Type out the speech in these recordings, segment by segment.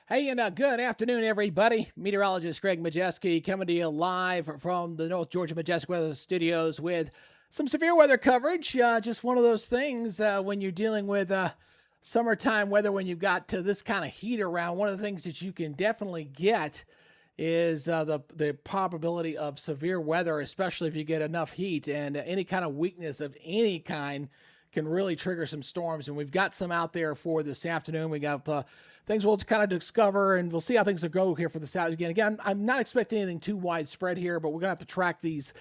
Hey, and good afternoon, everybody. Meteorologist Greg Majewski coming to you live from the North Georgia Majestic Weather Studios with some severe weather coverage. Just one of those things when you're dealing with summertime weather, when you've got this kind of heat around. One of the things that you can definitely get is the probability of severe weather, especially if you get enough heat, and any kind of weakness of any kind can really trigger some storms. And we've got some out there for this afternoon. We got things we'll kind of discover, and we'll see how things will go here for this out again. Again, I'm not expecting anything too widespread here, but we're gonna have to track these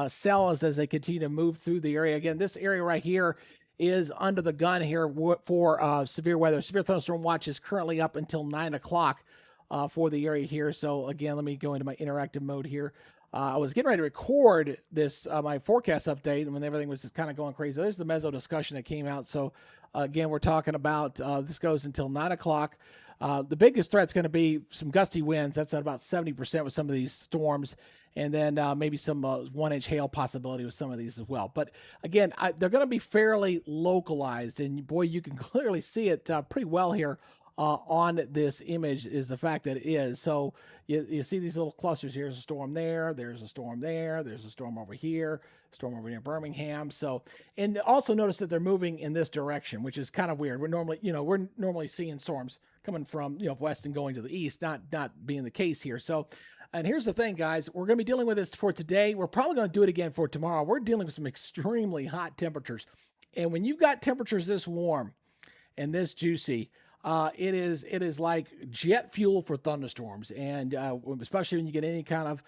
cells as they continue to move through the area. Again, this area right here is under the gun here for severe weather. Severe thunderstorm watch is currently up until 9 o'clock for the area here. So again, let me go into my interactive mode here. I was getting ready to record this my forecast update, and when everything was kind of going crazy, there's the meso discussion that came out. So again, we're talking about this goes until 9 o'clock. The biggest threat's going to be some gusty winds. That's at about 70% with some of these storms, and then maybe some 1-inch hail possibility with some of these as well. But again, they're going to be fairly localized, and boy, you can clearly see it pretty well here on this image is the fact that it is. So you see these little clusters. Here's a storm there, there's a storm there, there's a storm over here, storm over near Birmingham. So, and also notice that they're moving in this direction, which is kind of weird. We're normally seeing storms coming from, west and going to the east, not being the case here. So, and here's the thing, guys, we're going to be dealing with this for today. We're probably going to do it again for tomorrow. We're dealing with some extremely hot temperatures. And when you've got temperatures this warm and this juicy, it is like jet fuel for thunderstorms, and especially when you get any kind of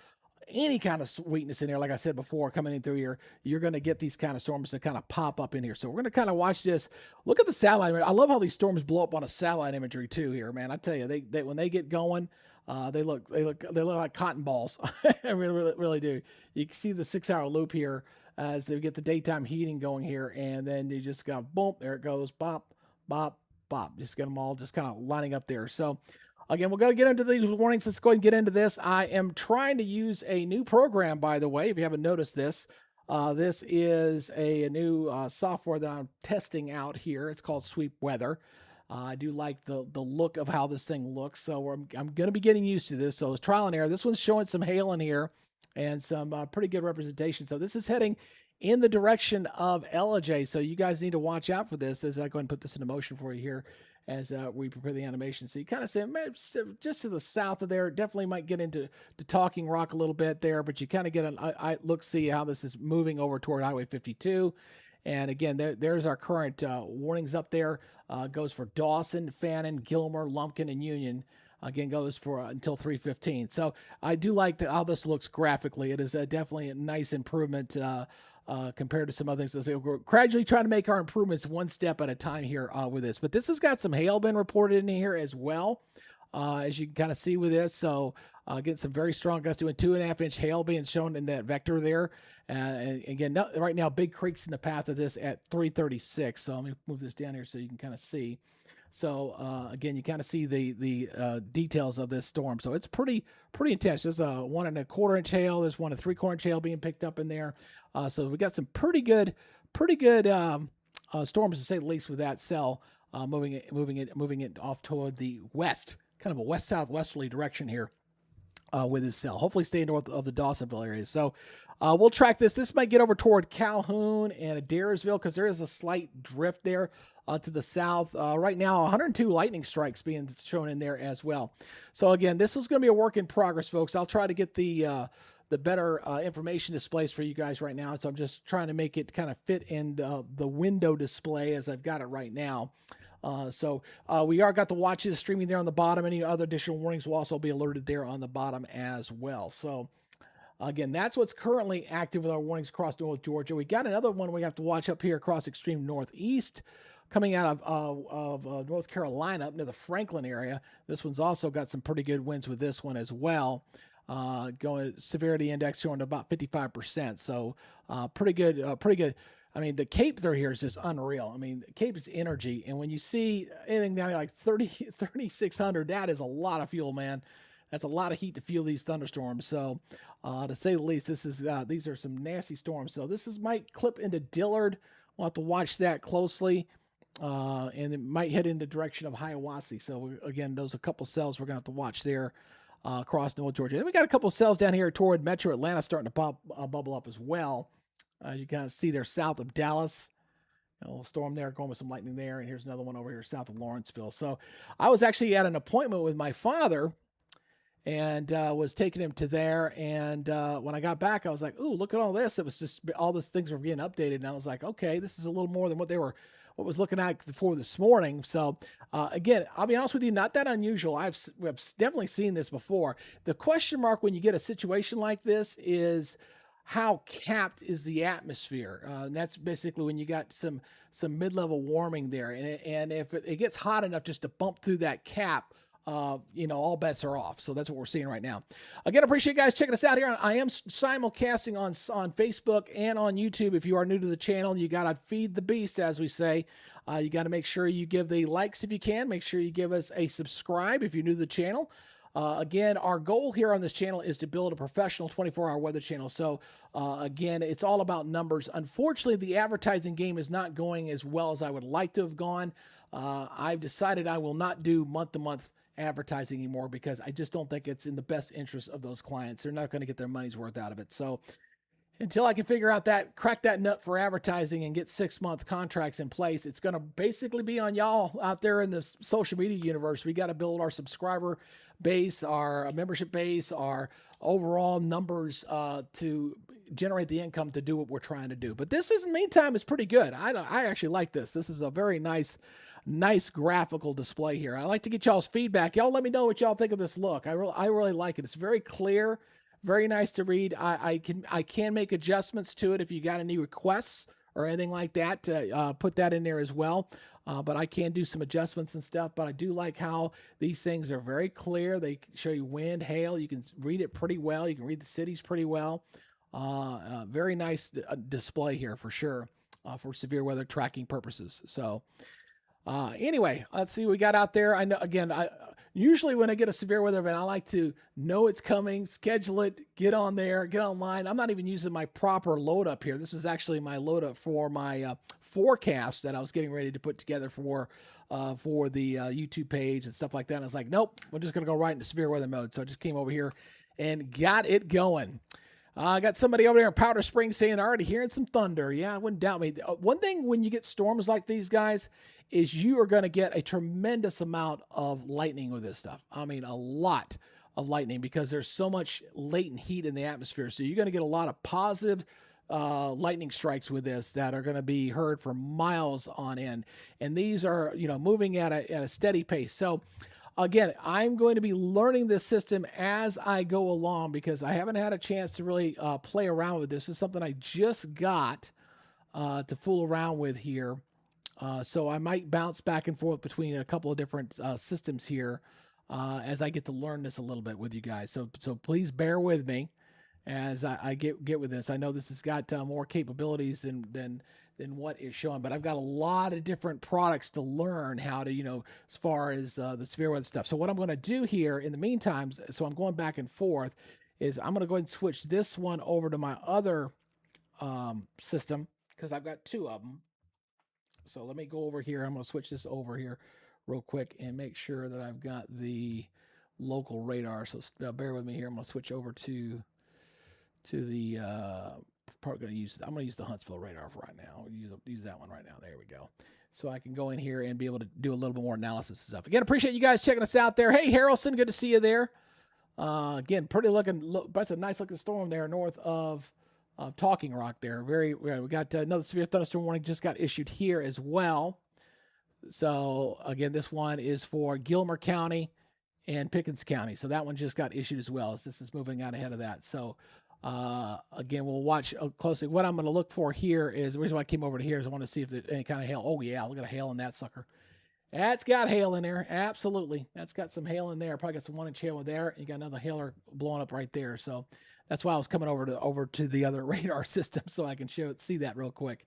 sweetness in there. Like I said before, coming in through here, you're going to get these kind of storms that kind of pop up in here. So we're going to kind of watch this. Look at the satellite. I love how these storms blow up on a satellite imagery too. Here, man, I tell you, they when they get going, they look like cotton balls. I really do. You can see the 6-hour loop here as they get the daytime heating going here, and then you just go boom, there it goes, bop, bop, bop. Just get them all just kind of lining up there. So again, we're going to get into these warnings. Let's go ahead and get into this. I am trying to use a new program, by the way, if you haven't noticed this. This is a new software that I'm testing out here. It's called Sweep Weather. I do like the look of how this thing looks. So I'm going to be getting used to this. So it's trial and error. This one's showing some hail in here and some pretty good representation. So this is heading in the direction of LJ. So you guys need to watch out for this as I go ahead and put this into motion for you here as we prepare the animation. So you kind of say, man, just to the south of there, definitely might get into Talking Rock a little bit there, but you kind of get a look, see how this is moving over toward Highway 52. And again, there's our current warnings up there. Goes for Dawson, Fannin, Gilmer, Lumpkin, and Union. Again, goes for until 3:15. So I do like how this looks graphically. It is definitely a nice improvement compared to some other things. So we're gradually trying to make our improvements one step at a time here with this. But this has got some hail been reported in here as well, as you can kind of see with this. So getting some very strong gusts, doing 2.5-inch hail being shown in that vector there. And again, right now, big creeks in the path of this at 336. So let me move this down here so you can kind of see. So again, you kind of see the details of this storm. So it's pretty intense. There's a 1.25-inch hail. There's 1.75-inch hail being picked up in there. So we got some pretty good storms to say the least with that cell moving it off toward the west, kind of a west southwesterly direction here. With his cell, hopefully stay north of the Dawsonville area. So we'll track this. This might get over toward Calhoun and Adairsville because there is a slight drift there to the south. Right now, 102 lightning strikes being shown in there as well. So again, this is going to be a work in progress, folks. I'll try to get the better information displays for you guys right now. So I'm just trying to make it kind of fit in the window display as I've got it right now. So we are got the watches streaming there on the bottom. Any other additional warnings will also be alerted there on the bottom as well. So again, that's what's currently active with our warnings across North Georgia. We got another one we have to watch up here across extreme northeast coming out of North Carolina up near the Franklin area. This one's also got some pretty good winds with this one as well. Going severity index showing about 55%. So pretty good. I mean, the Cape through here is just unreal. I mean, Cape is energy. And when you see anything down here like 3,600, that is a lot of fuel, man. That's a lot of heat to fuel these thunderstorms. So to say the least, these are some nasty storms. So might clip into Dillard. We'll have to watch that closely. and it might head in the direction of Hiawassee. So again, those are a couple cells we're going to have to watch there across North Georgia. Then we got a couple cells down here toward Metro Atlanta starting to bubble up as well. You kind of see there south of Dallas. A little storm there going with some lightning there. And here's another one over here south of Lawrenceville. So I was actually at an appointment with my father and was taking him to there. And when I got back, I was like, ooh, look at all this. It was just all these things were getting updated. And I was like, okay, this is a little more than what was looking at before this morning. So again, I'll be honest with you, not that unusual. I've definitely seen this before. The question mark when you get a situation like this is how capped is the atmosphere? And that's basically when you got some mid-level warming there. And if it gets hot enough just to bump through that cap, all bets are off. So that's what we're seeing right now. Again, appreciate you guys checking us out here. I am simulcasting on Facebook and on YouTube. If you are new to the channel, you got to feed the beast, as we say. You got to make sure you give the likes if you can. Make sure you give us a subscribe if you're new to the channel. Again, our goal here on this channel is to build a professional 24-hour weather channel. So, again, it's all about numbers. Unfortunately, the advertising game is not going as well as I would like to have gone. I've decided I will not do month-to-month advertising anymore because I just don't think it's in the best interest of those clients. They're not going to get their money's worth out of it. So until I can figure out crack that nut for advertising and get 6-month contracts in place, it's going to basically be on y'all out there in the social media universe. We got to build our subscriber base, our membership base, our overall numbers to generate the income to do what we're trying to do. But this in the meantime is pretty good. I actually like this. This is a very nice graphical display here. I like to get y'all's feedback. Y'all let me know what y'all think of this look. I really like it. It's very clear, very nice to read. I can make adjustments to it if you got any requests or anything like that to put that in there as well. But I can do some adjustments and stuff. But I do like how these things are very clear. They show you wind, hail. You can read it pretty well. You can read the cities pretty well. Very nice display here for sure for severe weather tracking purposes. So anyway, let's see what we got out there. I know, again, usually when I get a severe weather event, I like to know it's coming, schedule it, get on there, get online. I'm not even using my proper load up here. This was actually my load up for my forecast that I was getting ready to put together for the YouTube page and stuff like that. And I was like, nope, we're just going to go right into severe weather mode. So I just came over here and got it going. I got somebody over there in Powder Springs saying, already hearing some thunder. Yeah, I wouldn't doubt me. One thing when you get storms like these, guys, is you are going to get a tremendous amount of lightning with this stuff. I mean, a lot of lightning because there's so much latent heat in the atmosphere. So you're going to get a lot of positive lightning strikes with this that are going to be heard for miles on end. And these are, moving at a steady pace. So again, I'm going to be learning this system as I go along because I haven't had a chance to really play around with this. This is something I just got to fool around with here. So I might bounce back and forth between a couple of different systems here as I get to learn this a little bit with you guys. So please bear with me as I get with this. I know this has got more capabilities than what is showing, but I've got a lot of different products to learn how to, as far as the severe weather stuff. So what I'm going to do here in the meantime, so I'm going back and forth, is I'm going to go ahead and switch this one over to my other system because I've got two of them. So let me go over here. I'm going to switch this over here real quick and make sure that I've got the local radar. So bear with me here. I'm going to switch over to the I'm going to use the Huntsville radar for right now. Use that one right now. There we go. So I can go in here and be able to do a little bit more analysis and stuff. Again, appreciate you guys checking us out there. Hey, Harrelson, good to see you there. Again, pretty that's a nice looking storm there north of Talking Rock there. We got another severe thunderstorm warning just got issued here as well. So again, this one is for Gilmer County and Pickens County. So that one just got issued as well. So this is moving out ahead of that. So again, we'll watch closely. What I'm going to look for here is the reason why I came over to here is I want to see if there's any kind of hail. Oh yeah, look at the hail in that sucker. That's got hail in there. Absolutely. That's got some hail in there. Probably got some 1-inch hail there. You got another hailer blowing up right there. So that's why I was coming over to the other radar system so I can see that real quick.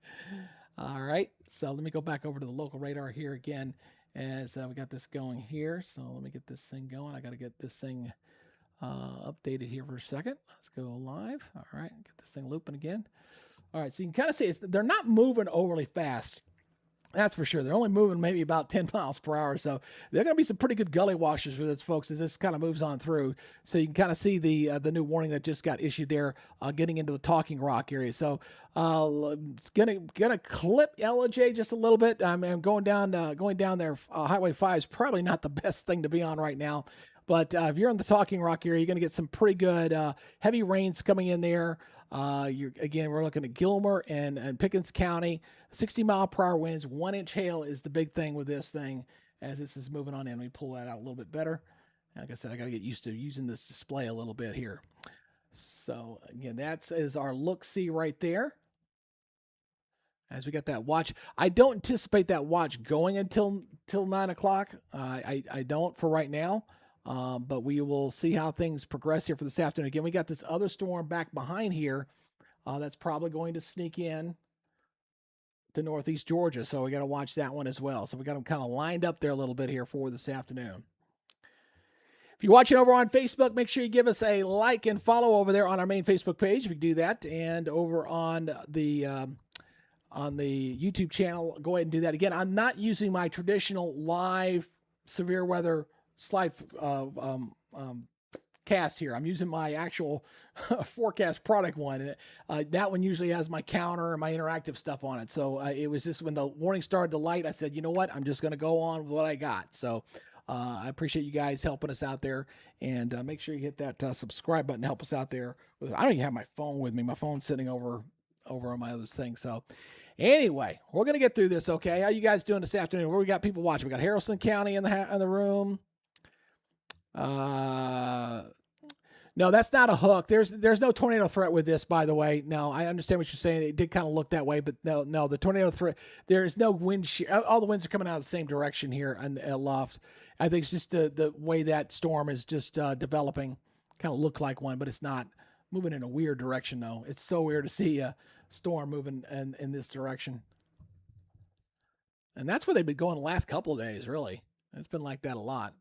All right. So let me go back over to the local radar here again as we got this going here. So let me get this thing going. I got to get this thing updated here for a second. Let's go live. All right. Get this thing looping again. All right. So you can kind of see they're not moving overly fast. That's for sure. They're only moving maybe about 10 miles per hour. So they're going to be some pretty good gully washers for this, folks, as this kind of moves on through. So you can kind of see the new warning that just got issued there, getting into the Talking Rock area. So it's gonna clip LJ just a little bit. I mean, going down there. Highway 5 is probably not the best thing to be on right now. But if you're in the Talking Rock area, you're going to get some pretty good heavy rains coming in there. Again, we're looking at Gilmer and Pickens County. 60-mile-per-hour winds, 1-inch hail is the big thing with this thing as this is moving on in. Let me pull that out a little bit better. Like I said, I got to get used to using this display a little bit here. So again, that is our look-see right there. As we got that watch, I don't anticipate that watch going until 9 o'clock. I don't for right now. But we will see how things progress here for this afternoon. Again, we got this other storm back behind here that's probably going to sneak in to northeast Georgia. So we got to watch that one as well. So we got them kind of lined up there a little bit here for this afternoon. If you're watching over on Facebook, make sure you give us a like and follow over there on our main Facebook page if you do that. And over on the YouTube channel, go ahead and do that. Again, I'm not using my traditional live severe weather slide cast here. I'm using my actual forecast product one. And that one usually has my counter and my interactive stuff on it. So it was just when the warning started to light, I said, you know what? I'm just going to go on with what I got. So I appreciate you guys helping us out there. And make sure you hit that subscribe button to help us out there. I don't even have my phone with me. My phone's sitting over on my other thing. So anyway, we're going to get through this, okay? How you guys doing this afternoon? Where we got people watching? We got Harrison County in the room. No, that's not a hook. There's no tornado threat with this, by the way. No, I understand what you're saying. It did kind of look that way, but no, the tornado threat. There is no wind shear. All the winds are coming out of the same direction here in Loft. I think it's just the way that storm is just developing. Kind of look like one, but it's not moving in a weird direction though. It's so weird to see a storm moving in this direction. And that's where they've been going the last couple of days, really. It's been like that a lot.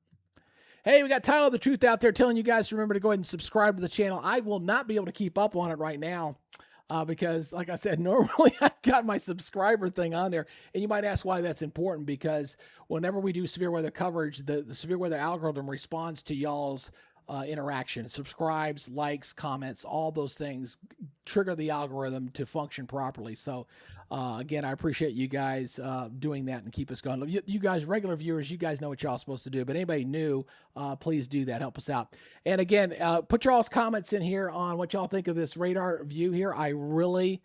Hey, we got Tyler the Truth out there telling you guys to remember to go ahead and subscribe to the channel. I will not be able to keep up on it right now because, like I said, normally I've got my subscriber thing on there. And you might ask why that's important, because whenever we do severe weather coverage, the severe weather algorithm responds to y'all's interaction, subscribes, likes, comments, all those things trigger the algorithm to function properly. So again, I appreciate you guys doing that and keep us going. You guys, regular viewers, you guys know what y'all supposed to do, but anybody new, please do that. Help us out. And again, put y'all's comments in here on what y'all think of this radar view here. I really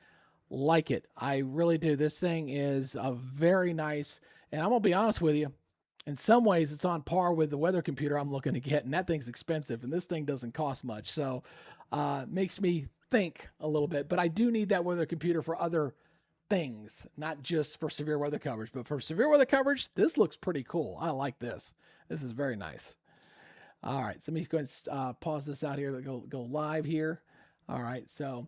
like it. I really do. This thing is a very nice, and I'm going to be honest with you, in some ways, it's on par with the weather computer I'm looking to get, and that thing's expensive, and this thing doesn't cost much. So makes me think a little bit. But I do need that weather computer for other things, not just for severe weather coverage. But for severe weather coverage, this looks pretty cool. I like this. This is very nice. All right, so let me go ahead and pause this out here to go live here. All right, so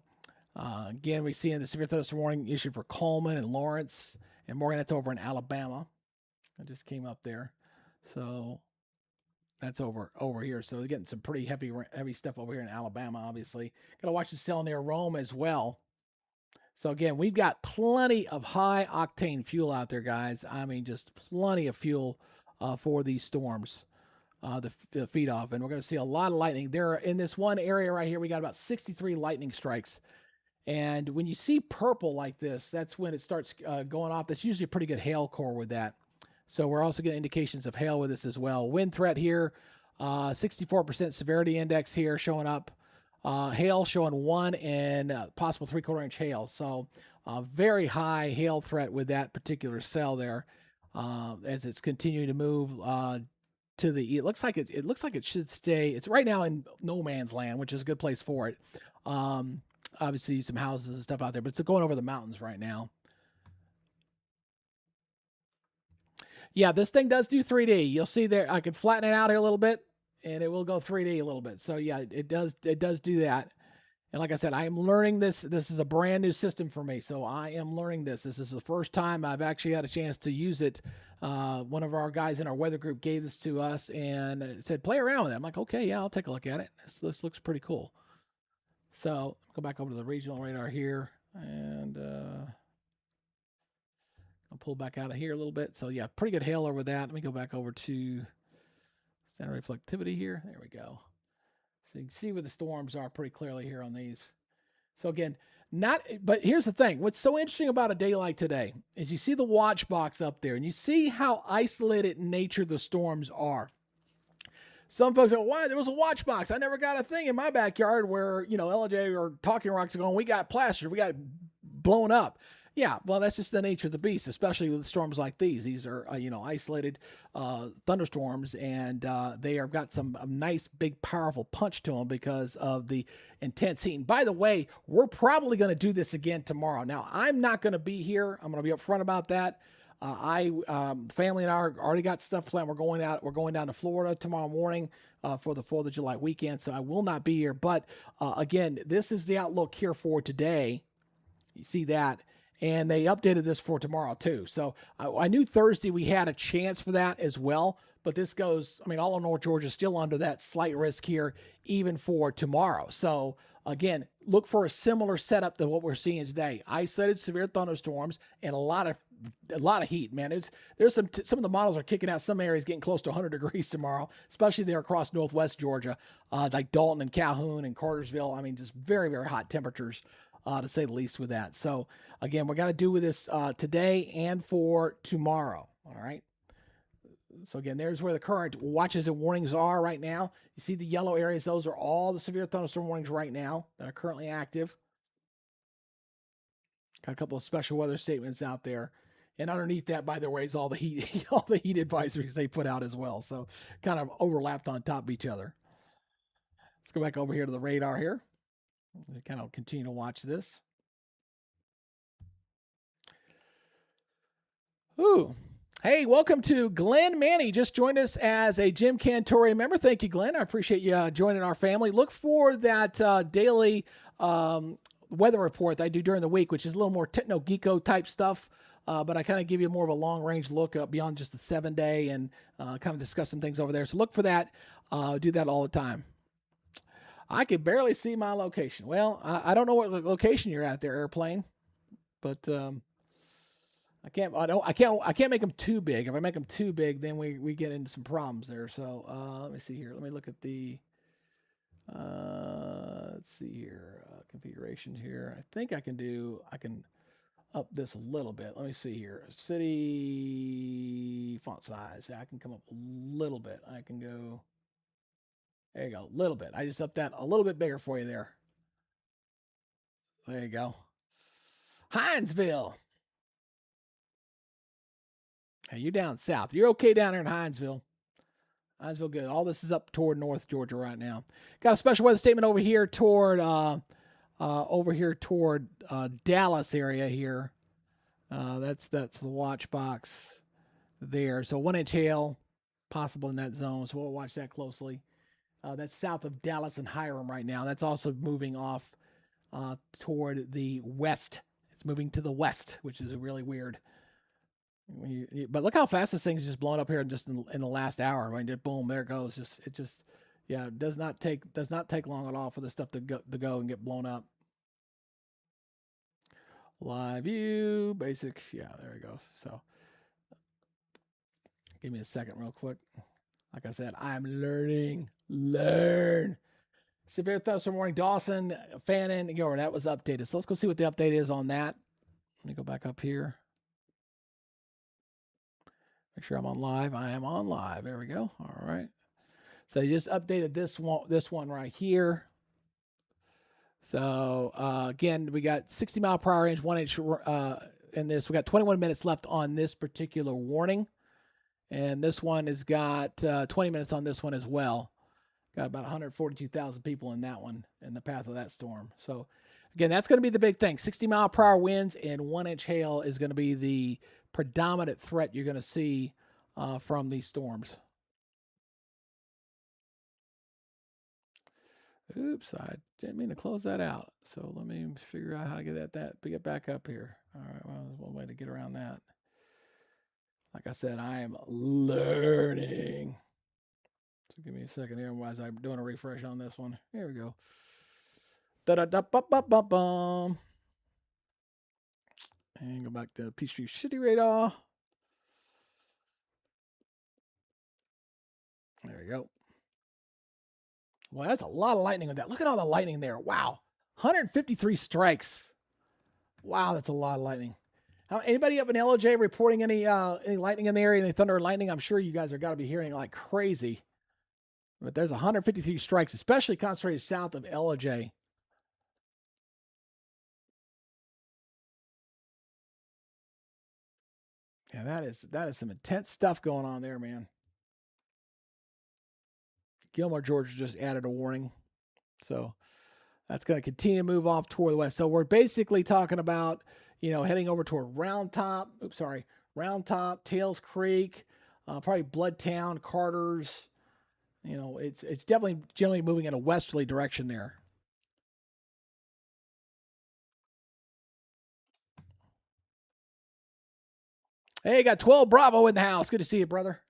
again, we're seeing the severe thunderstorm warning issued for Coleman and Lawrence and Morgan. That's over in Alabama. I just came up there. So that's over here. So they're getting some pretty heavy stuff over here in Alabama, obviously. Got to watch the cell near Rome as well. So again, we've got plenty of high octane fuel out there, guys. I mean, just plenty of fuel for these storms to feed off. And we're going to see a lot of lightning. There in this one area right here, we got about 63 lightning strikes. And when you see purple like this, that's when it starts going off. That's usually a pretty good hail core with that. So we're also getting indications of hail with this as well. Wind threat here, 64% severity index here showing up. Hail showing 1 and possible 3/4 inch hail. So very high hail threat with that particular cell there as it's continuing to move to the. It looks like it should stay. It's right now in no man's land, which is a good place for it. Obviously some houses and stuff out there, but it's going over the mountains right now. Yeah, this thing does do 3D. You'll see there, I can flatten it out here a little bit, and it will go 3D a little bit. So yeah, it does do that. And like I said, I am learning this. This is a brand new system for me, so I am learning this. This is the first time I've actually had a chance to use it. One of our guys in our weather group gave this to us and said, play around with it. I'm like, okay, yeah, I'll take a look at it. This looks pretty cool. So go back over to the regional radar here and go I'll pull back out of here a little bit. So yeah, pretty good hail over that. Let me go back over to standard reflectivity here. There we go. So you can see where the storms are pretty clearly here on these. So again, but here's the thing. What's so interesting about a day like today is you see the watch box up there and you see how isolated in nature the storms are. Some folks go, why? There was a watch box. I never got a thing in my backyard where, LJ or Talking Rocks are going, we got plastered, we got blown up. Yeah, well, that's just the nature of the beast, especially with storms like these. These are, isolated thunderstorms, and they have got some nice, big, powerful punch to them because of the intense heat. And by the way, we're probably going to do this again tomorrow. Now, I'm not going to be here. I'm going to be upfront about that. Family and I already got stuff planned. We're going down to Florida tomorrow morning for the 4th of July weekend, so I will not be here. But again, this is the outlook here for today. You see that. And they updated this for tomorrow too. So I knew Thursday we had a chance for that as well. But this goes, all of North Georgia is still under that slight risk here, even for tomorrow. So again, look for a similar setup to what we're seeing today. Isolated severe thunderstorms and a lot of heat, man. There's some of the models are kicking out some areas getting close to 100 degrees tomorrow, especially there across Northwest Georgia, like Dalton and Calhoun and Cartersville. Just very, very hot temperatures. To say the least with that. So again, we're going to do with this today and for tomorrow. All right. So again, there's where the current watches and warnings are right now. You see the yellow areas. Those are all the severe thunderstorm warnings right now that are currently active. Got a couple of special weather statements out there. And underneath that, by the way, is all the heat, all the heat advisories they put out as well. So kind of overlapped on top of each other. Let's go back over here to the radar here. Kind of continue to watch this. Ooh. Hey, welcome to Glenn Manny. Just joined us as a Jim Cantori member. Thank you, Glenn. I appreciate you joining our family. Look for that daily weather report that I do during the week, which is a little more techno-geeko type stuff. But I kind of give you more of a long-range look beyond just the 7-day and kind of discuss some things over there. So look for that. Do that all the time. I can barely see my location. Well, I don't know what location you're at there, airplane, but I can't make them too big. If I make them too big, then we get into some problems there. So let me see here. Let me look at the let's see here configurations here. I think I can up this a little bit. Let me see here. City font size. I can come up a little bit. I can go. There you go, a little bit. I just upped that a little bit bigger for you there. There you go. Hinesville. Hey, you down south. You're okay down there in Hinesville. Hinesville, good. All this is up toward North Georgia right now. Got a special weather statement over here toward Dallas area here. That's the watch box there. So 1-inch hail possible in that zone. So we'll watch that closely. That's south of Dallas and Hiram right now. That's also moving off toward the west. It's moving to the west, which is really weird. But look how fast this thing's just blown up here just in the last hour. Boom, there it goes. It does not take long at all for this stuff to go and get blown up. Live view, basics. Yeah, there it goes. So give me a second real quick. Like I said, I'm learning. Learn. Severe thunderstorm warning, Dawson, Fannin, that was updated. So let's go see what the update is on that. Let me go back up here. Make sure I'm on live. I am on live. There we go. All right. So you just updated this one right here. So again, we got 60 mile per hour range, 1-inch in this. We got 21 minutes left on this particular warning. And this one has got 20 minutes on this one as well. Got about 142,000 people in that one in the path of that storm. So again, that's going to be the big thing. 60 mile per hour winds and 1-inch hail is going to be the predominant threat you're going to see from these storms. Oops, I didn't mean to close that out. So let me figure out how to get back up here. All right, well, there's one way to get around that. Like I said, I am learning. So give me a second here while I'm doing a refresh on this one. Here we go. Da-da-da-ba-ba-ba-bum. And go back to Peachtree City radar. There you go. Well, that's a lot of lightning with that. Look at all the lightning there. Wow. 153 strikes. Wow, that's a lot of lightning. Anybody up in LOJ reporting any lightning in the area, any thunder or lightning? I'm sure you guys are got to be hearing like crazy. But there's 153 strikes, especially concentrated south of LOJ. Yeah, that is some intense stuff going on there, man. Gilmore, Georgia just added a warning. So that's going to continue to move off toward the west. So we're basically talking about, heading over toward Round Top, Tails Creek, probably Bloodtown, Carter's. It's definitely generally moving in a westerly direction there. Hey, got 12 Bravo in the house. Good to see you, brother.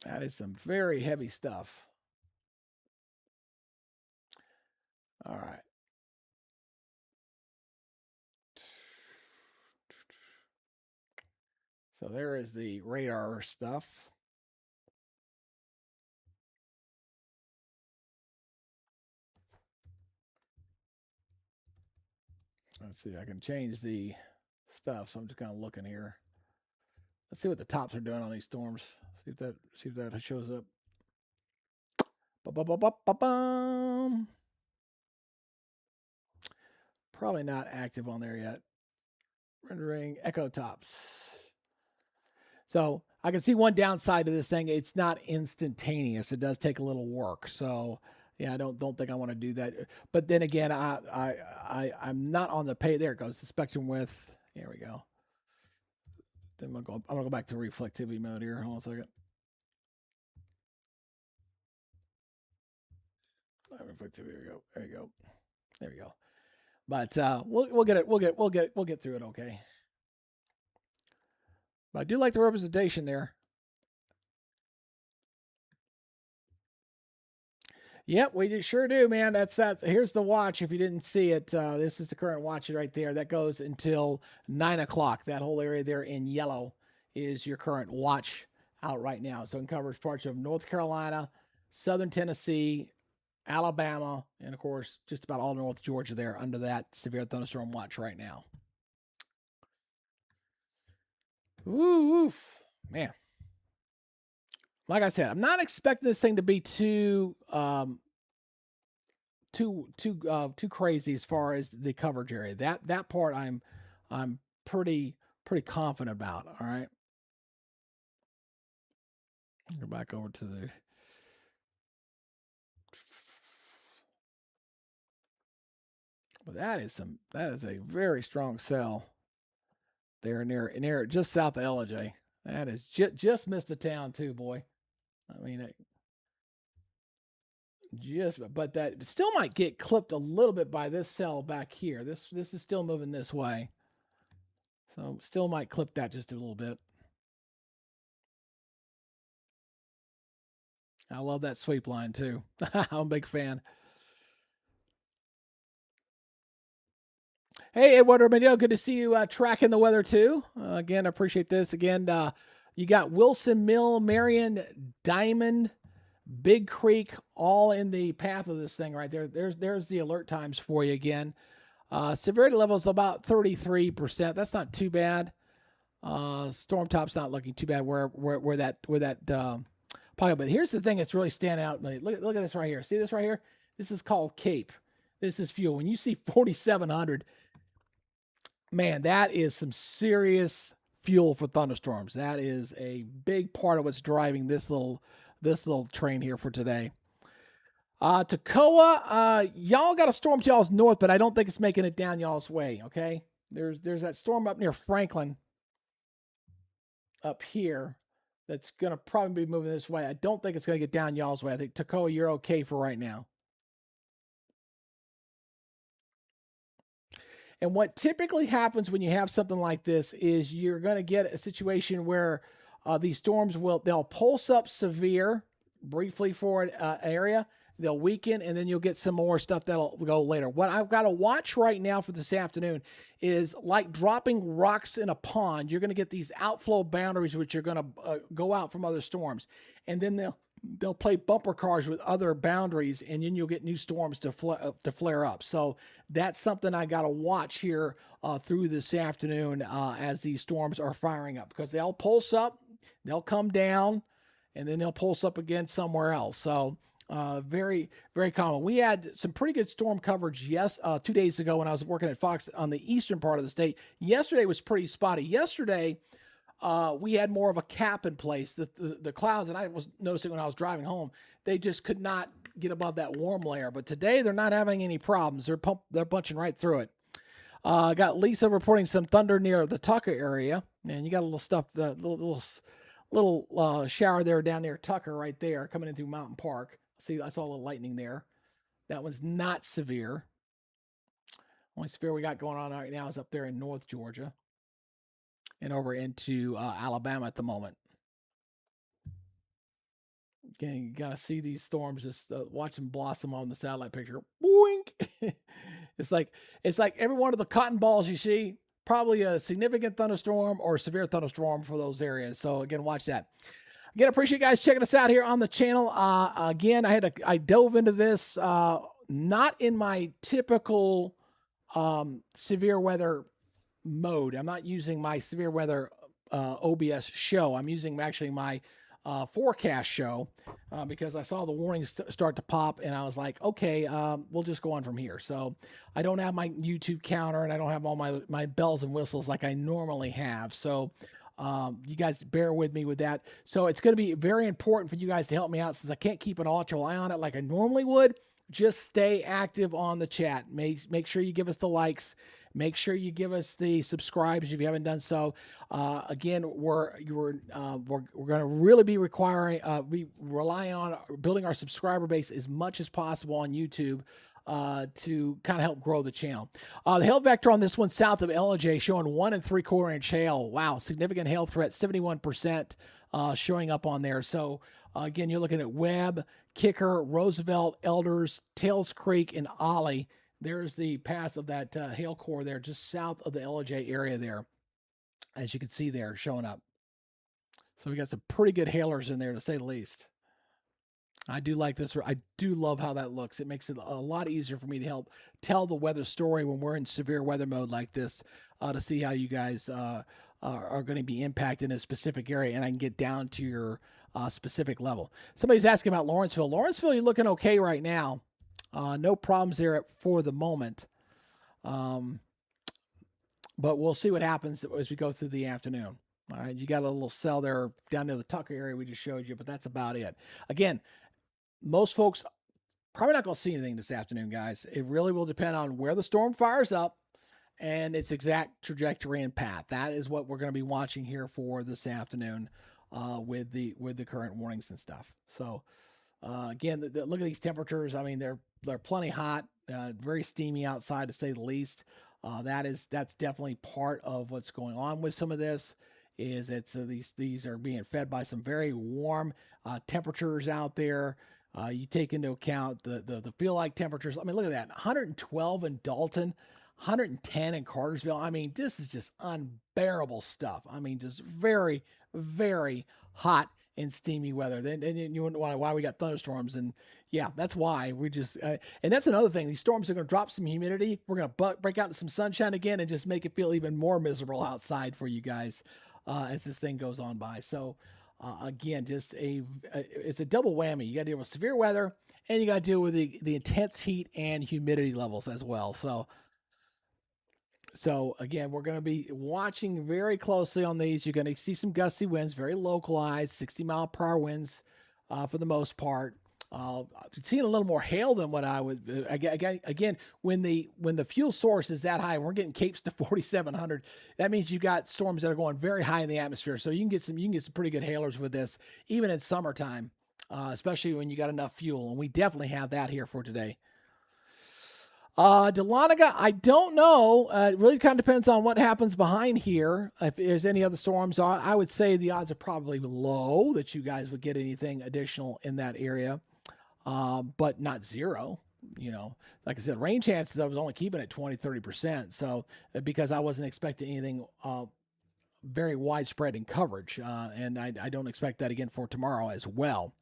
That is some very heavy stuff. All right. So there is the radar stuff. Let's see. I can change the stuff. So I'm just kind of looking here. Let's see what the tops are doing on these storms. See if that shows up. Ba-ba-ba-ba-ba-bum. Probably not active on there yet. Rendering echo tops. So I can see one downside to this thing. It's not instantaneous. It does take a little work. So yeah, I don't think I want to do that. But then again, I'm not on the pay. There it goes. The spectrum width. Here we go. Then I'm gonna go back to reflectivity mode here. Hold on a second. Reflectivity. There you go. There you go. There you go. But we'll get it. We'll get through it. Okay. But I do like the representation there. Yep, we sure do, man. That's that. Here's the watch. If you didn't see it, this is the current watch right there. That goes until 9 o'clock. That whole area there in yellow is your current watch out right now. So it covers parts of North Carolina, Southern Tennessee, Alabama, and of course, just about all North Georgia there under that severe thunderstorm watch right now. Oof, man. Like I said, I'm not expecting this thing to be too crazy as far as the coverage area. That part I'm pretty confident about. All right. Go back over to the but that is a very strong cell there near just south of LJ. That is just missed the town too, boy. I mean, but that still might get clipped a little bit by this cell back here. This is still moving this way, so still might clip that just a little bit. I love that sweep line too. I'm a big fan. Hey, Edward Armadillo, good to see you tracking the weather too. Again, I appreciate this. Again, you got Wilson Mill, Marion, Diamond, Big Creek, all in the path of this thing right there. There's the alert times for you again. Severity level is about 33%. That's not too bad. Storm top's not looking too bad where that pocket. But here's the thing that's really standing out. Look at this right here. See this right here? This is called Cape. This is fuel. When you see 4,700, man, that is some serious fuel for thunderstorms. That is a big part of what's driving this little train here for today. Toccoa, y'all got a storm to y'all's north, but I don't think it's making it down y'all's way. Okay, there's that storm up near Franklin, up here, that's gonna probably be moving this way. I don't think it's gonna get down y'all's way. I think Toccoa, you're okay for right now. And what typically happens when you have something like this is you're going to get a situation where these storms they'll pulse up severe briefly for an area, they'll weaken, and then you'll get some more stuff that'll go later. What I've got to watch right now for this afternoon is like dropping rocks in a pond. You're going to get these outflow boundaries, which are going to go out from other storms, and then they'll play bumper cars with other boundaries, and then you'll get new storms to flare up. So that's something I got to watch here through this afternoon as these storms are firing up, because they'll pulse up, they'll come down, and then they'll pulse up again somewhere else. So very, very common. We had some pretty good storm coverage 2 days ago when I was working at Fox on the eastern part of the state. Yesterday was pretty spotty. Yesterday, we had more of a cap in place. The clouds, and I was noticing when I was driving home, they just could not get above that warm layer. But today, they're not having any problems. They're bunching right through it. Got Lisa reporting some thunder near the Tucker area, and you got a little stuff, little shower there down near Tucker right there coming in through Mountain Park. See, I saw a little lightning there. That one's not severe. Only severe we got going on right now is up there in North Georgia and over into Alabama at the moment. Again, you got to see these storms, just watch them blossom on the satellite picture. Boink! It's like every one of the cotton balls you see, probably a significant thunderstorm or severe thunderstorm for those areas. So again, watch that. Again, appreciate you guys checking us out here on the channel. Again, I dove into this not in my typical severe weather mode. I'm not using my severe weather OBS show. I'm using actually my forecast show because I saw the warnings start to pop, and I was like, okay, we'll just go on from here. So I don't have my YouTube counter, and I don't have all my bells and whistles like I normally have. So you guys bear with me with that. So it's going to be very important for you guys to help me out, since I can't keep an watchful eye on it like I normally would. Just stay active on the chat. Make sure you give us the likes. Make sure you give us the subscribes if you haven't done so. Again, we're going to really be relying on building our subscriber base as much as possible on YouTube to kind of help grow the channel. The hail vector on this one south of LJ showing 1 3/4 inch hail. Wow, significant hail threat, 71% showing up on there. So again, you're looking at Webb, Kicker, Roosevelt, Elders, Tails Creek, and Ollie. There's the path of that hail core there, just south of the LJ area there, as you can see there showing up. So we got some pretty good hailers in there, to say the least. I do like this. I do love how that looks. It makes it a lot easier for me to help tell the weather story when we're in severe weather mode like this, to see how you guys are going to be impacted in a specific area, and I can get down to your specific level. Somebody's asking about Lawrenceville. Lawrenceville, you're looking okay right now. No problems there for the moment. But we'll see what happens as we go through the afternoon. All right, you got a little cell there down near the Tucker area we just showed you, but that's about it. Again, most folks probably not going to see anything this afternoon, guys. It really will depend on where the storm fires up and its exact trajectory and path. That is what we're going to be watching here for this afternoon with the current warnings and stuff. So again, look at these temperatures. I mean, they're plenty hot, very steamy outside, to say the least. That's definitely part of what's going on with some of this. Is it's these are being fed by some very warm temperatures out there. You take into account the feel like temperatures. I mean, look at that, 112 in Dalton, 110 in Cartersville. I mean, this is just unbearable stuff. I mean, just very, very hot and steamy weather. Then you wonder why we got thunderstorms, and yeah, that's why we just. And that's another thing. These storms are going to drop some humidity. We're going to break out into some sunshine again, and just make it feel even more miserable outside for you guys as this thing goes on by. So. Again, it's a double whammy. You got to deal with severe weather, and you got to deal with the intense heat and humidity levels as well. So again, we're going to be watching very closely on these. You're going to see some gusty winds, very localized, 60-mile-per-hour winds for the most part. Seeing a little more hail than what I would. Again, when the fuel source is that high, we're getting capes to 4,700. That means you got storms that are going very high in the atmosphere. So you can get some pretty good hailers with this, even in summertime, especially when you got enough fuel. And we definitely have that here for today. Dahlonega, I don't know. It really kind of depends on what happens behind here. If there's any other storms, I would say the odds are probably low that you guys would get anything additional in that area. but not zero. You know, like I said, rain chances I was only keeping at 20-30%. So because I wasn't expecting anything very widespread in coverage, and I don't expect that again for tomorrow as well.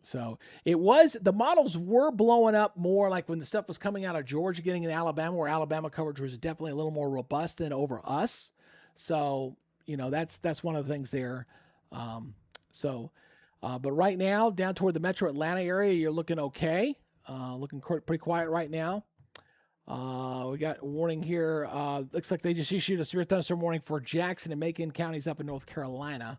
So it was, the models were blowing up more like when the stuff was coming out of Georgia, getting in Alabama, where Alabama coverage was definitely a little more robust than over us. So, you know, that's one of the things there. Um, so, but right now, down toward the metro Atlanta area, you're looking okay. Looking pretty quiet right now. We got a warning here. Looks like they just issued a severe thunderstorm warning for Jackson and Macon counties up in North Carolina.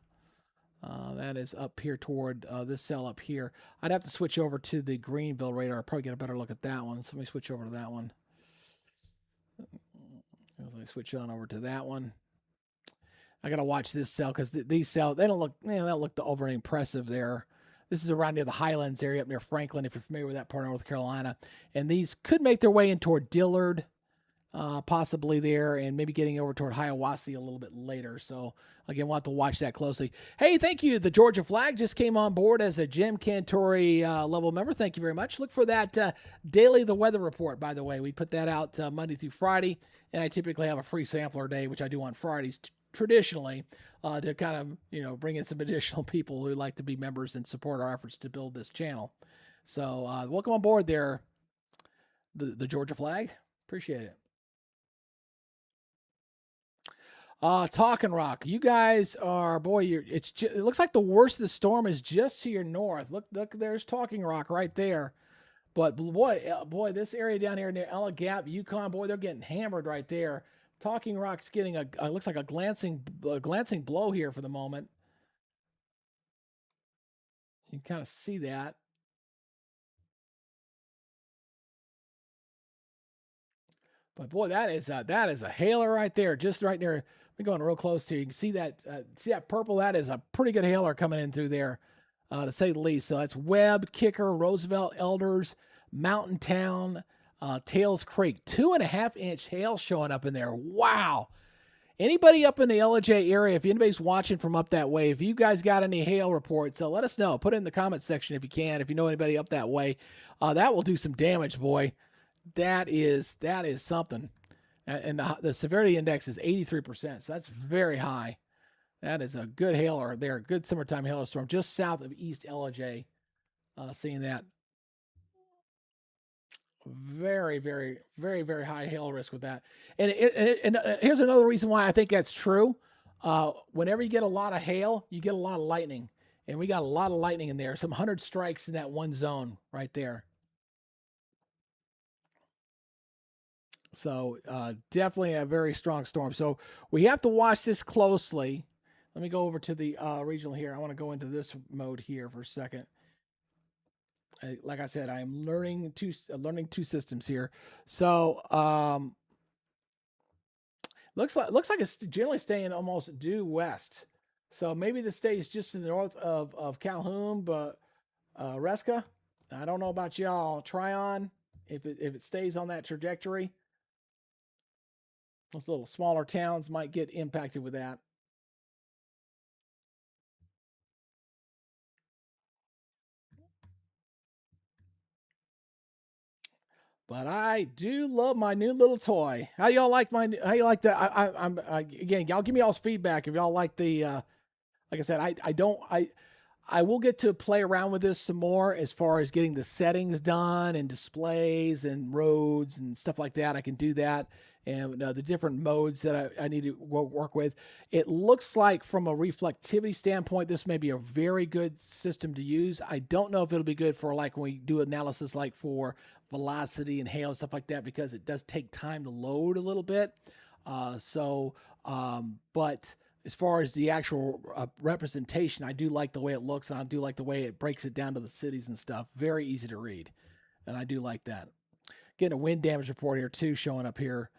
That is up here toward this cell up here. I'd have to switch over to the Greenville radar. I'll probably get a better look at that one. So let me switch over to that one. Let me switch on over to that one. I got to watch this cell because these cells, they don't look, they don't look overly impressive there. This is around near the Highlands area up near Franklin, if you're familiar with that part of North Carolina. And these could make their way in toward Dillard, possibly there, and maybe getting over toward Hiawassee a little bit later. So, again, we'll have to watch that closely. Hey, thank you. The Georgia Flag just came on board as a Jim Cantori level member. Thank you very much. Look for that daily the weather report, by the way. We put that out Monday through Friday, and I typically have a free sampler day, which I do on Fridays traditionally, to kind of, you know, bring in some additional people who like to be members and support our efforts to build this channel. So welcome on board there, the Georgia Flag. Appreciate it. Talking Rock, you guys are, boy, it looks like the worst of the storm is just to your north. Look, there's Talking Rock right there. But boy, this area down here near Ella Gap, Yukon, boy, they're getting hammered right there. Talking Rock's getting a looks like a glancing blow here for the moment. You can kind of see that. But boy, that is a hailer right there, just right there. We're going real close here. You can see that purple. That is a pretty good hailer coming in through there, to say the least. So that's Webb, Kicker, Roosevelt, Elders, Mountain Town, Tails Creek. 2.5-inch hail showing up in there. Wow. Anybody up in the LJ area, if anybody's watching from up that way, if you guys got any hail reports, let us know. Put it in the comments section if you can. If you know anybody up that way, that will do some damage, boy. That is something. And the severity index is 83%, so that's very high. That is a good hailer there, good summertime hailstorm just south of East LJ. Seeing that very, very, very, very high hail risk with that. And here's another reason why I think that's true. Whenever you get a lot of hail, you get a lot of lightning, and we got a lot of lightning in there. Some 100 strikes in that one zone right there. So definitely a very strong storm. So we have to watch this closely. Let me go over to the regional here. I want to go into this mode here for a second. Like I said, I am learning two systems here. So looks like it's generally staying almost due west. So maybe this stays just to the north of Calhoun, but Resca. I don't know about y'all. Tryon, if it stays on that trajectory. Those little smaller towns might get impacted with that. But I do love my new little toy. How y'all like How you like that? Again, y'all give me y'all's feedback if y'all like the. Like I said, I don't. I will get to play around with this some more as far as getting the settings done and displays and roads and stuff like that. I can do that, and the different modes that I need to work with. It looks like from a reflectivity standpoint, this may be a very good system to use. I don't know if it'll be good for like when we do analysis like for velocity and hail and stuff like that, because it does take time to load a little bit. But as far as the actual representation, I do like the way it looks, and I do like the way it breaks it down to the cities and stuff. Very easy to read, and I do like that. Getting a wind damage report here too, showing up here.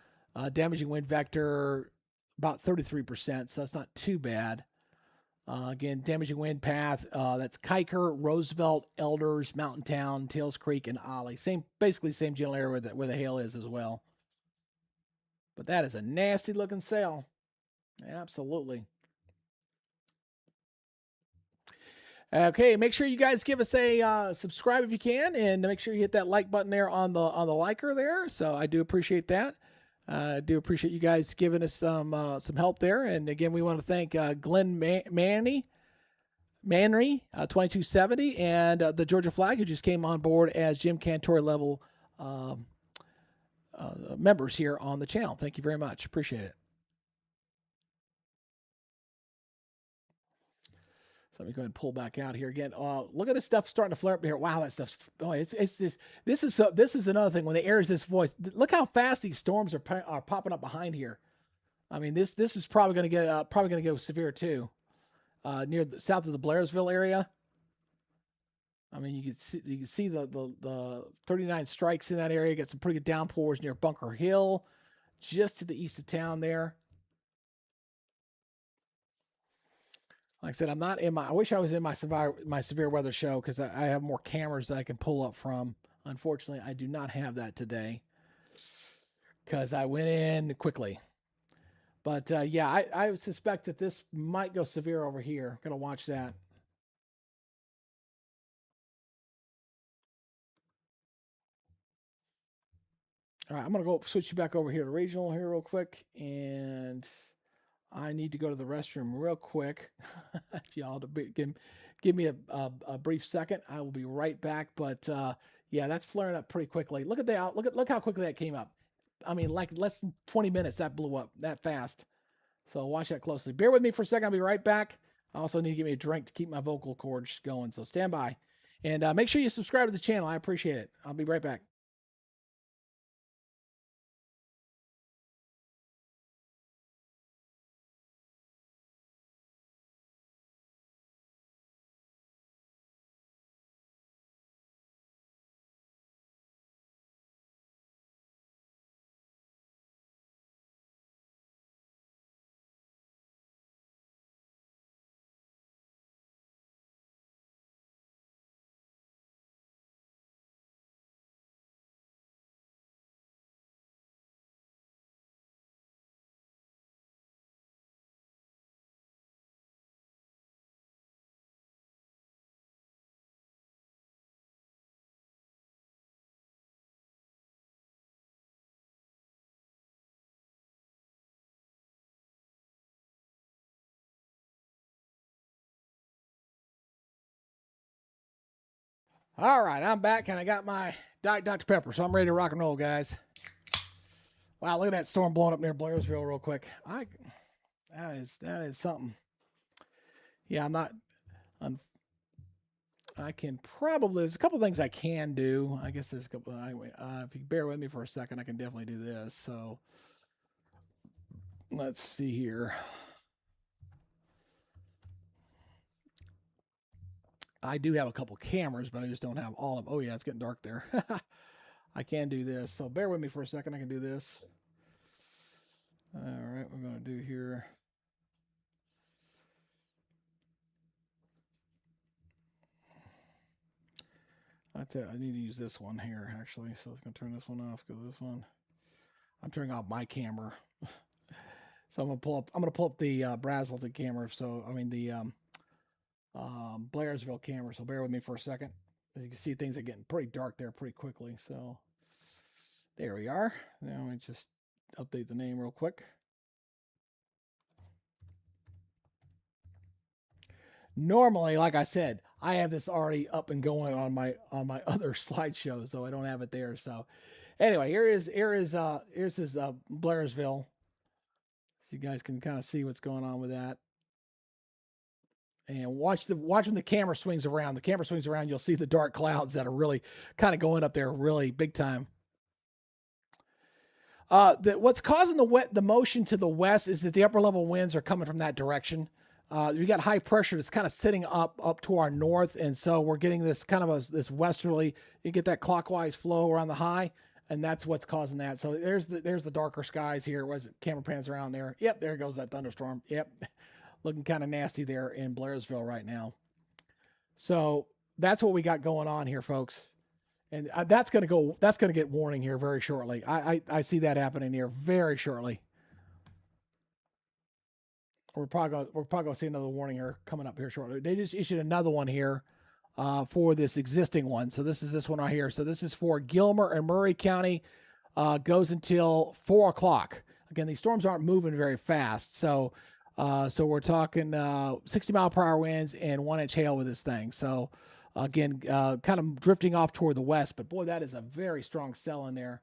Damaging wind vector about 33%, so that's not too bad. Again, damaging wind path. That's Kiker, Roosevelt, Elders, Mountain Town, Tails Creek, and Ollie. Basically same general area where the hail is as well. But that is a nasty looking sail. Absolutely. Okay, make sure you guys give us a subscribe if you can, and make sure you hit that like button there on the liker there. So I do appreciate that. I do appreciate you guys giving us some help there. And again, we want to thank Glenn Manry 2270 and the Georgia Flag, who just came on board as Jim Cantor level um members here on the channel. Thank you very much. Appreciate it. So let me go ahead and pull back out here again. Look at this stuff starting to flare up here. Wow, that stuff's it's just this is another thing when they airs this voice. Look how fast these storms are popping up behind here. I mean this is probably going to get severe too. Near south of the Blairsville area. I mean you can see the 39 strikes in that area. Got some pretty good downpours near Bunker Hill, just to the east of town there. Like I said, I'm not in my. I wish I was in my severe weather show because I have more cameras that I can pull up from. Unfortunately, I do not have that today because I went in quickly. But yeah, I suspect that this might go severe over here. Gonna watch that. All right, I'm gonna go switch you back over here to regional here real quick, and I need to go to the restroom real quick. If y'all give me a brief second, I will be right back. But yeah, that's flaring up pretty quickly. Look at that! Look how quickly that came up. I mean, like less than 20 minutes that blew up that fast. So watch that closely. Bear with me for a second. I'll be right back. I also need to get me a drink to keep my vocal cords going. So stand by, and make sure you subscribe to the channel. I appreciate it. I'll be right back. All right, I'm back and I got my Diet Dr. Pepper, so I'm ready to rock and roll, guys. Wow, look at that storm blowing up near Blairsville real quick. That is something. Yeah, I'm not. I can probably. There's a couple things I can do. I guess there's a couple. Anyway, if you bear with me for a second, I can definitely do this. So let's see here. I do have a couple cameras, but I just don't have all of them. Oh yeah, it's getting dark there. I can do this. So bear with me for a second. I can do this. All right, we're going to do here. I need to use this one here actually. So I'm going to turn this one off. Go to this one. I'm turning off my camera. So I'm going to pull up the Brazelton camera. So I mean the Blairsville camera. So bear with me for a second. As you can see, things are getting pretty dark there pretty quickly. So there we are. Now let me just update the name real quick. Normally, like I said, I have this already up and going on my other slideshow, so I don't have it there. So anyway, here's Blairsville. So you guys can kind of see what's going on with that. And watch when the camera swings around. The camera swings around, you'll see the dark clouds that are really kind of going up there really big time. What's causing the motion to the west is that the upper level winds are coming from that direction. We got high pressure that's kind of sitting up to our north, and so we're getting this kind of this westerly. You get that clockwise flow around the high, and that's what's causing that. So there's the darker skies here. Was it camera pans around there? Yep, there goes that thunderstorm. Yep. Looking kind of nasty there in Blairsville right now. So that's what we got going on here, folks. And that's going to get warning here very shortly. I see that happening here very shortly. we're probably gonna see another warning here coming up here shortly. They just issued another one here for this existing one. So this is this one right here. So this is for Gilmer and Murray County. Goes until 4 o'clock. Again, these storms aren't moving very fast. So we're talking 60-mile-per-hour winds and 1-inch hail with this thing. So again, kind of drifting off toward the west. But boy, that is a very strong cell in there.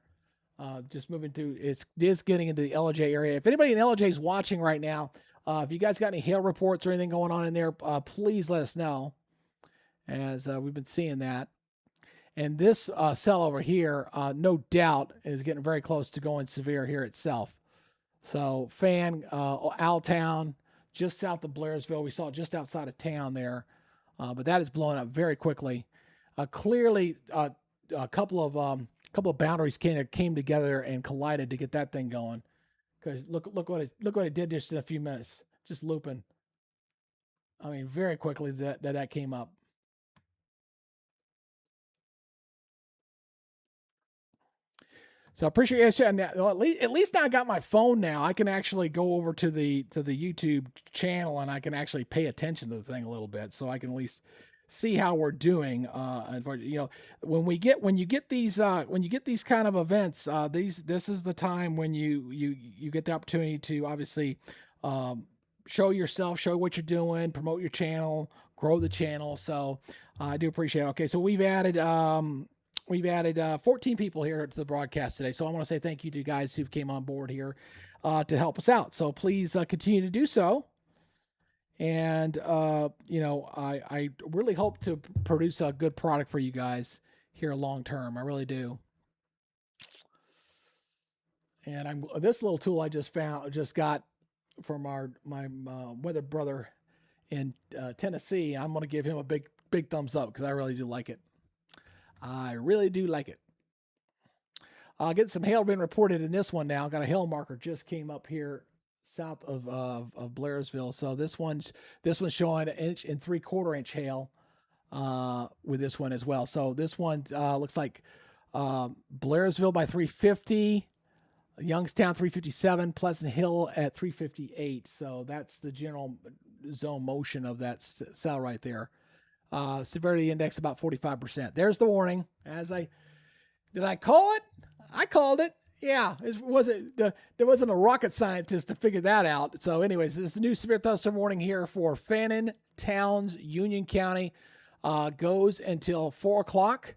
Just moving through, it is getting into the LJ area. If anybody in LJ is watching right now, if you guys got any hail reports or anything going on in there, please let us know, as we've been seeing that. And this cell over here, no doubt, is getting very close to going severe here itself. So Fan, Owltown, just south of Blairsville. We saw it just outside of town there. But that is blowing up very quickly. Clearly, a couple of boundaries came together and collided to get that thing going. Because look what it did just in a few minutes, just looping. I mean, very quickly that came up. So I appreciate you guys chatting. Well, at least now I got my phone now. I can actually go over to the YouTube channel and I can actually pay attention to the thing a little bit, so I can at least see how we're doing. You know, when you get these kind of events, this is the time when you get the opportunity to obviously show yourself, show what you're doing, promote your channel, grow the channel. So I do appreciate it. Okay, so we've added 14 people here to the broadcast today. So I want to say thank you to you guys who've came on board here to help us out. So please continue to do so. And, you know, I really hope to produce a good product for you guys here long term. I really do. And this little tool I just got from my weather brother in Tennessee. I'm going to give him a big thumbs up because I really do like it. I really do like it. I'll get some hail being reported in this one now. Got a hail marker just came up here south of Blairsville. So this one's showing 1 3/4 inch hail with this one as well. So this one looks like Blairsville by 350, Youngstown 357, Pleasant Hill at 358. So that's the general zone motion of that cell right there. Severity index about 45%. There's the warning. Did I call it? I called it. Yeah, there wasn't a rocket scientist to figure that out. So anyways, this is a new severe thunderstorm warning here for Fannin, Towns, Union County. Goes until 4 o'clock.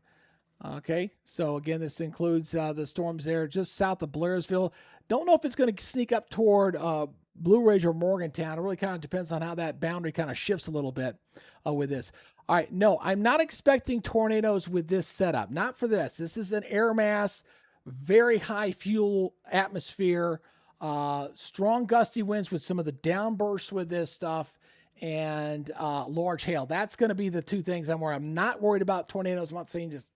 Okay, so again, this includes the storms there just south of Blairsville. Don't know if it's going to sneak up toward Blue Ridge or Morgantown. It really kind of depends on how that boundary kind of shifts a little bit with this. All right, no, I'm not expecting tornadoes with this setup. Not for this. This is an air mass, very high fuel atmosphere, strong gusty winds with some of the downbursts with this stuff, and large hail. That's going to be the two things I'm not worried about tornadoes. I'm not saying just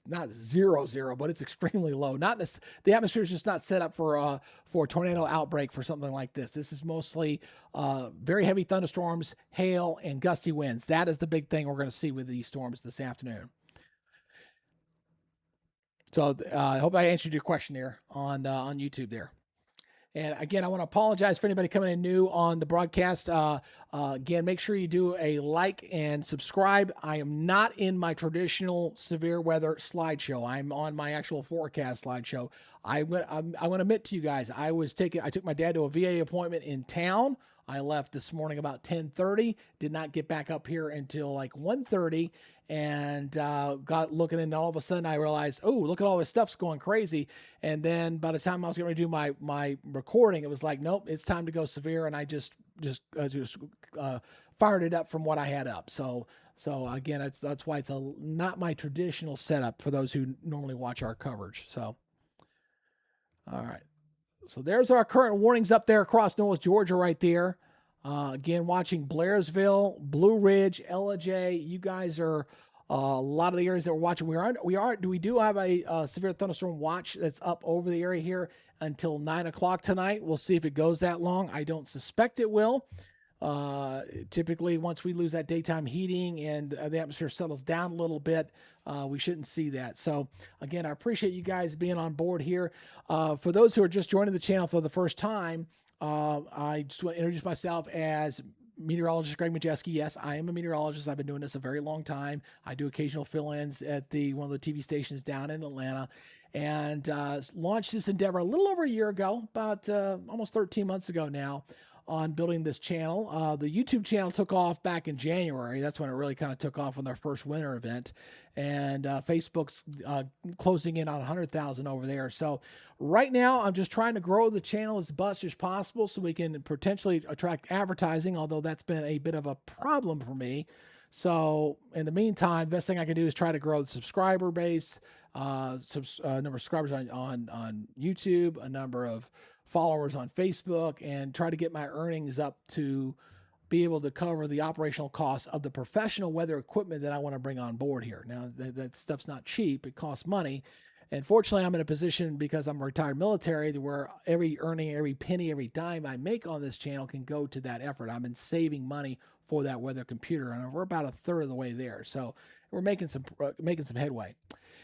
not 0, but it's extremely low. The atmosphere is just not set up for a tornado outbreak for something like this. This is mostly very heavy thunderstorms, hail, and gusty winds. That is the big thing we're going to see with these storms this afternoon. So I hope I answered your question there on YouTube there. And again, I want to apologize for anybody coming in new on the broadcast. Again, make sure you do a like and subscribe. I am not in my traditional severe weather slideshow. I'm on my actual forecast slideshow. I want to admit to you guys, I took my dad to a VA appointment in town. I left this morning about 10:30. Did not get back up here until like 1:30. And got looking, and all of a sudden I realized, oh, look at all this stuff's going crazy. And then by the time I was going to do my recording, it was like, nope, it's time to go severe. And I just fired it up from what I had up. So again, that's why it's not my traditional setup for those who normally watch our coverage. So, all right. So there's our current warnings up there across North Georgia right there. Again, watching Blairsville, Blue Ridge, LJ. You guys are a lot of the areas that we're watching. We do have a severe thunderstorm watch that's up over the area here until 9 o'clock tonight. We'll see if it goes that long. I don't suspect it will. Typically, once we lose that daytime heating and the atmosphere settles down a little bit, we shouldn't see that. So again, I appreciate you guys being on board here. For those who are just joining the channel for the first time, I just want to introduce myself as meteorologist Greg Majewski. Yes, I am a meteorologist. I've been doing this a very long time. I do occasional fill-ins at the one of the TV stations down in Atlanta, and launched this endeavor a little over a year ago, about almost 13 months ago now, on building this channel. The YouTube channel took off back in January. That's when it really kind of took off on their first winter event, and Facebook's closing in on 100,000 over there. So right now, I'm just trying to grow the channel as much as possible so we can potentially attract advertising, although that's been a bit of a problem for me. So in the meantime, best thing I can do is try to grow the subscriber base, number of subscribers on YouTube, a number of followers on Facebook, and try to get my earnings up to be able to cover the operational costs of the professional weather equipment that I want to bring on board here. Now, that stuff's not cheap. It costs money. And fortunately, I'm in a position because I'm a retired military to where every penny, every dime I make on this channel can go to that effort. I've been saving money for that weather computer, and we're about a third of the way there. So we're making some headway.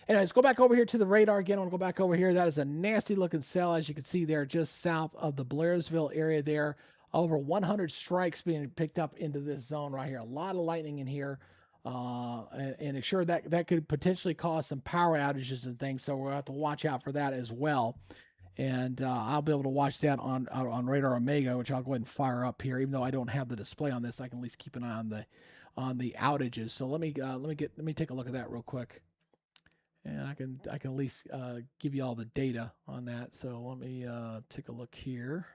Anyways, go back over here to the radar again. I want to go back over here. That is a nasty looking cell, as you can see there, just south of the Blairsville area there. Over 100 strikes being picked up into this zone right here. A lot of lightning in here. And sure, that could potentially cause some power outages and things. So we'll have to watch out for that as well. And I'll be able to watch that on Radar Omega, which I'll go ahead and fire up here. Even though I don't have the display on this, I can at least keep an eye on the outages. So let me take a look at that real quick. And I can at least give you all the data on that. So let me take a look here.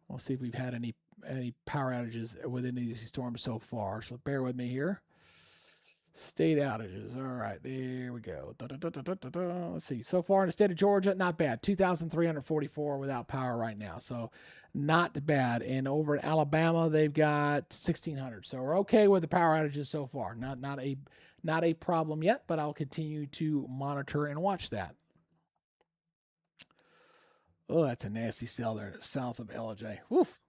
We'll see if we've had any power outages within these storms so far. So bear with me here. State outages. All right, there we go. Let's see. So far in the state of Georgia, not bad. 2,344 without power right now. So not bad. And over in Alabama, they've got 1,600. So we're okay with the power outages so far. Not a problem yet, but I'll continue to monitor and watch that. Oh, that's a nasty cell there south of LJ. Woof.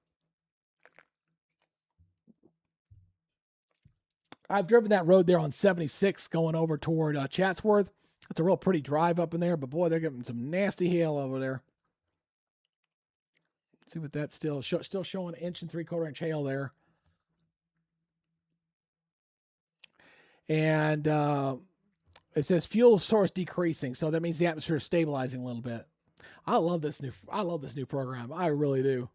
I've driven that road there on 76 going over toward Chatsworth. It's a real pretty drive up in there, but boy, they're getting some nasty hail over there. Let's see what that's still showing 1 3/4 inch hail there. And it says fuel source decreasing, so that means the atmosphere is stabilizing a little bit. I love this new program. I really do.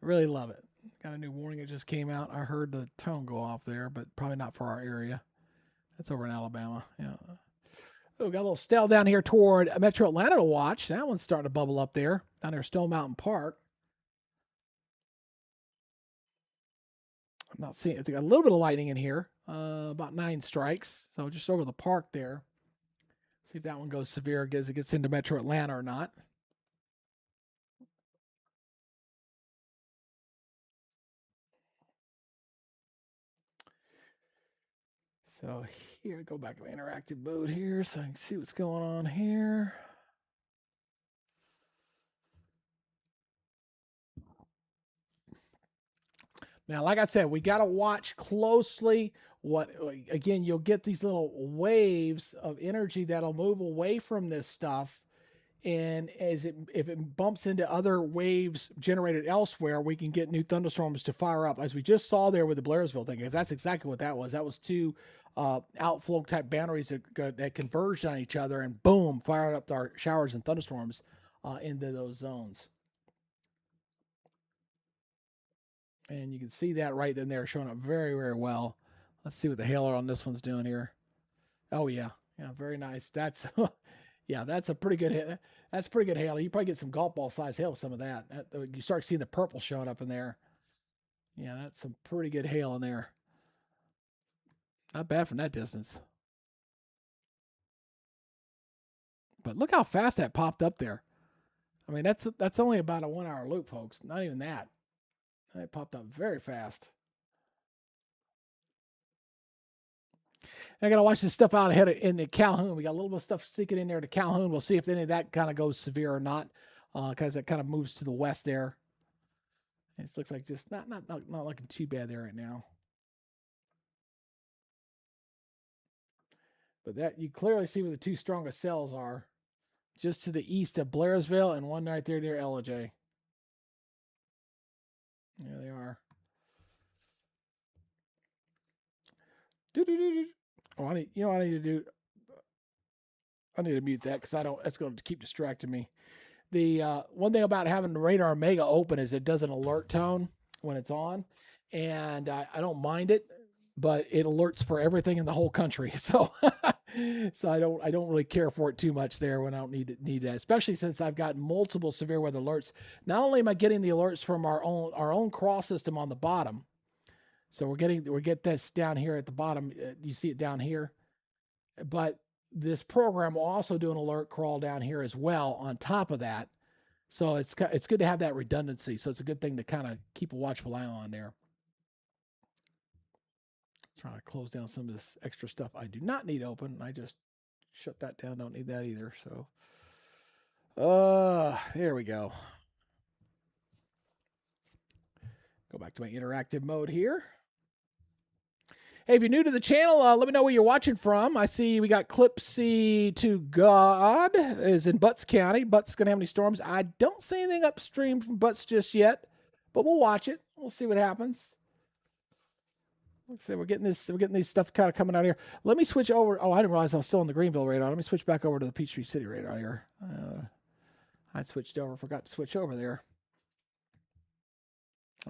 Really love it. Got a new warning that just came out. I heard the tone go off there, but probably not for our area. That's over in Alabama. Yeah. Oh, got a little stell down here toward Metro Atlanta to watch. That one's starting to bubble up there. Down there, Stone Mountain Park. I'm not seeing it's got a little bit of lightning in here. About 9 strikes. So just over the park there. See if that one goes severe as it gets into Metro Atlanta or not. So here, go back to interactive mode here so I can see what's going on here. Now, like I said, we got to watch closely again, you'll get these little waves of energy that'll move away from this stuff. And if it bumps into other waves generated elsewhere, we can get new thunderstorms to fire up, as we just saw there with the Blairsville thing. Because that's exactly what that was. That was two outflow type boundaries that converged on each other, and boom, fired up our showers and thunderstorms into those zones. And you can see that right then there, showing up very, very well. Let's see what the hail on this one's doing here. Oh yeah, very nice. That's yeah, that's a pretty good hit. That's pretty good hail. You probably get some golf ball size hail with some of that. You start seeing the purple showing up in there. Yeah, that's some pretty good hail in there. Not bad from that distance. But look how fast that popped up there. I mean, that's only about a 1 hour loop, folks. Not even that. It popped up very fast. I got to watch this stuff out ahead in the Calhoun. We got a little bit of stuff sneaking in there to Calhoun. We'll see if any of that kind of goes severe or not, because it kind of moves to the west there. It looks like just not looking too bad there right now. But that you clearly see where the two strongest cells are, just to the east of Blairsville, and one right there near LJ. There they are. Oh, I need to do. I need to mute that because I don't. That's going to keep distracting me. The one thing about having the Radar Mega open is it does an alert tone when it's on, and I don't mind it, but it alerts for everything in the whole country. So, so I don't really care for it too much there when I don't need that, especially since I've got multiple severe weather alerts. Not only am I getting the alerts from our own crawl system on the bottom, so we get this down here at the bottom. You see it down here, but this program will also do an alert crawl down here as well on top of that. So it's good to have that redundancy. So it's a good thing to kind of keep a watchful eye on there. Trying to close down some of this extra stuff I do not need open. I just shut that down. Don't need that either. So there we go. Go back to my interactive mode here. Hey, if you're new to the channel, let me know where you're watching from. I see we got Clipsy to God is in Butts County. Butts going to have any storms? I don't see anything upstream from Butts just yet, but we'll watch it. We'll see what happens. Like I said, we're getting these stuff kind of coming out here. Let me switch over. Oh, I didn't realize I was still on the Greenville radar. Let me switch back over to the Peachtree City radar here. I switched over, forgot to switch over there.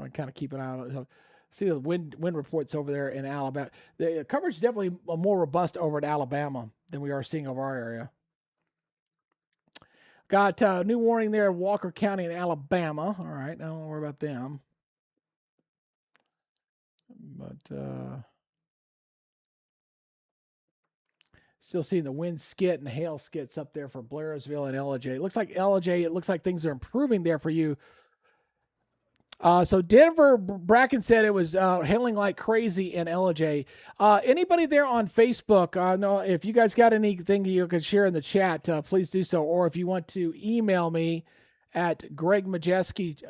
I kind of keep an eye on it. See the wind reports over there in Alabama. The coverage is definitely more robust over in Alabama than we are seeing over our area. Got a new warning there in Walker County in Alabama. All right, now don't worry about them. But still seeing the wind skit and hail skits up there for Blairsville and LJ. It looks like things are improving there for you. So Denver, Bracken said it was hailing like crazy in LJ. Anybody there on Facebook? No, if you guys got anything you can share in the chat, please do so. Or if you want to email me at Greg Majewski,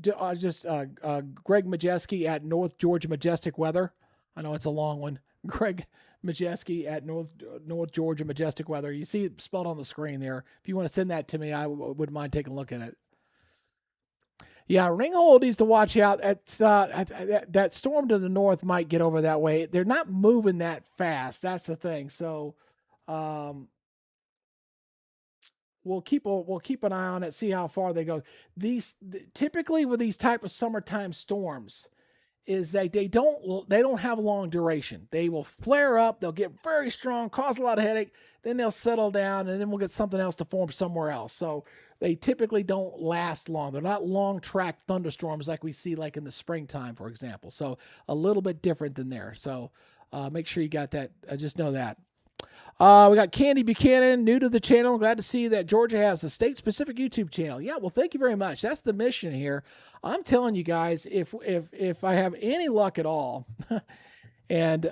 Greg Majewski at North Georgia Majestic Weather. I know it's a long one. Greg Majewski at North Georgia Majestic Weather. You see it spelled on the screen there. If you want to send that to me, I wouldn't mind taking a look at it. Yeah, Ringgold needs to watch out. That storm to the north might get over that way. They're not moving that fast. That's the thing. So we'll keep an eye on it, see how far they go. Typically with these type of summertime storms is that they don't have long duration. They will flare up, they'll get very strong, cause a lot of headache, then they'll settle down, and then we'll get something else to form somewhere else. So they typically don't last long. They're not long track thunderstorms like we see like in the springtime, for example. So a little bit different than there. So make sure you got that. Just know that. We got Candy Buchanan, new to the channel. Glad to see that Georgia has a state-specific YouTube channel. Yeah, well, thank you very much. That's the mission here. I'm telling you guys, if I have any luck at all, and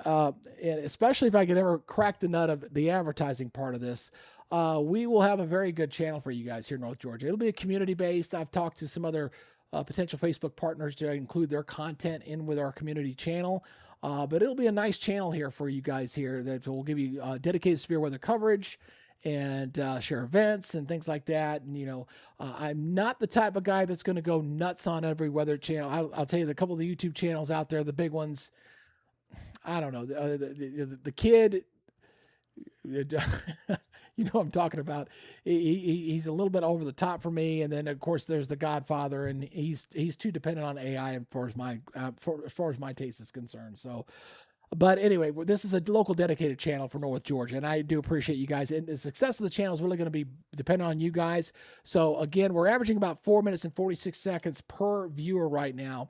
especially if I could ever crack the nut of the advertising part of this, we will have a very good channel for you guys here in North Georgia. It'll be community-based. I've talked to some other potential Facebook partners to include their content in with our community channel. But it'll be a nice channel here for you guys here that will give you dedicated severe weather coverage and share events and things like that. And, I'm not the type of guy that's going to go nuts on every weather channel. I'll tell you, a couple of the YouTube channels out there, the big ones, I don't know, the kid, you know what I'm talking about. He's a little bit over the top for me. And then of course there's the Godfather, and he's too dependent on AI as far as my taste is concerned. So, but anyway, this is a local dedicated channel for North Georgia, and I do appreciate you guys. And the success of the channel is really going to be dependent on you guys. So again, we're averaging about 4 minutes and 46 seconds per viewer right now.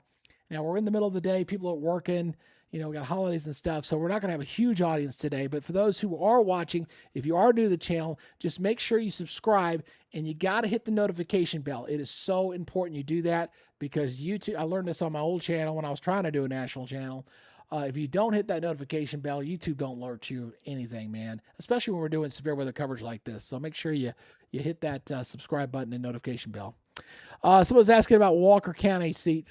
Now we're in the middle of the day. People are working. We got holidays and stuff, so we're not going to have a huge audience today. But for those who are watching, if you are new to the channel, just make sure you subscribe, and you got to hit the notification bell. It is so important you do that, because YouTube, I learned this on my old channel when I was trying to do a national channel. If you don't hit that notification bell, YouTube don't alert you anything, man, especially when we're doing severe weather coverage like this. So make sure you hit that subscribe button and notification bell. Someone's asking about Walker County seat.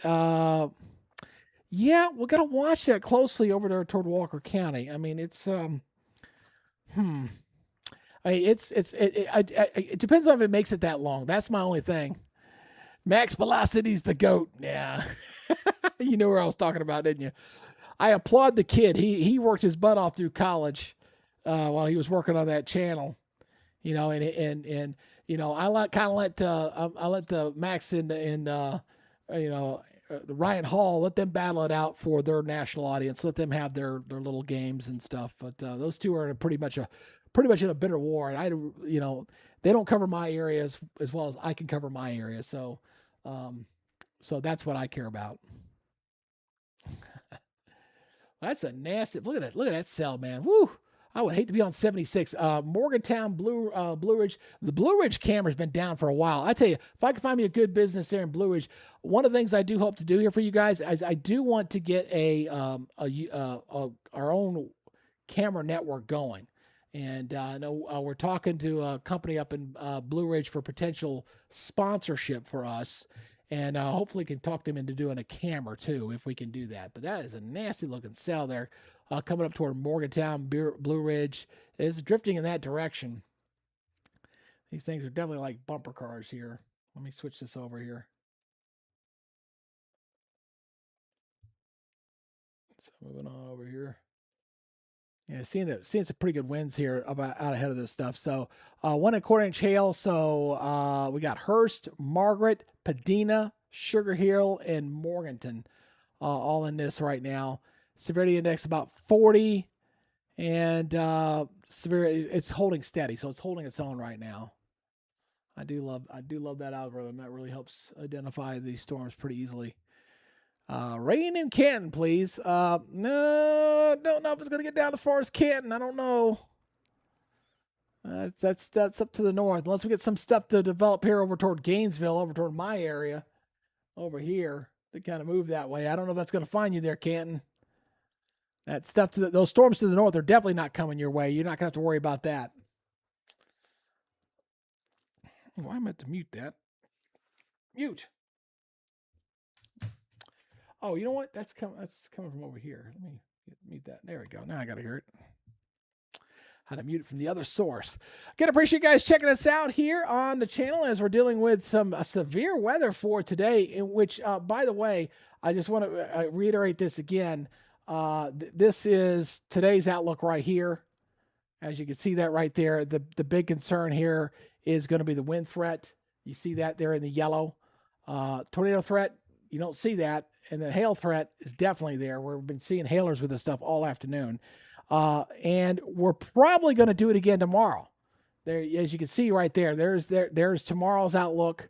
Yeah, we're gonna watch that closely over there toward Walker County. I mean, it's it depends on if it makes it that long. That's my only thing. Max Velocity's the GOAT. Yeah. You know where I was talking about, didn't you? I applaud the kid. He worked his butt off through college while he was working on that channel. And I let the Max and Ryan Hall, let them battle it out for their national audience. Let them have their little games and stuff. But those two are pretty much in a bitter war. And they don't cover my area as well as I can cover my area. So that's what I care about. That's a nasty. Look at it. Look at that cell, man. Woo. I would hate to be on 76. Morgantown, Blue Ridge. The Blue Ridge camera's been down for a while. I tell you, if I can find me a good business there in Blue Ridge, one of the things I do hope to do here for you guys is I do want to get our own camera network going. And I know we're talking to a company up in Blue Ridge for potential sponsorship for us. And hopefully can talk them into doing a camera too, if we can do that. But that is a nasty looking cell there. Coming up toward Morgantown, Blue Ridge. It's drifting in that direction. These things are definitely like bumper cars here. Let me switch this over here. So moving on over here. Yeah, seeing some pretty good winds here about out ahead of this stuff. So 1.25 inch hail. So we got Hearst, Margaret, Padina, Sugar Hill, and Morganton all in this right now. Severity index about 40, and severity it's holding steady, so it's holding its own right now. I do love that algorithm. That really helps identify these storms pretty easily. Rain in Canton, please. No, don't know if it's gonna get down to Forest Canton. I don't know. That's up to the north. Unless we get some stuff to develop here over toward Gainesville, over toward my area, over here, to kind of move that way. I don't know if that's gonna find you there, Canton. That stuff those storms to the north are definitely not coming your way. You're not gonna have to worry about that. Why am I meant to mute that? Mute. Oh, you know what? That's coming from over here. Let me mute that. There we go. Now I got to hear it. How to mute it from the other source. Again, appreciate you guys checking us out here on the channel as we're dealing with some severe weather for today, in which, by the way, I just want to reiterate this again. This is today's outlook right here. As you can see that right there, the big concern here is going to be the wind threat. You see that there in the yellow. Tornado threat, you don't see that. And the hail threat is definitely there. We've been seeing hailers with this stuff all afternoon. And we're probably going to do it again tomorrow. There, as you can see right there, there's tomorrow's outlook.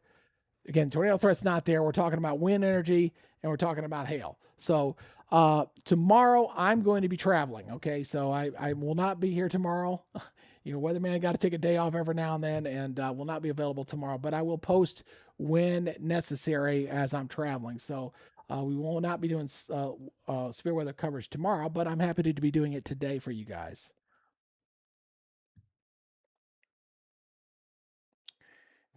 Again, tornado threat's not there. We're talking about wind energy and we're talking about hail. So tomorrow I'm going to be traveling. Okay, so I will not be here tomorrow. Weatherman got to take a day off every now and then, and will not be available tomorrow. But I will post when necessary as I'm traveling. So we will not be doing severe weather coverage tomorrow, but I'm happy to be doing it today for you guys.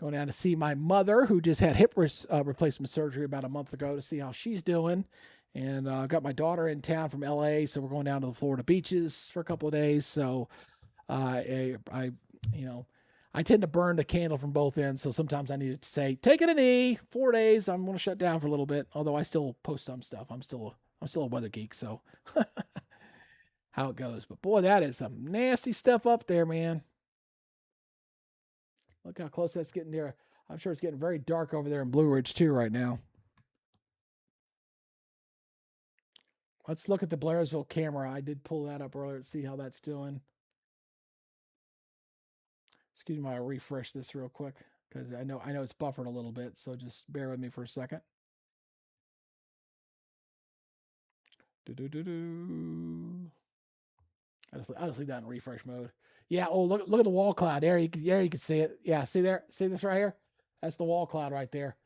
Going down to see my mother, who just had hip replacement surgery about a month ago, to see how she's doing. And I've got my daughter in town from LA, so we're going down to the Florida beaches for a couple of days. So I tend to burn the candle from both ends. So sometimes I need to say, taking a knee, 4 days. I'm going to shut down for a little bit. Although I still post some stuff. I'm still a weather geek. So how it goes. But boy, that is some nasty stuff up there, man. Look how close that's getting there. I'm sure it's getting very dark over there in Blue Ridge too right now. Let's look at the Blairsville camera. I did pull that up earlier to see how that's doing. Excuse me, I'll refresh this real quick because I know it's buffered a little bit, so just bear with me for a second. I just leave that in refresh mode. Yeah. Oh, look at the wall cloud there. You can see it. Yeah. See there. See this right here? That's the wall cloud right there.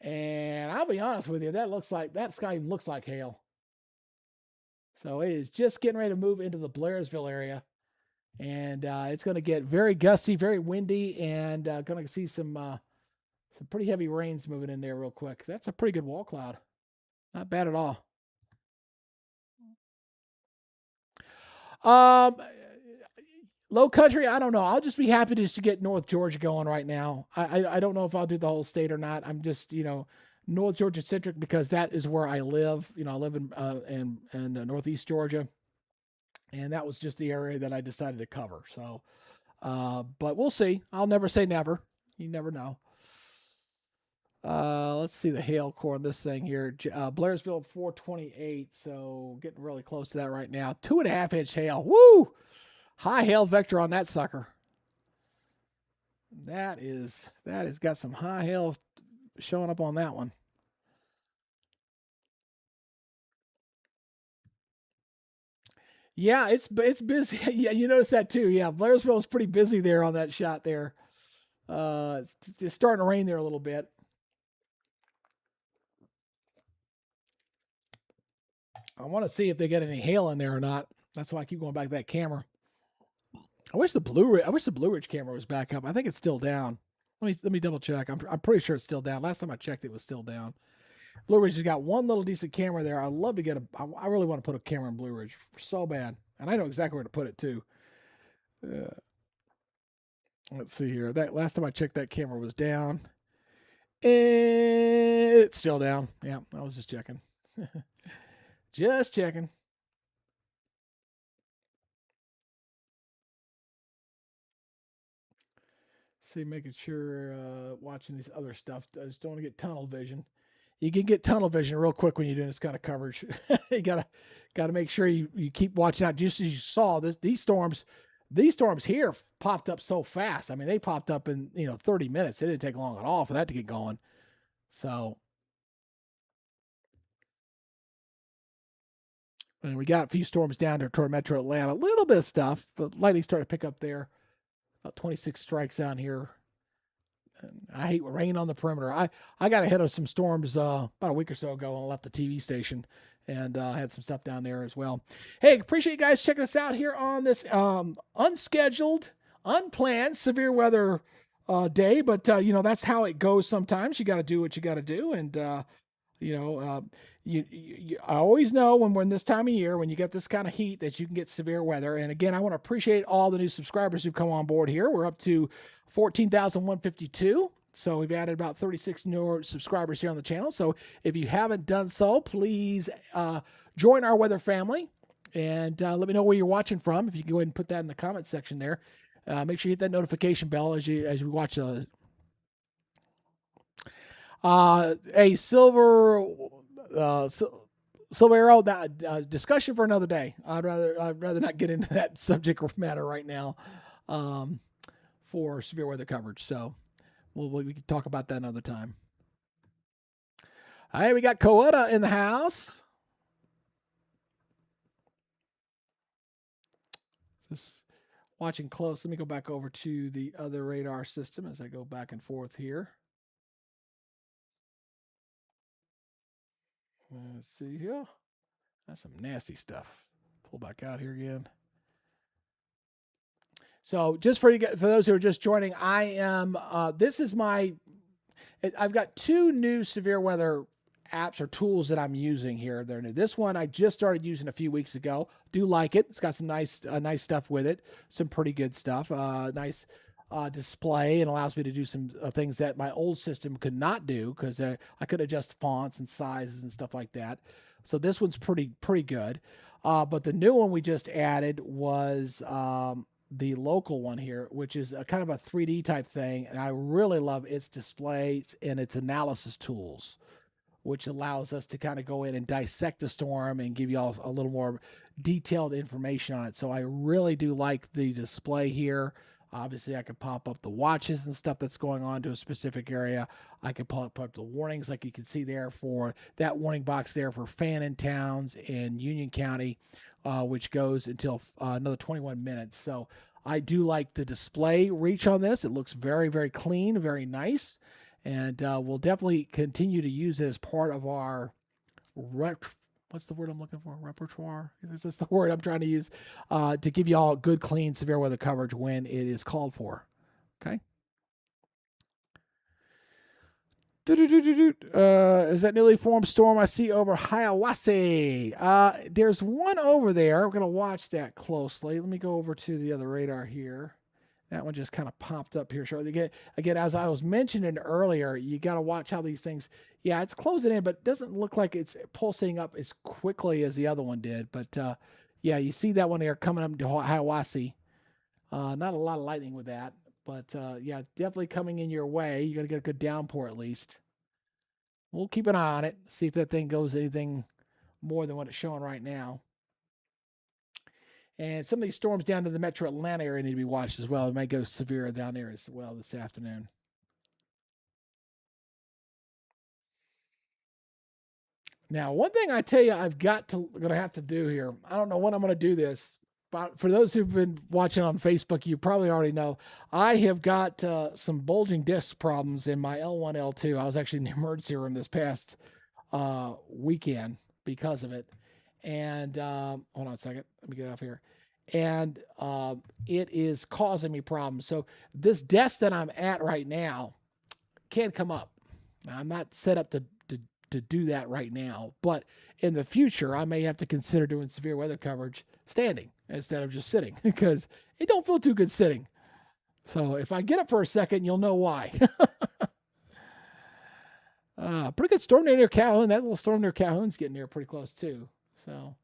And I'll be honest with you, that sky looks like hail. So it is just getting ready to move into the Blairsville area. And it's going to get very gusty, very windy, and going to see some pretty heavy rains moving in there real quick. That's a pretty good wall cloud. Not bad at all. Low country, I don't know. I'll just be happy just to get North Georgia going right now. I don't know if I'll do the whole state or not. I'm just North Georgia centric because that is where I live. I live in Northeast Georgia, and that was just the area that I decided to cover. So, but we'll see. I'll never say never. You never know. Let's see the hail core on this thing here. Blairsville 428, so getting really close to that right now. 2.5-inch hail. Woo! High hail vector on that sucker. That has got some high hail showing up on that one. Yeah, it's busy. Yeah, you notice that too. Yeah, Blairsville is pretty busy there on that shot there. It's starting to rain there a little bit. I want to see if they get any hail in there or not. That's why I keep going back to that camera. I wish the Blue Ridge camera was back up. I think it's still down. Let me double check. I'm pretty sure it's still down. Last time I checked, it was still down. Blue Ridge has got one little decent camera there. I'd love to get I really want to put a camera in Blue Ridge so bad, and I know exactly where to put it too. Let's see here. That last time I checked, that camera was down. It's still down. Yeah, I was just checking. Just checking. See, making sure, watching these other stuff. I just don't want to get tunnel vision. You can get tunnel vision real quick when you're doing this kind of coverage. You gotta make sure you keep watching out. Just as you saw, these storms here popped up so fast. I mean, they popped up in 30 minutes. It didn't take long at all for that to get going. So, and we got a few storms down there toward Metro Atlanta. A little bit of stuff, but lightning started to pick up there. About 26 strikes down here. And I hate rain on the perimeter. I got ahead of some storms about a week or so ago and left the TV station and had some stuff down there as well. Hey, appreciate you guys checking us out here on this unscheduled, unplanned severe weather day. But that's how it goes. Sometimes you got to do what you got to do, and I always know when we're in this time of year, when you get this kind of heat, that you can get severe weather. And again, I want to appreciate all the new subscribers who've come on board here. We're up to 14,152. So we've added about 36 new subscribers here on the channel. So if you haven't done so, please join our weather family and let me know where you're watching from. If you can go ahead and put that in the comment section there. Make sure you hit that notification bell as you watch a silver arrow. That discussion for another day. I'd rather not get into that subject matter right now for severe weather coverage. So we can talk about that another time. All right, we got Coetta in the house. Just watching close. Let me go back over to the other radar system as I go back and forth here. Let's see here. That's some nasty stuff. Pull back out here again. So just for those who are just joining, I am, I've got two new severe weather apps or tools that I'm using here. They're new. This one I just started using a few weeks ago. Do like it. It's got some nice stuff with it. Some pretty good stuff. Nice display, and allows me to do some things that my old system could not do because I could adjust fonts and sizes and stuff like that. So this one's pretty good. But the new one we just added was the local one here, which is a kind of a 3D type thing, and I really love its displays and its analysis tools, which allows us to kind of go in and dissect the storm and give you all a little more detailed information on it. So I really do like the display here. Obviously, I can pop up the watches and stuff that's going on to a specific area. I can pop up the warnings, like you can see there for that warning box there for Fannin Towns in Union County, which goes until another 21 minutes. So I do like the display reach on this. It looks very, very clean, very nice. And we'll definitely continue to use it as part of our what's the word I'm looking for? Repertoire? Is this the word I'm trying to use? To give you all good, clean, severe weather coverage when it is called for. Okay. Is that newly formed storm I see over Hiawassee? There's one over there. We're going to watch that closely. Let me go over to the other radar here. That one just kind of popped up here shortly. Again, as I was mentioning earlier, you got to watch how these things, yeah, it's closing in, but it doesn't look like it's pulsing up as quickly as the other one did. But yeah, you see that one there coming up to Hiawassee. Not a lot of lightning with that, but yeah, definitely coming in your way. You got to get a good downpour at least. We'll keep an eye on it, see if that thing goes anything more than what it's showing right now. And some of these storms down to the metro Atlanta area need to be watched as well. It might go severe down there as well this afternoon. Now, one thing I tell you, going to have to do here. I don't know when I'm going to do this, but for those who've been watching on Facebook, you probably already know I have got some bulging disc problems in my L1, L2. I was actually in the emergency room this past weekend because of it. And hold on a second. Let me get off here. And it is causing me problems. So this desk that I'm at right now can't come up. Now, I'm not set up to do that right now. But in the future, I may have to consider doing severe weather coverage standing instead of just sitting because it don't feel too good sitting. So if I get up for a second, you'll know why. Pretty good storm near Calhoun. That little storm near Calhoun's getting there pretty close too. So.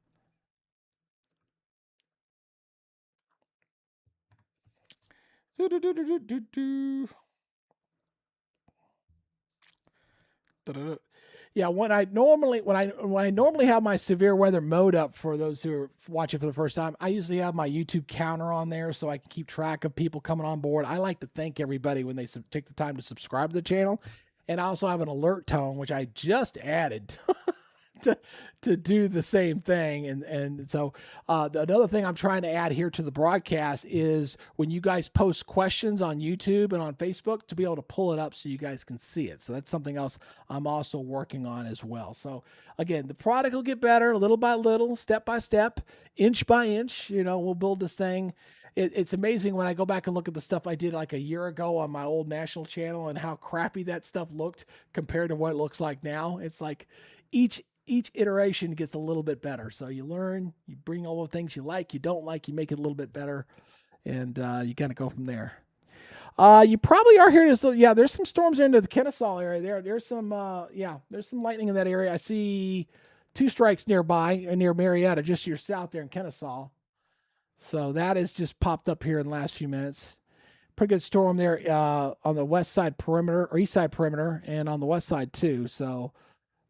Yeah, when I normally have my severe weather mode up for those who are watching for the first time, I usually have my YouTube counter on there so I can keep track of people coming on board. I like to thank everybody when they take the time to subscribe to the channel, and I also have an alert tone which I just added to do the same thing. And so another thing I'm trying to add here to the broadcast is when you guys post questions on YouTube and on Facebook to be able to pull it up so you guys can see it. So that's something else I'm also working on as well. So again, the product will get better little by little, step by step, inch by inch. We'll build this thing. It's amazing when I go back and look at the stuff I did like a year ago on my old national channel and how crappy that stuff looked compared to what it looks like now. It's like each iteration gets a little bit better. So you learn, you bring all the things you like, you don't like, you make it a little bit better, and you kind of go from there. You probably are hearing this. Yeah, there's some storms into the Kennesaw area. There's some there's some lightning in that area. I see 2 strikes nearby, near Marietta, just to your south there in Kennesaw. So that has just popped up here in the last few minutes. Pretty good storm there on the west side perimeter, or east side perimeter, and on the west side too. So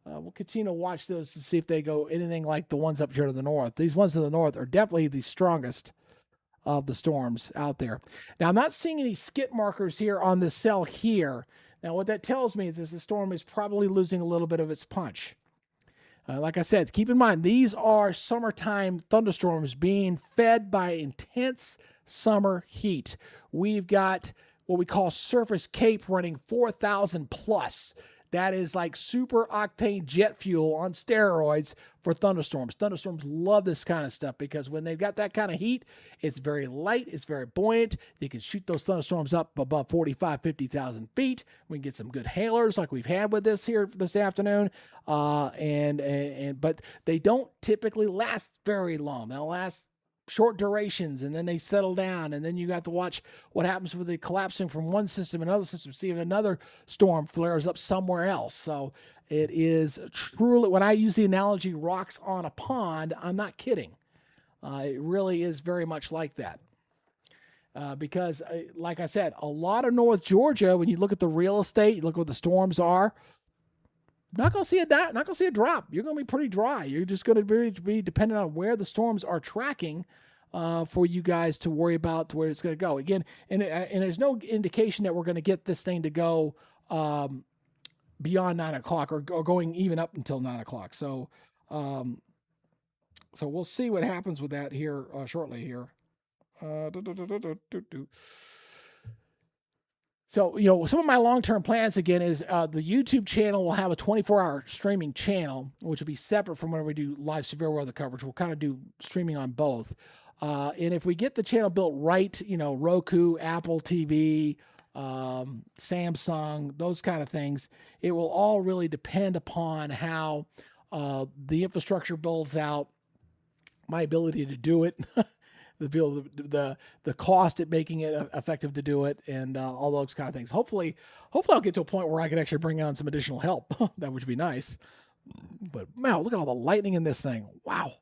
we'll continue to watch those to see if they go anything like the ones up here to the north. These ones to the north are definitely the strongest of the storms out there. Now, I'm not seeing any skid markers here on this cell here. Now, what that tells me is the storm is probably losing a little bit of its punch. Like I said, keep in mind, these are summertime thunderstorms being fed by intense summer heat. We've got what we call surface CAPE running 4,000 plus. That is like super octane jet fuel on steroids for thunderstorms. Thunderstorms love this kind of stuff because when they've got that kind of heat, it's very light, it's very buoyant. You can shoot those thunderstorms up above 45, 50,000 feet. We can get some good hailers like we've had with this here this afternoon. But they don't typically last very long. They'll last short durations, and then they settle down, and then you got to watch what happens with the collapsing from one system and another system, see if another storm flares up somewhere else. So it is truly, when I use the analogy rocks on a pond, I'm not kidding. It really is very much like that. Because like I said, a lot of North Georgia, when you look at the real estate, you look at what the storms are, not going to see a drop. You're going to be pretty dry. You're just going to be dependent on where the storms are tracking for you guys to worry about to where it's going to go. Again, and there's no indication that we're going to get this thing to go beyond 9 o'clock or going even up until 9 o'clock. So we'll see what happens with that here shortly here. So, some of my long-term plans, again, is the YouTube channel will have a 24-hour streaming channel, which will be separate from when we do live severe weather coverage. We'll kind of do streaming on both. And if we get the channel built right, Roku, Apple TV, Samsung, those kind of things. It will all really depend upon how the infrastructure builds out, my ability to do it, the cost at making it effective to do it, and all those kind of things. Hopefully I'll get to a point where I can actually bring on some additional help. That would be nice. But wow, look at all the lightning in this thing. Wow.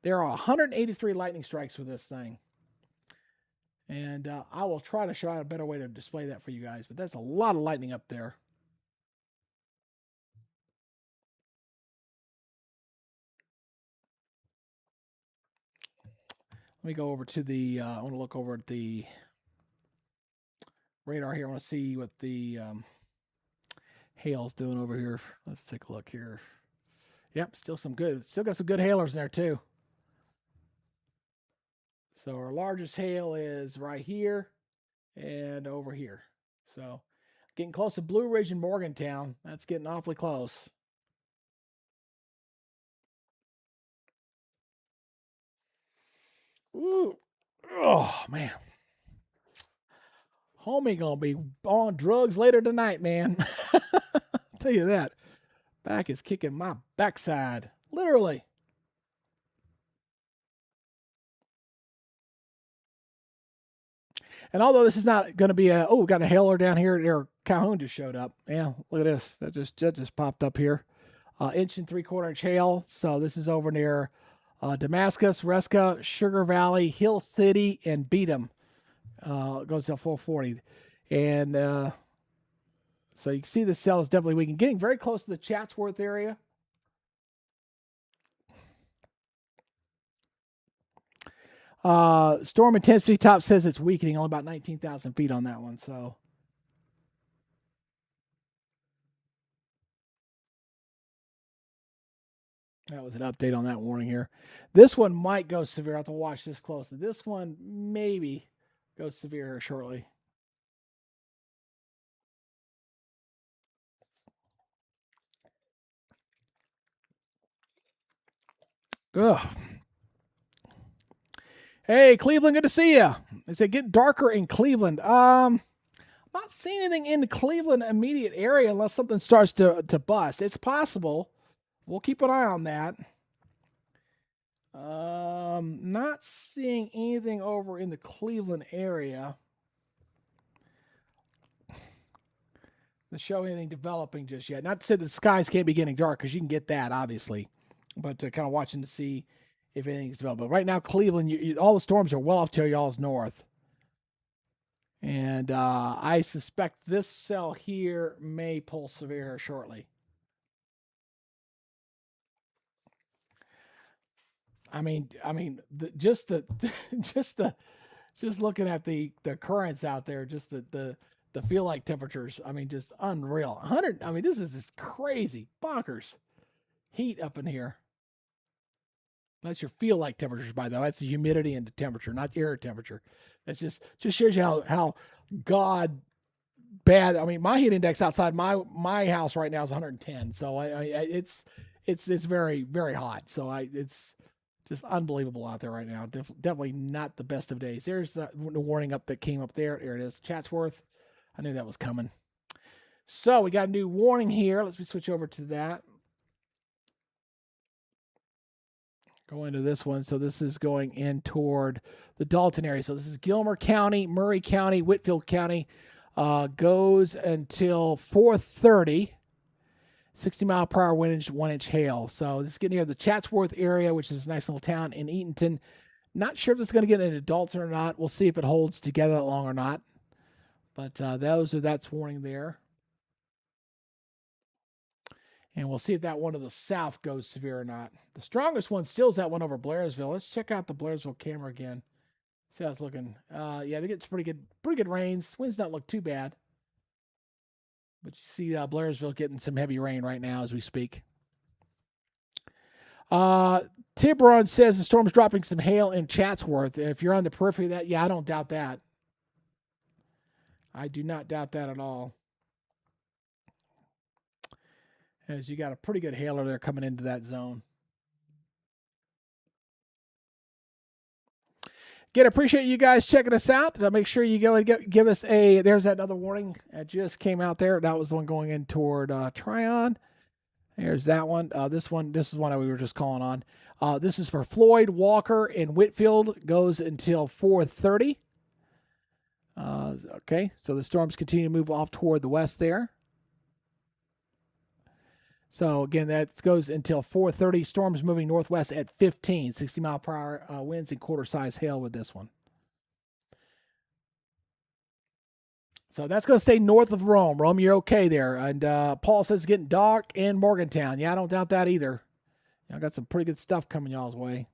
There are 183 lightning strikes with this thing. And I will try to show you a better way to display that for you guys. But that's a lot of lightning up there. Let me go over to the, I want to look over at the radar here. I want to see what the hail's doing over here. Let's take a look here. Yep, still got some good hailers in there too. So our largest hail is right here and over here. So getting close to Blue Ridge and Morgantown. That's getting awfully close. Ooh. Oh, man. Homie gonna be on drugs later tonight, man. I'll tell you that. Back is kicking my backside. Literally. And although this is not going to be we got a hailer down here near Calhoun just showed up. Yeah, look at this. That just popped up here. 1.75 inch hail. So this is over near Damascus, Resca, Sugar Valley, Hill City, and Beatham. Goes to 440. And so you can see the cell is definitely weakening. Getting very close to the Chatsworth area. Storm intensity top says it's weakening, only about 19,000 feet on that one. So that was an update on that warning here. This one might go severe. I have to watch this closely. This one maybe goes severe here shortly. Ugh. Hey, Cleveland, good to see you. Is it getting darker in Cleveland? I'm not seeing anything in the Cleveland immediate area unless something starts to bust. It's possible. We'll keep an eye on that. Not seeing anything over in the Cleveland area to show anything developing just yet. Not to say the skies can't be getting dark, because you can get that, obviously, but kind of watching to see if anything's developed. But right now, Cleveland, all the storms are well off to y'all's north. And I suspect this cell here may pull severe shortly. I mean, just looking at the currents out there, just the feel like temperatures. I mean, just unreal. 100. I mean, this is just crazy, bonkers heat up in here. That's your feel like temperatures, by the way. That's the humidity and the temperature, not the air temperature. That's just shows you how god bad. I mean, my heat index outside my house right now is 110. So it's very very hot. So it's just unbelievable out there right now. Definitely not the best of days. There's the warning up that came up there. There it is, Chatsworth. I knew that was coming. So we got a new warning here. Let's switch over to that. Go into this one. So this is going in toward the Dalton area. So this is Gilmer County, Murray County, Whitfield County. Goes until 4:30. 60-mile-per-hour wind, 1-inch hail. So this is getting near the Chatsworth area, which is a nice little town in Eatonton. Not sure if this is going to get into Dalton or not. We'll see if it holds together that long or not. But that's warning there. And we'll see if that one to the south goes severe or not. The strongest one still is that one over Blairsville. Let's check out the Blairsville camera again. See how it's looking. Yeah, they get pretty good rains. Winds don't look too bad. But you see Blairsville getting some heavy rain right now as we speak. Tiburon says the storm's dropping some hail in Chatsworth. If you're on the periphery of that, yeah, I don't doubt that. I do not doubt that at all. As you got a pretty good hailer there coming into that zone. Again, appreciate you guys checking us out. Make sure you go and give us a. There's that other warning that just came out there. That was the one going in toward Tryon. There's that one. This is one we were just calling on. This is for Floyd, Walker, and Whitfield. Goes until 4:30. Okay, so the storms continue to move off toward the west there. So again, that goes until 4:30. Storms moving northwest at 15, 60 mile per hour winds and quarter size hail with this one. So that's going to stay north of Rome. Rome, you're okay there. And Paul says it's getting dark in Morgantown. Yeah, I don't doubt that either. I got some pretty good stuff coming y'all's way.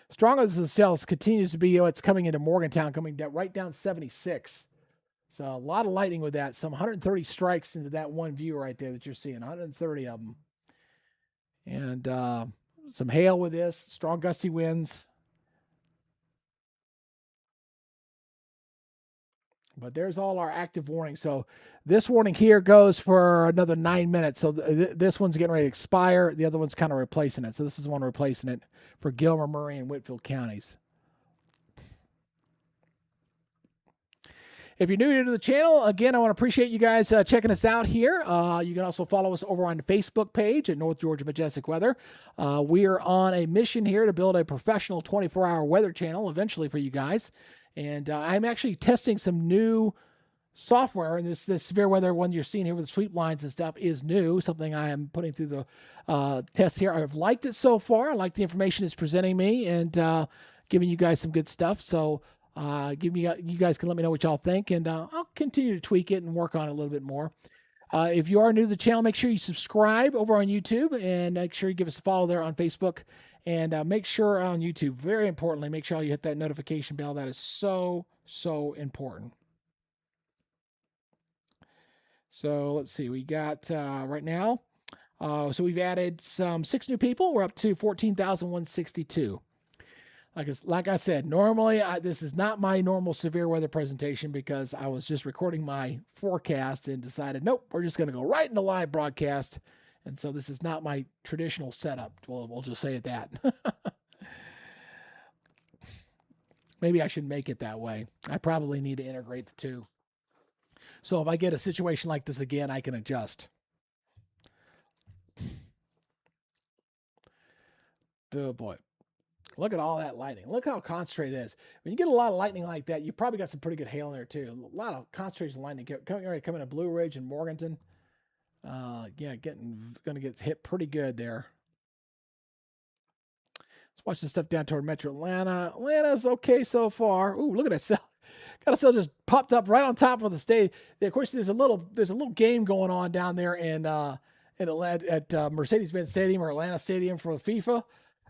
Strong as the cells continues to be, it's coming into Morgantown, coming down, right down 76. So a lot of lightning with that. Some 130 strikes into that one view right there that you're seeing. 130 of them. And some hail with this. Strong gusty winds. But there's all our active warnings. So this warning here goes for another 9 minutes. So this one's getting ready to expire. The other one's kind of replacing it. So this is one replacing it for Gilmer, Murray, and Whitfield counties. If you're new to the channel, again, I want to appreciate you guys checking us out here. You can also follow us over on the Facebook page at North Georgia Majestic Weather. We are on a mission here to build a professional 24-hour weather channel eventually for you guys. And I'm actually testing some new software, and this severe weather one you're seeing here with the sweep lines and stuff is new, something I am putting through the test here. I've liked it so far. I like the information it's presenting me and giving you guys some good stuff. So you guys can let me know what y'all think, and I'll continue to tweak it and work on it a little bit more. If you are new to the channel, make sure you subscribe over on YouTube, and make sure you give us a follow there on Facebook. And make sure on YouTube, very importantly, make sure you hit that notification bell. That is so, so important. So let's see. We got right now. So we've added 6 new people. We're up to 14,162. Like I said, normally this is not my normal severe weather presentation because I was just recording my forecast and decided, nope, we're just going to go right into live broadcast. And so this is not my traditional setup. We'll just say it that. Maybe I should make it that way. I probably need to integrate the two. So if I get a situation like this again, I can adjust. Oh boy. Look at all that lightning. Look how concentrated it is. When you get a lot of lightning like that, you probably got some pretty good hail in there too. A lot of concentration lightning coming to Blue Ridge and Morganton. Yeah, gonna get hit pretty good there. Let's watch the stuff down toward Metro Atlanta. Atlanta's okay so far. Ooh, look at that cell. Got a cell just popped up right on top of the stage. Of course, there's a little game going on down there in Atlanta at Mercedes-Benz Stadium or Atlanta Stadium for FIFA,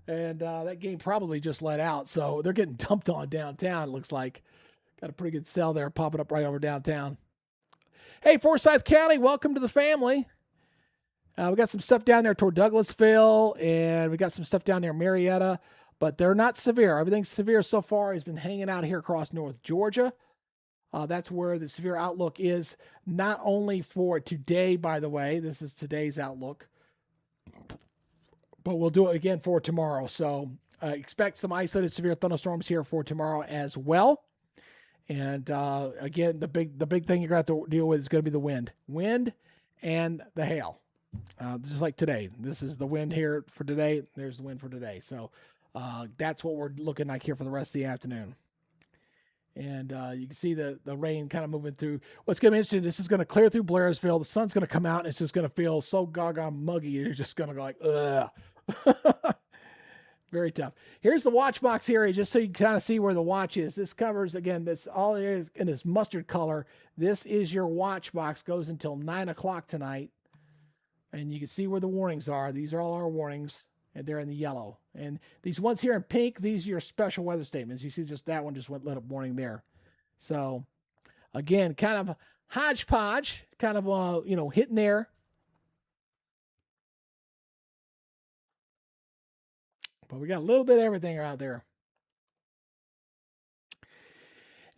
and that game probably just let out. So they're getting dumped on downtown. It looks like got a pretty good cell there popping up right over downtown. Hey, Forsyth County, welcome to the family. We got some stuff down there toward Douglasville, and we got some stuff down there Marietta, but they're not severe. Everything severe so far has been hanging out here across North Georgia. That's where the severe outlook is, not only for today, by the way. This is today's outlook, but we'll do it again for tomorrow. So expect some isolated severe thunderstorms here for tomorrow as well. And again, the big thing you're going to have to deal with is going to be the wind and the hail. Just like today, this is the wind here for today. There's the wind for today. So that's what we're looking like here for the rest of the afternoon. And you can see the rain kind of moving through. What's going to be interesting, this is going to clear through Blairsville. The sun's going to come out, and it's just going to feel so doggone muggy. You're just going to go like, ugh. Very tough. Here's the watch box area, just so you can kind of see where the watch is. This covers, again, this all in this mustard color. This is your watch box. Goes until 9 o'clock tonight. And you can see where the warnings are. These are all our warnings, and they're in the yellow. And these ones here in pink, these are your special weather statements. You see just that one just went lit up warning there. So, again, kind of hodgepodge, kind of, hitting there. But we got a little bit of everything out there.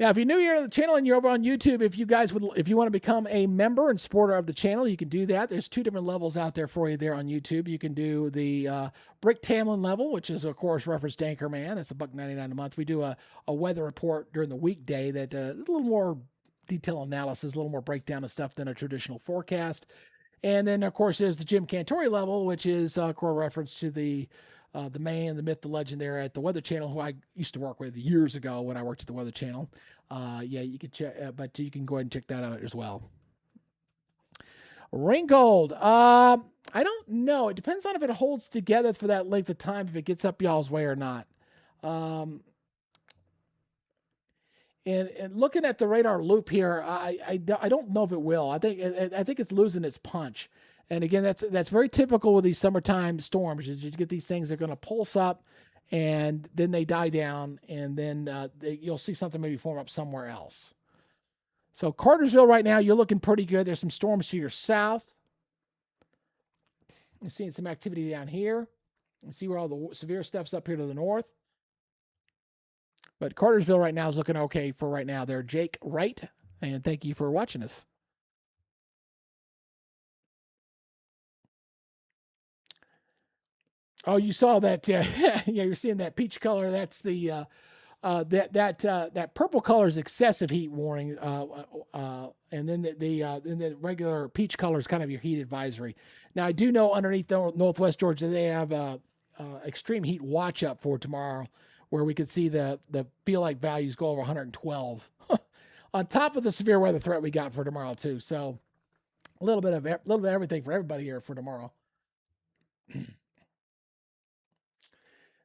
Now, if you're new here to the channel and you're over on YouTube, if you want to become a member and supporter of the channel, you can do that. There's two different levels out there for you there on YouTube. You can do the Brick Tamlin level, which is, of course, reference to Anchorman. That's $1.99 a month. We do a weather report during the weekday that a little more detail analysis, a little more breakdown of stuff than a traditional forecast. And then, of course, there's the Jim Cantori level, which is core reference to the man, the myth, the legend there at the Weather Channel, who I used to work with years ago when I worked at the Weather Channel. Yeah, you can check, but you can go ahead and check that out as well. Ringgold. I don't know. It depends on if it holds together for that length of time, if it gets up y'all's way or not. And looking at the radar loop here, I don't know if it will. I think it's losing its punch. And again, that's very typical with these summertime storms. Is you get these things that are going to pulse up, and then they die down, and then you'll see something maybe form up somewhere else. So Cartersville right now, you're looking pretty good. There's some storms to your south. You're seeing some activity down here. You see where all the severe stuff's up here to the north. But Cartersville right now is looking okay for right now. There, Jake Wright, and thank you for watching us. Oh, you saw that? Yeah, you're seeing that peach color. That's the that purple color is excessive heat warning, and then the regular peach color is kind of your heat advisory. Now, I do know underneath Northwest Georgia they have extreme heat watch up for tomorrow, where we could see the feel like values go over 112, on top of the severe weather threat we got for tomorrow too. So a little bit of everything for everybody here for tomorrow.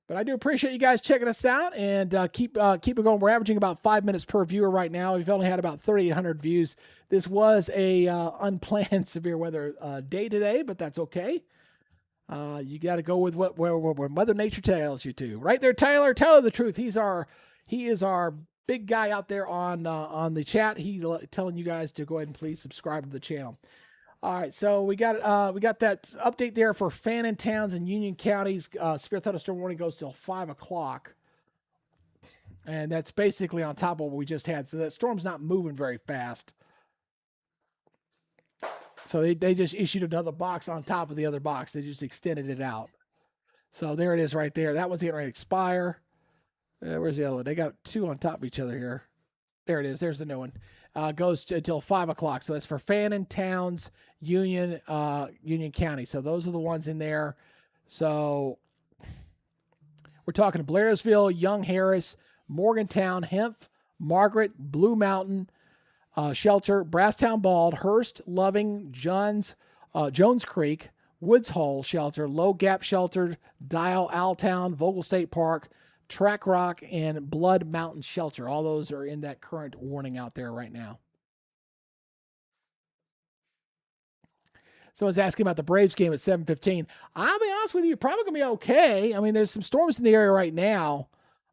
But I do appreciate you guys checking us out, and keep it going. We're averaging about 5 minutes per viewer right now. We've only had about 3,800 views. This was a unplanned severe weather day today, but that's okay. You got to go with what Mother Nature tells you to. Right there, Tyler. Tell the truth. He is our big guy out there on the chat. He's telling you guys to go ahead and please subscribe to the channel. All right, so we got that update there for Fannin, Towns, and Union counties. Severe thunderstorm warning goes till 5 o'clock, and that's basically on top of what we just had. So that storm's not moving very fast. So they just issued another box on top of the other box. They just extended it out. So there it is right there. That one's getting ready to expire. Where's the other one? They got two on top of each other here. There it is. There's the new one. Goes until 5 o'clock. So that's for Fannin, Towns, Union County. So those are the ones in there. So we're talking Blairsville, Young Harris, Morgantown, Hemph, Margaret, Blue Mountain, Shelter, Brasstown Bald, Hurst, Loving, Jones Creek, Woods Hole Shelter, Low Gap Shelter, Dial, Alltown, Vogel State Park, Track Rock, and Blood Mountain Shelter. All those are in that current warning out there right now. Someone's asking about the Braves game at 7:15. I'll be honest with you, probably going to be okay. I mean, there's some storms in the area right now,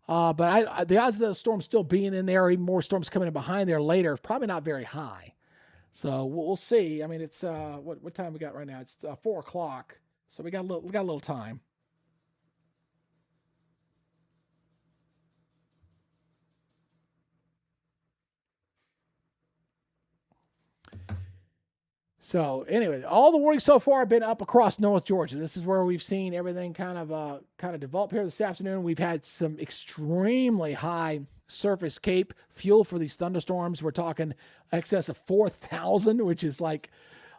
but the odds of those storms still being in there, or even more storms coming in behind there later, is probably not very high. So we'll see. I mean, it's what time we got right now? It's 4 o'clock, so we got a little time. So anyway, all the warnings so far have been up across North Georgia. This is where we've seen everything kind of develop here this afternoon. We've had some extremely high surface cape fuel for these thunderstorms. We're talking excess of 4,000, which is like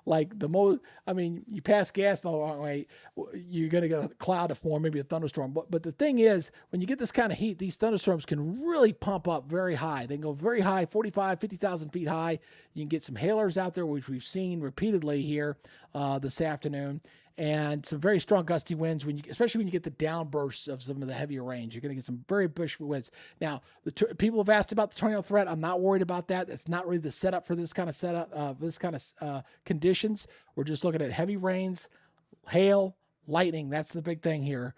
the most. I mean, you pass gas the wrong way, you're going to get a cloud to form, maybe a thunderstorm. But the thing is, when you get this kind of heat, these thunderstorms can really pump up very high. They can go very high, 45, 50,000 feet high. You can get some hailers out there, which we've seen repeatedly here this afternoon, and some very strong gusty winds, especially when you get the downbursts of some of the heavier rains. You're going to get some very bush winds. Now, people have asked about the tornado threat. I'm not worried about that. That's not really the setup for this kind of conditions. We're just looking at heavy rains, hail, lightning. That's the big thing here.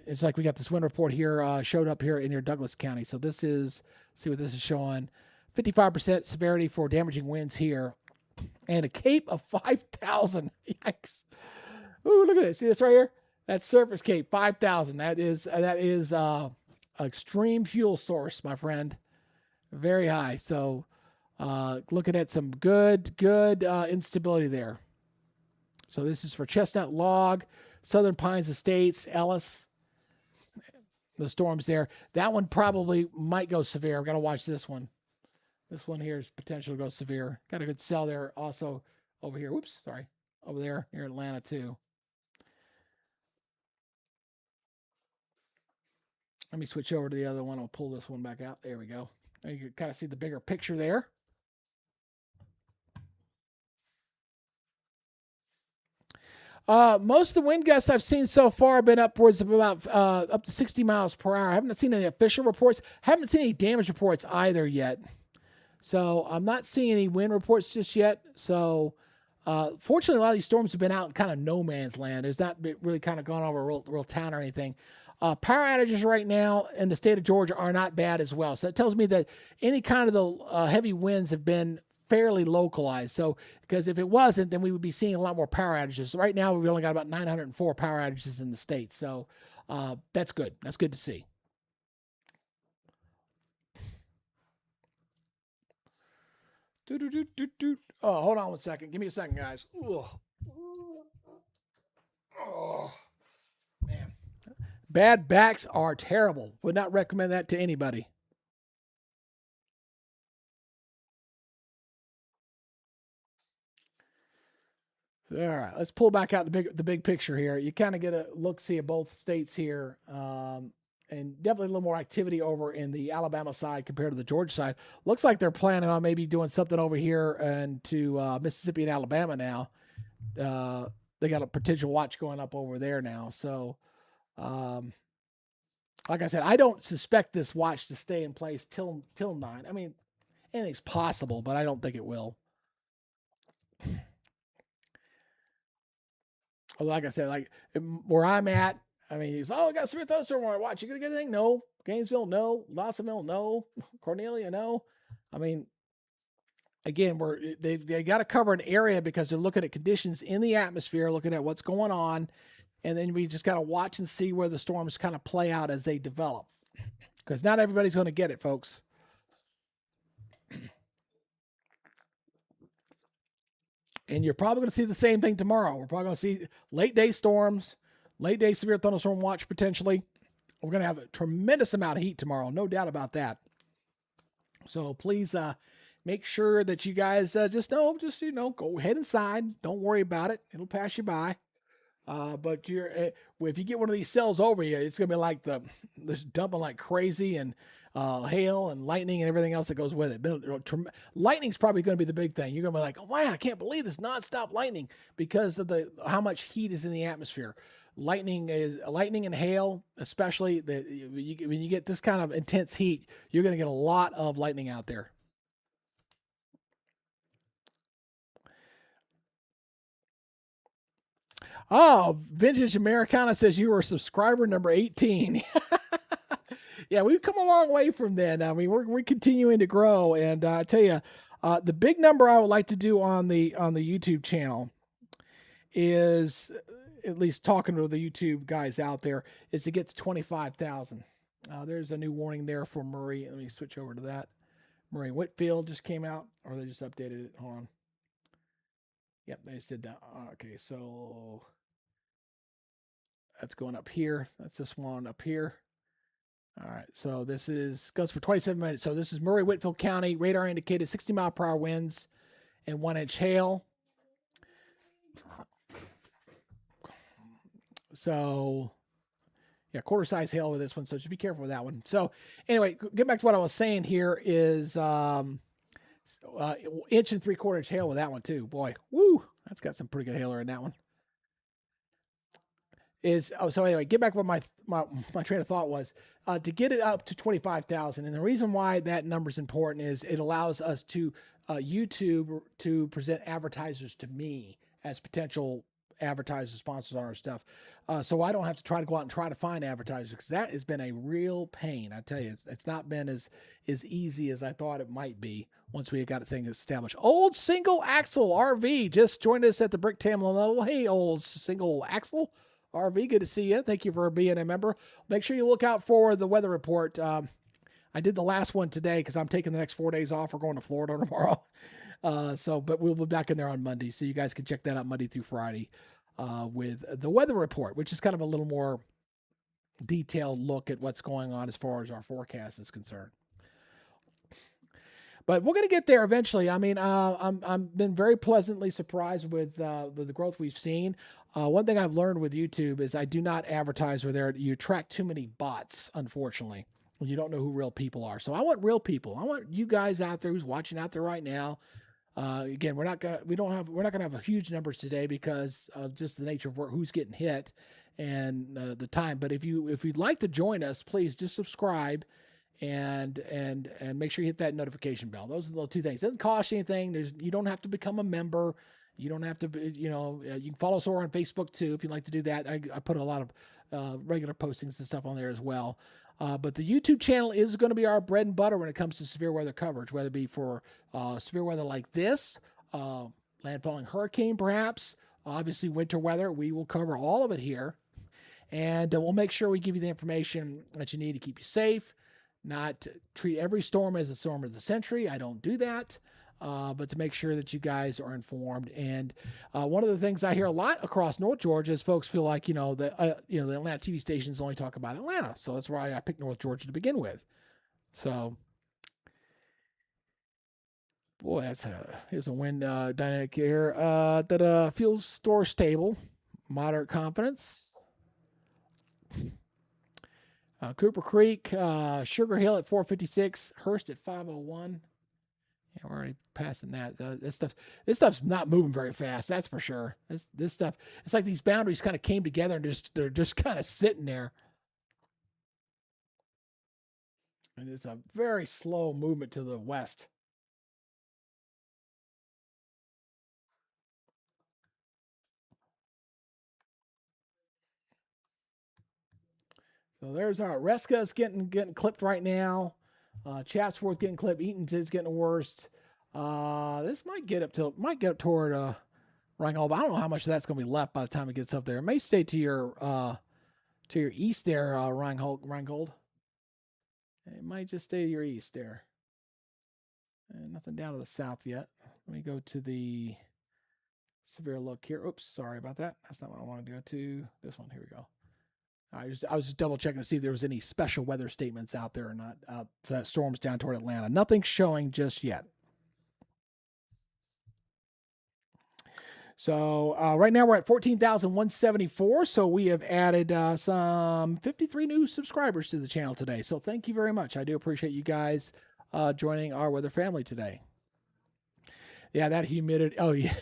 It's like we got this wind report here showed up here in your Douglas County. So this is, see what this is showing. 55% severity for damaging winds here. And a cape of 5,000. Yikes. Ooh, look at it. See this right here? That's surface cape, 5,000. That is extreme fuel source, my friend. very high. So looking at some good instability there. So this is for Chestnut Log, Southern Pines Estates, Ellis. The storms there. That one probably might go severe. I've got to watch this one. This one here is potential to go severe. Got a good cell there also over here. Whoops, sorry. Over there near Atlanta too. Let me switch over to the other one. I'll pull this one back out. There we go. Now you can kind of see the bigger picture there. Most of the wind gusts I've seen so far have been upwards of about up to 60 miles per hour. I haven't seen any official reports. Haven't seen any damage reports either yet. So I'm not seeing any wind reports just yet. So fortunately, a lot of these storms have been out in kind of no man's land. There's not really kind of gone over a real town or anything. Power outages right now in the state of Georgia are not bad as well. So that tells me that any kind of the heavy winds have been fairly localized. So, because if it wasn't, then we would be seeing a lot more power outages. Right now, we've only got about 904 power outages in the state. So, that's good. That's good to see. Oh, hold on 1 second. Give me a second, guys. Ugh. Oh, man. Bad backs are terrible. Would not recommend that to anybody. All right, let's pull back out the big picture here. You kind of get a look see at both states here, and definitely a little more activity over in the Alabama side compared to the Georgia side. Looks like they're planning on maybe doing something over here and to Mississippi and Alabama now. They got a potential watch going up over there now. So, like I said, I don't suspect this watch to stay in place till 9. I mean, anything's possible, but I don't think it will. Like I said, like where I'm at, I mean, he's I got severe thunderstorm on my watch. You gonna get anything? No. Gainesville, no. Lawsonville, no. Cornelia, no. I mean, again, they got to cover an area because they're looking at conditions in the atmosphere, looking at what's going on, and then we just got to watch and see where the storms kind of play out as they develop. Because not everybody's going to get it, folks. And you're probably going to see the same thing tomorrow. We're probably going to see late day storms, late day severe thunderstorm watch potentially. We're going to have a tremendous amount of heat tomorrow, no doubt about that. So please make sure that you guys just go ahead inside. Don't worry about it. It'll pass you by. But if you get one of these cells over you, it's gonna be like this dumping like crazy, and hail and lightning and everything else that goes with it. Lightning's probably going to be the big thing. You're going to be like, oh, wow, I can't believe this nonstop lightning because of how much heat is in the atmosphere. Lightning and hail, especially when you get this kind of intense heat, you're going to get a lot of lightning out there. Oh, Vintage Americana says you were subscriber number 18. Yeah, we've come a long way from then. I mean, we're continuing to grow, and I tell you, the big number I would like to do on the YouTube channel is, at least talking to the YouTube guys out there, is to get to 25,000. There's a new warning there for Murray. Let me switch over to that. Murray Whitfield just came out, or they just updated it. Hold on. Yep, they just did that. Okay, so that's going up here. That's this one up here. All right, so this goes for 27 minutes. So this is Murray Whitfield County. Radar indicated 60 mile per hour winds and 1-inch hail. So, yeah, quarter size hail with this one. So just be careful with that one. So anyway, get back to what I was saying here is 1 inch and 3/4 inch hail with that one too. Boy, woo, that's got some pretty good hailer in that one. So anyway, get back to what my train of thought was, to get it up to 25,000. And the reason why that number is important is it allows us to YouTube to present advertisers to me as potential advertisers, sponsors on our stuff. So I don't have to try to go out and try to find advertisers, because that has been a real pain. I tell you, it's not been as easy as I thought it might be once we got things established. Old Single Axle RV just joined us at the Brick Tamlin level. Hey, Old Single Axle RV, good to see you. Thank you for being a member. Make sure you look out for the weather report. I did the last one today because I'm taking the next 4 days off. We're going to Florida tomorrow. But we'll be back in there on Monday, so you guys can check that out Monday through Friday with the weather report, which is kind of a little more detailed look at what's going on as far as our forecast is concerned. But we're going to get there eventually. I mean, I'm been very pleasantly surprised with the growth we've seen. One thing I've learned with YouTube is I do not advertise where there. You attract too many bots, unfortunately, when you don't know who real people are. So I want real people. I want you guys out there who's watching out there right now. Again, we're not gonna have a huge numbers today because of just the nature of who's getting hit and the time. But if you'd like to join us, please just subscribe and make sure you hit that notification bell. Those are the two things. It doesn't cost you anything. You don't have to become a member. You don't have to, you can follow us over on Facebook too if you'd like to do that. I put a lot of regular postings and stuff on there as well. But the YouTube channel is going to be our bread and butter when it comes to severe weather coverage, whether it be for severe weather like this, landfalling hurricane perhaps, obviously winter weather. We will cover all of it here. And we'll make sure we give you the information that you need to keep you safe, not treat every storm as a storm of the century. I don't do that. But to make sure that you guys are informed. And one of the things I hear a lot across North Georgia is folks feel like, the Atlanta TV stations only talk about Atlanta. So that's why I picked North Georgia to begin with. So, boy, here's a wind dynamic here. That fuel store stable, moderate confidence. Cooper Creek, Sugar Hill at 456, Hurst at 501. Yeah, we're already passing that. This stuff's not moving very fast. That's for sure. This stuff. It's like these boundaries kind of came together and they're just kind of sitting there. And it's a very slow movement to the west. So there's our Reska's getting clipped right now. Chatsworth getting clipped. Eaton's getting the worst. This might get up toward Rheingold, but I don't know how much of that's going to be left by the time it gets up there. It may stay to your east there, Rheingold. It might just stay to your east there. And nothing down to the south yet. Let me go to the severe look here. Oops, sorry about that. That's not what I wanted to go to. This one, here we go. I was just double checking to see if there was any special weather statements out there or not. That storms down toward Atlanta. Nothing showing just yet. So right now we're at 14,174. So we have added some 53 new subscribers to the channel today. So thank you very much. I do appreciate you guys joining our weather family today. Yeah, that humidity. Oh yeah,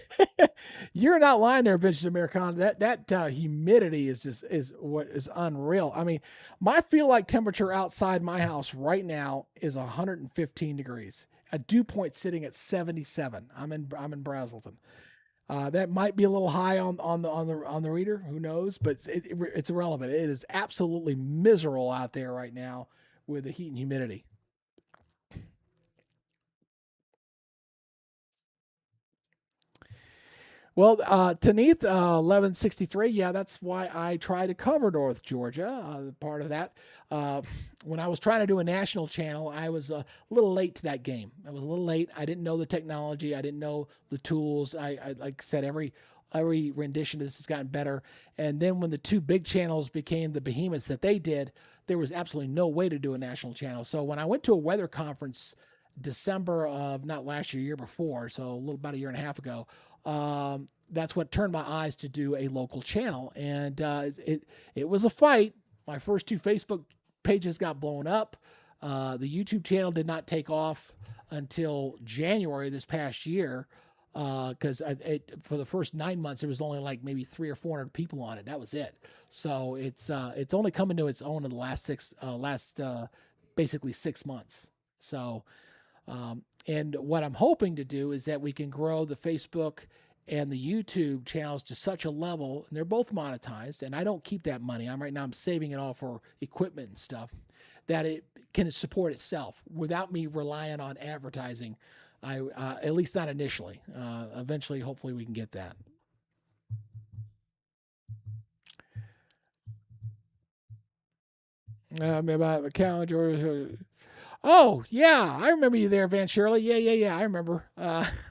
you're not lying there, Vintage Americana. That humidity is what is unreal. I mean, my feel like temperature outside my house right now is 115 degrees. A dew point sitting at 77. I'm in Brazelton. That might be a little high on the reader. Who knows? But it's irrelevant. It is absolutely miserable out there right now with the heat and humidity. Well, Tanith, 1163. Yeah, that's why I try to cover North Georgia. Part of that, when I was trying to do a national channel, I was a little late to that game. I was a little late. I didn't know the technology. I didn't know the tools. I like I said, every rendition of this has gotten better. And then when the two big channels became the behemoths that they did, there was absolutely no way to do a national channel. So when I went to a weather conference December of not last year, year before, so a little about a year and a half ago, that's what turned my eyes to do a local channel. And it was a fight. My first two Facebook pages got blown up. The YouTube channel did not take off until January this past year, because for the first 9 months there was only like maybe 300 or 400 people on it. That was it. So it's only coming to its own in the last basically 6 months. So and what I'm hoping to do is that we can grow the Facebook and the YouTube channels to such a level, and they're both monetized, and I don't keep that money. I'm saving it all for equipment and stuff, that it can support itself without me relying on advertising. At least not initially. Eventually, hopefully, we can get that. About a calendar. Oh, yeah, I remember you there, Van Shirley. Yeah, yeah, yeah, I remember.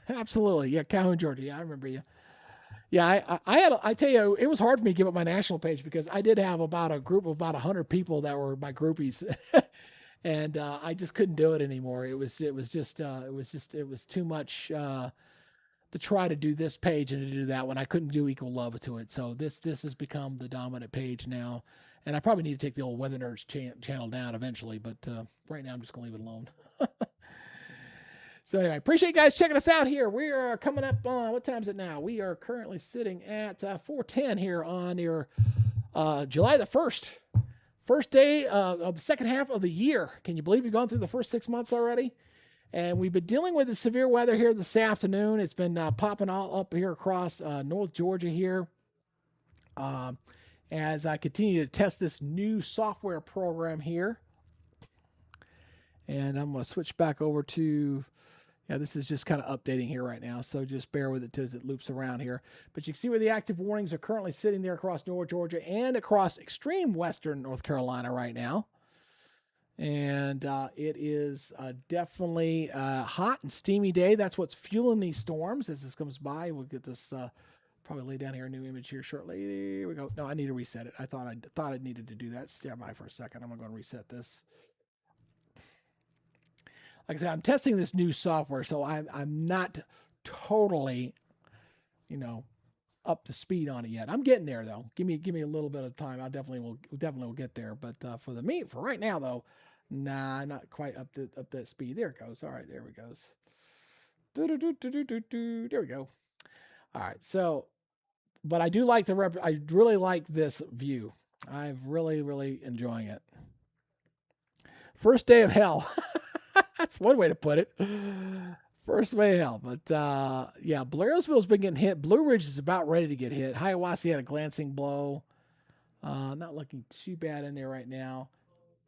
Absolutely. Yeah, Calhoun, Georgia. Yeah, I remember you. Yeah, I tell you, it was hard for me to give up my national page because I did have about a group of about 100 people that were my groupies. And I just couldn't do it anymore. It was too much to try to do this page and to do that one. I couldn't do equal love to it. So this has become the dominant page now, and I probably need to take the old Weather Nerds channel down eventually. But right now I'm just gonna leave it alone. So anyway, appreciate you guys checking us out here. We are coming up on what time is it now? We are currently sitting at 4:10 here on your July the 1st. First day of the second half of the year. Can you believe we've gone through the first 6 months already? And we've been dealing with the severe weather here this afternoon. It's been popping all up here across North Georgia here. Um, as I continue to test this new software program here. And I'm going to switch back over to, yeah, this is just kind of updating here right now. So just bear with it as it loops around here. But you can see where the active warnings are currently sitting there across North Georgia and across extreme western North Carolina right now. And it is definitely a hot and steamy day. That's what's fueling these storms as this comes by. We'll get this probably lay down here a new image here shortly. Here we go. No, I need to reset it. I thought I needed to do that. Stand by for a second. I'm going to go and reset this. Like I said, I'm testing this new software, so I'm not totally, up to speed on it yet. I'm getting there though. Give me a little bit of time. I definitely will get there. But for right now though, nah, not quite up that speed. There it goes. All right, there we goes. There we go. All right. So, but I do like I really like this view. I'm really enjoying it. First day of hell. That's one way to put it. First way of hell. But yeah, Blairsville's been getting hit. Blue Ridge is about ready to get hit. Hiawassee had a glancing blow. Not looking too bad in there right now.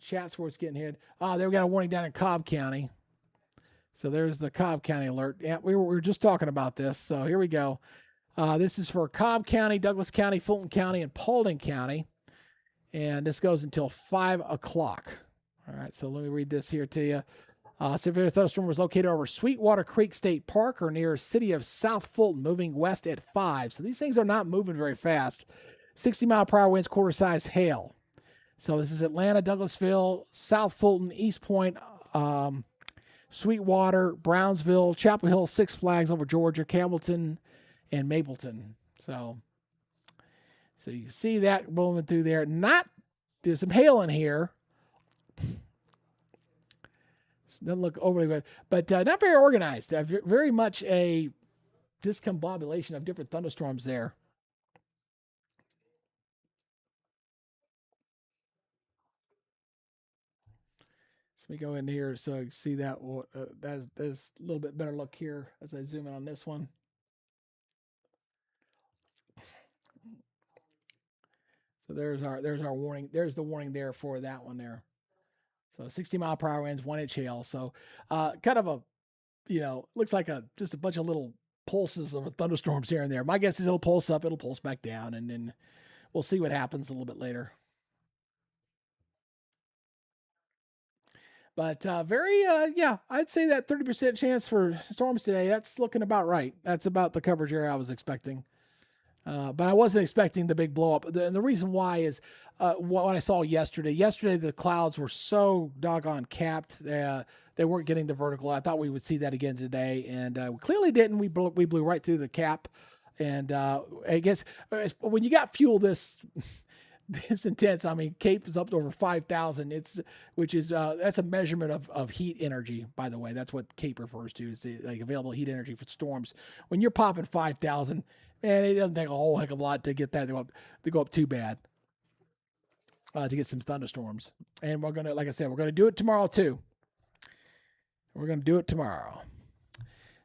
Chatsworth's getting hit. There we got a warning down in Cobb County. So there's the Cobb County alert. Yeah, we were just talking about this. So here we go. This is for Cobb County, Douglas County, Fulton County, and Paulding County. And this goes until 5 o'clock. All right, so let me read this here to you. Severe thunderstorm was located over Sweetwater Creek State Park or near city of South Fulton, moving west at 5. So these things are not moving very fast. 60-mile-per-hour winds, quarter-size hail. So this is Atlanta, Douglasville, South Fulton, East Point, Sweetwater, Brownsville, Chapel Hill, Six Flags over Georgia, Campbellton, and Mapleton. So you can see that moving through there. There's some hail in here. Doesn't look overly good, but not very organized. Very much a discombobulation of different thunderstorms there. So let me go in here so I can see that. That's a little bit better look here as I zoom in on this one. So there's our warning. There's the warning there for that one there. So 60-mile-per-hour winds, 1-inch hail. So kind of a, looks like just a bunch of little pulses of thunderstorms here and there. My guess is it'll pulse up, it'll pulse back down, and then we'll see what happens a little bit later. But I'd say that 30% chance for storms today, that's looking about right. That's about the coverage area I was expecting. But I wasn't expecting the big blow up. And the reason why is what I saw yesterday. Yesterday, the clouds were so doggone capped. They weren't getting the vertical. I thought we would see that again today, and we clearly didn't. We blew right through the cap. And I guess when you got fuel this intense, I mean, CAPE is up to over 5,000. That's a measurement of heat energy, by the way. That's what CAPE refers to, is the available heat energy for storms. When you're popping 5,000, man, it doesn't take a whole heck of a lot to get that to go up too bad. To get some thunderstorms. And we're gonna, like I said, we're gonna do it tomorrow too. We're gonna do it tomorrow.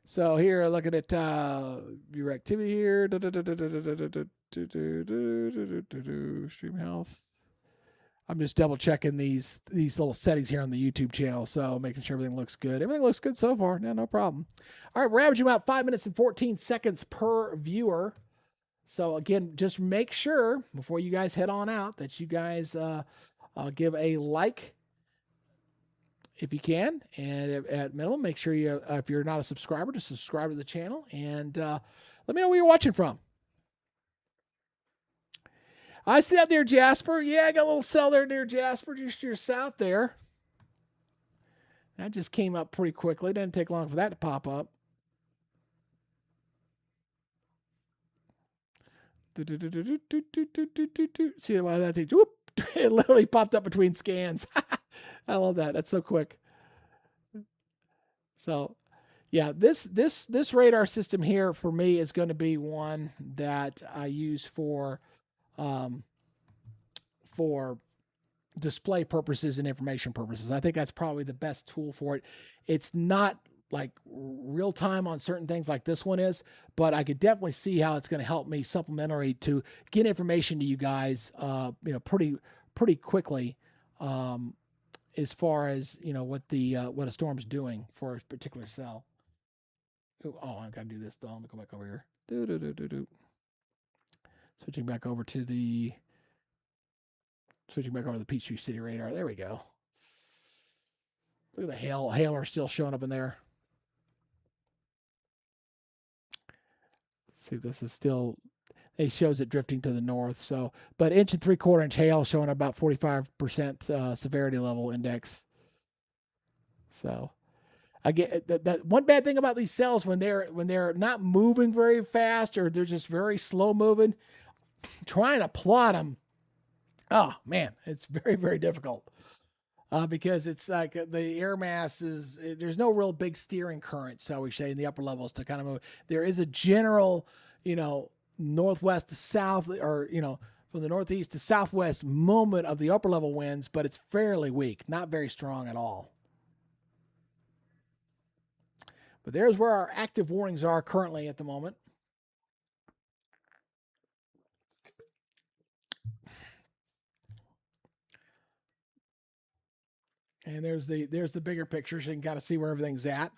So here, looking at your activity here. Stream health. I'm just double checking these little settings here on the YouTube channel, so making sure everything looks good. Everything looks good so far. Yeah, no problem. All right, we're averaging about 5 minutes and 14 seconds per viewer. So again, just make sure before you guys head on out that you guys give a like if you can. And at minimum, make sure you, if you're not a subscriber, to subscribe to the channel. And let me know where you're watching from. I see out there, Jasper. Yeah, I got a little cell there near Jasper, just to your south there. That just came up pretty quickly. Didn't take long for that to pop up. See why that thing? Whoop, it literally popped up between scans. I love that. That's so quick. So, yeah, this radar system here for me is going to be one that I use for display purposes and information purposes. I think that's probably the best tool for it. It's not like real time on certain things like this one is, but I could definitely see how it's going to help me supplementary to get information to you guys, pretty quickly, as far as what a storm's doing for a particular cell. Oh, I've got to do this though. Let me go back over here. Switching back over to the Peachtree City radar. There we go. Look at the hail are still showing up in there. See, this is still, it shows it drifting to the north. So, but 1 3/4 inch hail showing about 45% severity level index. So, I get that one bad thing about these cells when they're not moving very fast or they're just very slow moving, trying to plot them. Oh man, it's very, very difficult. Because it's like the air mass there's no real big steering current, so we say in the upper levels to kind of move. There is a general, northwest to south, or from the northeast to southwest movement of the upper level winds, but it's fairly weak, not very strong at all. But there's where our active warnings are currently at the moment. And there's the bigger picture, so you can kind of see where everything's at.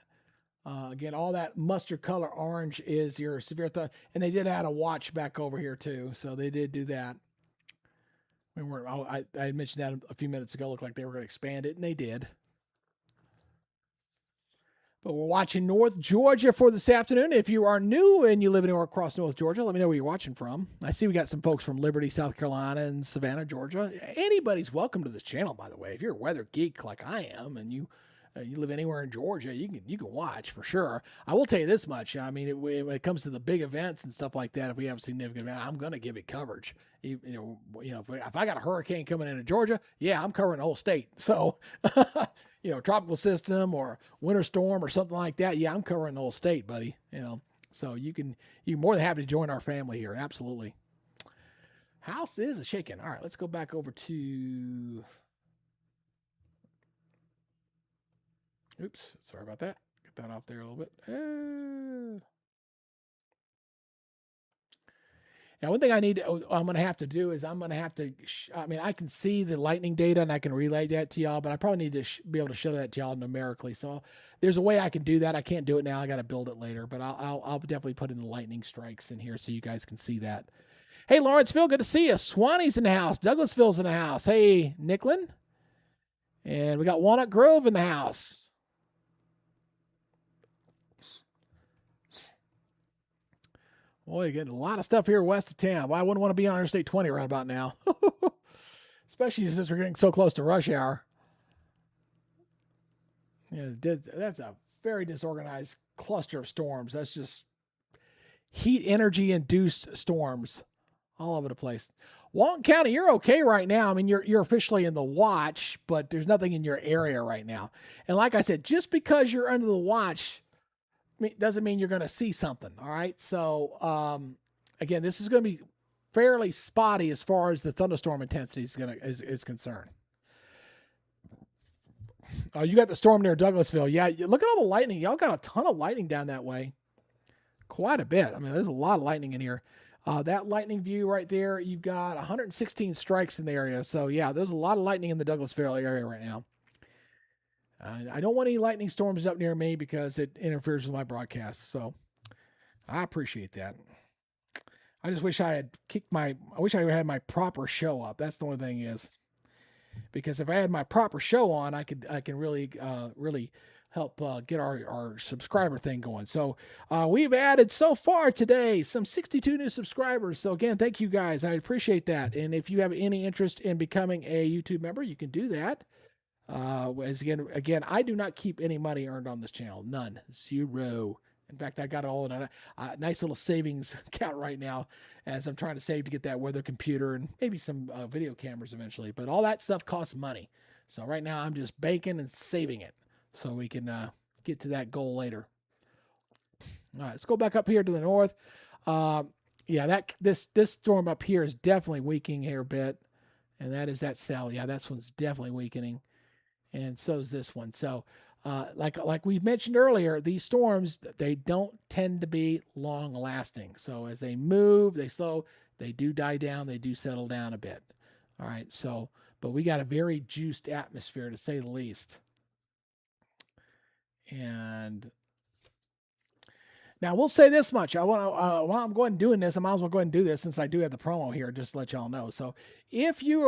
Again, all that mustard color orange is your severe thought, and they did add a watch back over here too, so they did do that. I mentioned that a few minutes ago. Looked like they were going to expand it, and they did. But we're watching North Georgia for this afternoon. If you are new and you live anywhere across North Georgia, let me know where you're watching from. I see we got some folks from Liberty, South Carolina, and Savannah, Georgia. Anybody's welcome to this channel, by the way. If you're a weather geek like I am, and you live anywhere in Georgia, you can watch for sure. I will tell you this much. I mean, when it comes to the big events and stuff like that, if we have a significant event, I'm going to give it coverage. If I got a hurricane coming into Georgia, yeah, I'm covering the whole state. So, tropical system or winter storm or something like that, yeah, I'm covering the whole state, buddy. So you're more than happy to join our family here. Absolutely. House is a shaking. All right, let's go back over to. Oops, sorry about that. Get that off there a little bit. Now, one thing I'm going to have to do is I'm going to have to, I can see the lightning data and I can relay that to y'all, but I probably need to be able to show that to y'all numerically. So there's a way I can do that. I can't do it now. I got to build it later, but I'll definitely put in the lightning strikes in here so you guys can see that. Hey, Lawrenceville, good to see you. Swanee's in the house. Douglasville's in the house. Hey, Nicklin. And we got Walnut Grove in the house. Boy, you're getting a lot of stuff here west of town. Well, I wouldn't want to be on Interstate 20 right about now. Especially since we're getting so close to rush hour. Yeah, that's a very disorganized cluster of storms. That's just heat energy induced storms all over the place. Walton County, you're okay right now. I mean, you're officially in the watch, but there's nothing in your area right now. And like I said, just because you're under the watch doesn't mean you're going to see something. All right. So, again, this is going to be fairly spotty as far as the thunderstorm intensity is concerned. Oh, you got the storm near Douglasville. Yeah. Look at all the lightning. Y'all got a ton of lightning down that way. Quite a bit. I mean, there's a lot of lightning in here. That lightning view right there, you've got 116 strikes in the area. So yeah, there's a lot of lightning in the Douglasville area right now. I don't want any lightning storms up near me because it interferes with my broadcast. So I appreciate that. I just wish I had I wish I had my proper show up. That's the only thing is. because if I had my proper show on, I can really really help get our subscriber thing going. So we've added so far today some 62 new subscribers. So again, thank you guys. I appreciate that. And if you have any interest in becoming a YouTube member, you can do that. As again, I do not keep any money earned on this channel. None. Zero. In fact, I got it all in a nice little savings account right now as I'm trying to save to get that weather computer and maybe some video cameras eventually. But all that stuff costs money. So right now I'm just banking and saving it so we can get to that goal later. All right, let's go back up here to the north. Yeah, this storm up here is definitely weakening here a bit. And that is that cell. Yeah, that one's definitely weakening. And so is this one. So like we mentioned earlier, these storms, they don't tend to be long lasting. So as they move, they slow, they do die down, they do settle down a bit. All right. So, but we got a very juiced atmosphere to say the least. And now we'll say this much. I want to, while I'm going and doing this, I might as well go ahead and do this since I do have the promo here, just to let y'all know. So if you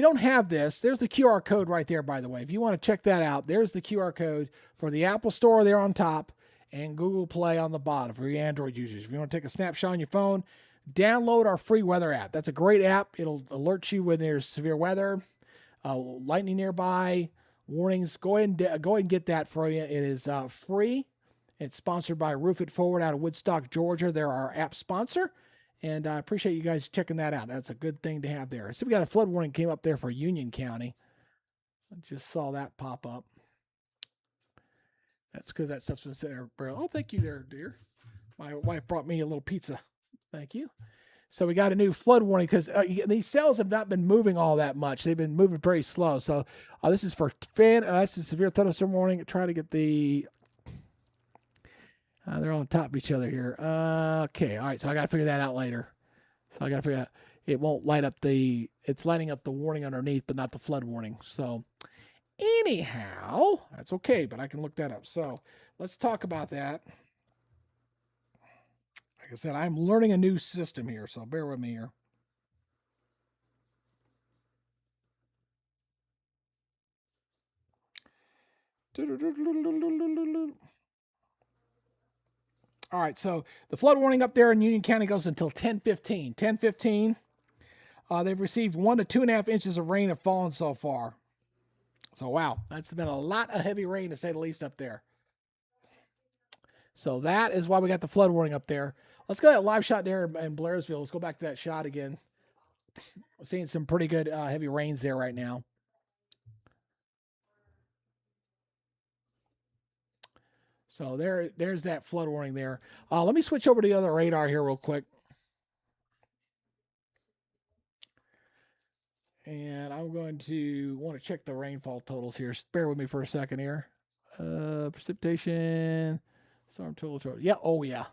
don't have this, there's the QR code right there, by the way. If you want to check that out, there's the QR code for the Apple Store there on top and Google Play on the bottom for your Android users. If you want to take a snapshot on your phone, download our free weather app. That's a great app. It'll alert you when there's severe weather, lightning nearby, warnings. Go ahead and get that for you. It is free. It's sponsored by Roof It Forward out of Woodstock, Georgia. They're our app sponsor. And I appreciate you guys checking that out. That's a good thing to have there. So we got a flood warning came up there for Union County. I just saw that pop up. That's because that stuff's been sitting there. Oh, thank you there, dear. My wife brought me a little pizza. Thank you. So we got a new flood warning because these cells have not been moving all that much. They've been moving very slow. So this is for this is severe thunderstorm warning. Try to get the... they're on top of each other here. Okay, all right, so I got to figure that out later. So I got to figure out, it won't light up it's lighting up the warning underneath, but not the flood warning. So anyhow, that's okay, but I can look that up. So let's talk about that. Like I said, I'm learning a new system here, so bear with me here. All right, so the flood warning up there in Union County goes until 10:15. 10:15, they've received 1 to 2.5 inches of rain have fallen so far. So, wow, that's been a lot of heavy rain, to say the least, up there. So that is why we got the flood warning up there. Let's go to that live shot there in Blairsville. Let's go back to that shot again. We're seeing some pretty good heavy rains there right now. So there's that flood warning there. Let me switch over to the other radar here real quick. And I'm going to want to check the rainfall totals here. Bear with me for a second here. Precipitation, storm total. Yeah, oh yeah.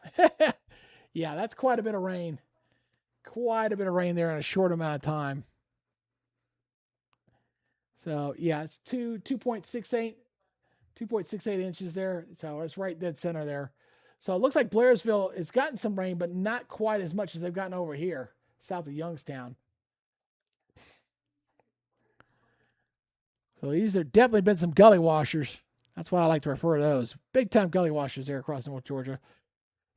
Yeah, that's quite a bit of rain. Quite a bit of rain there in a short amount of time. So yeah, it's 2.68 inches there. So it's right dead center there. So it looks like Blairsville has gotten some rain, but not quite as much as they've gotten over here, south of Youngstown. So these have definitely been some gully washers. That's what I like to refer to those. Big time gully washers there across North Georgia.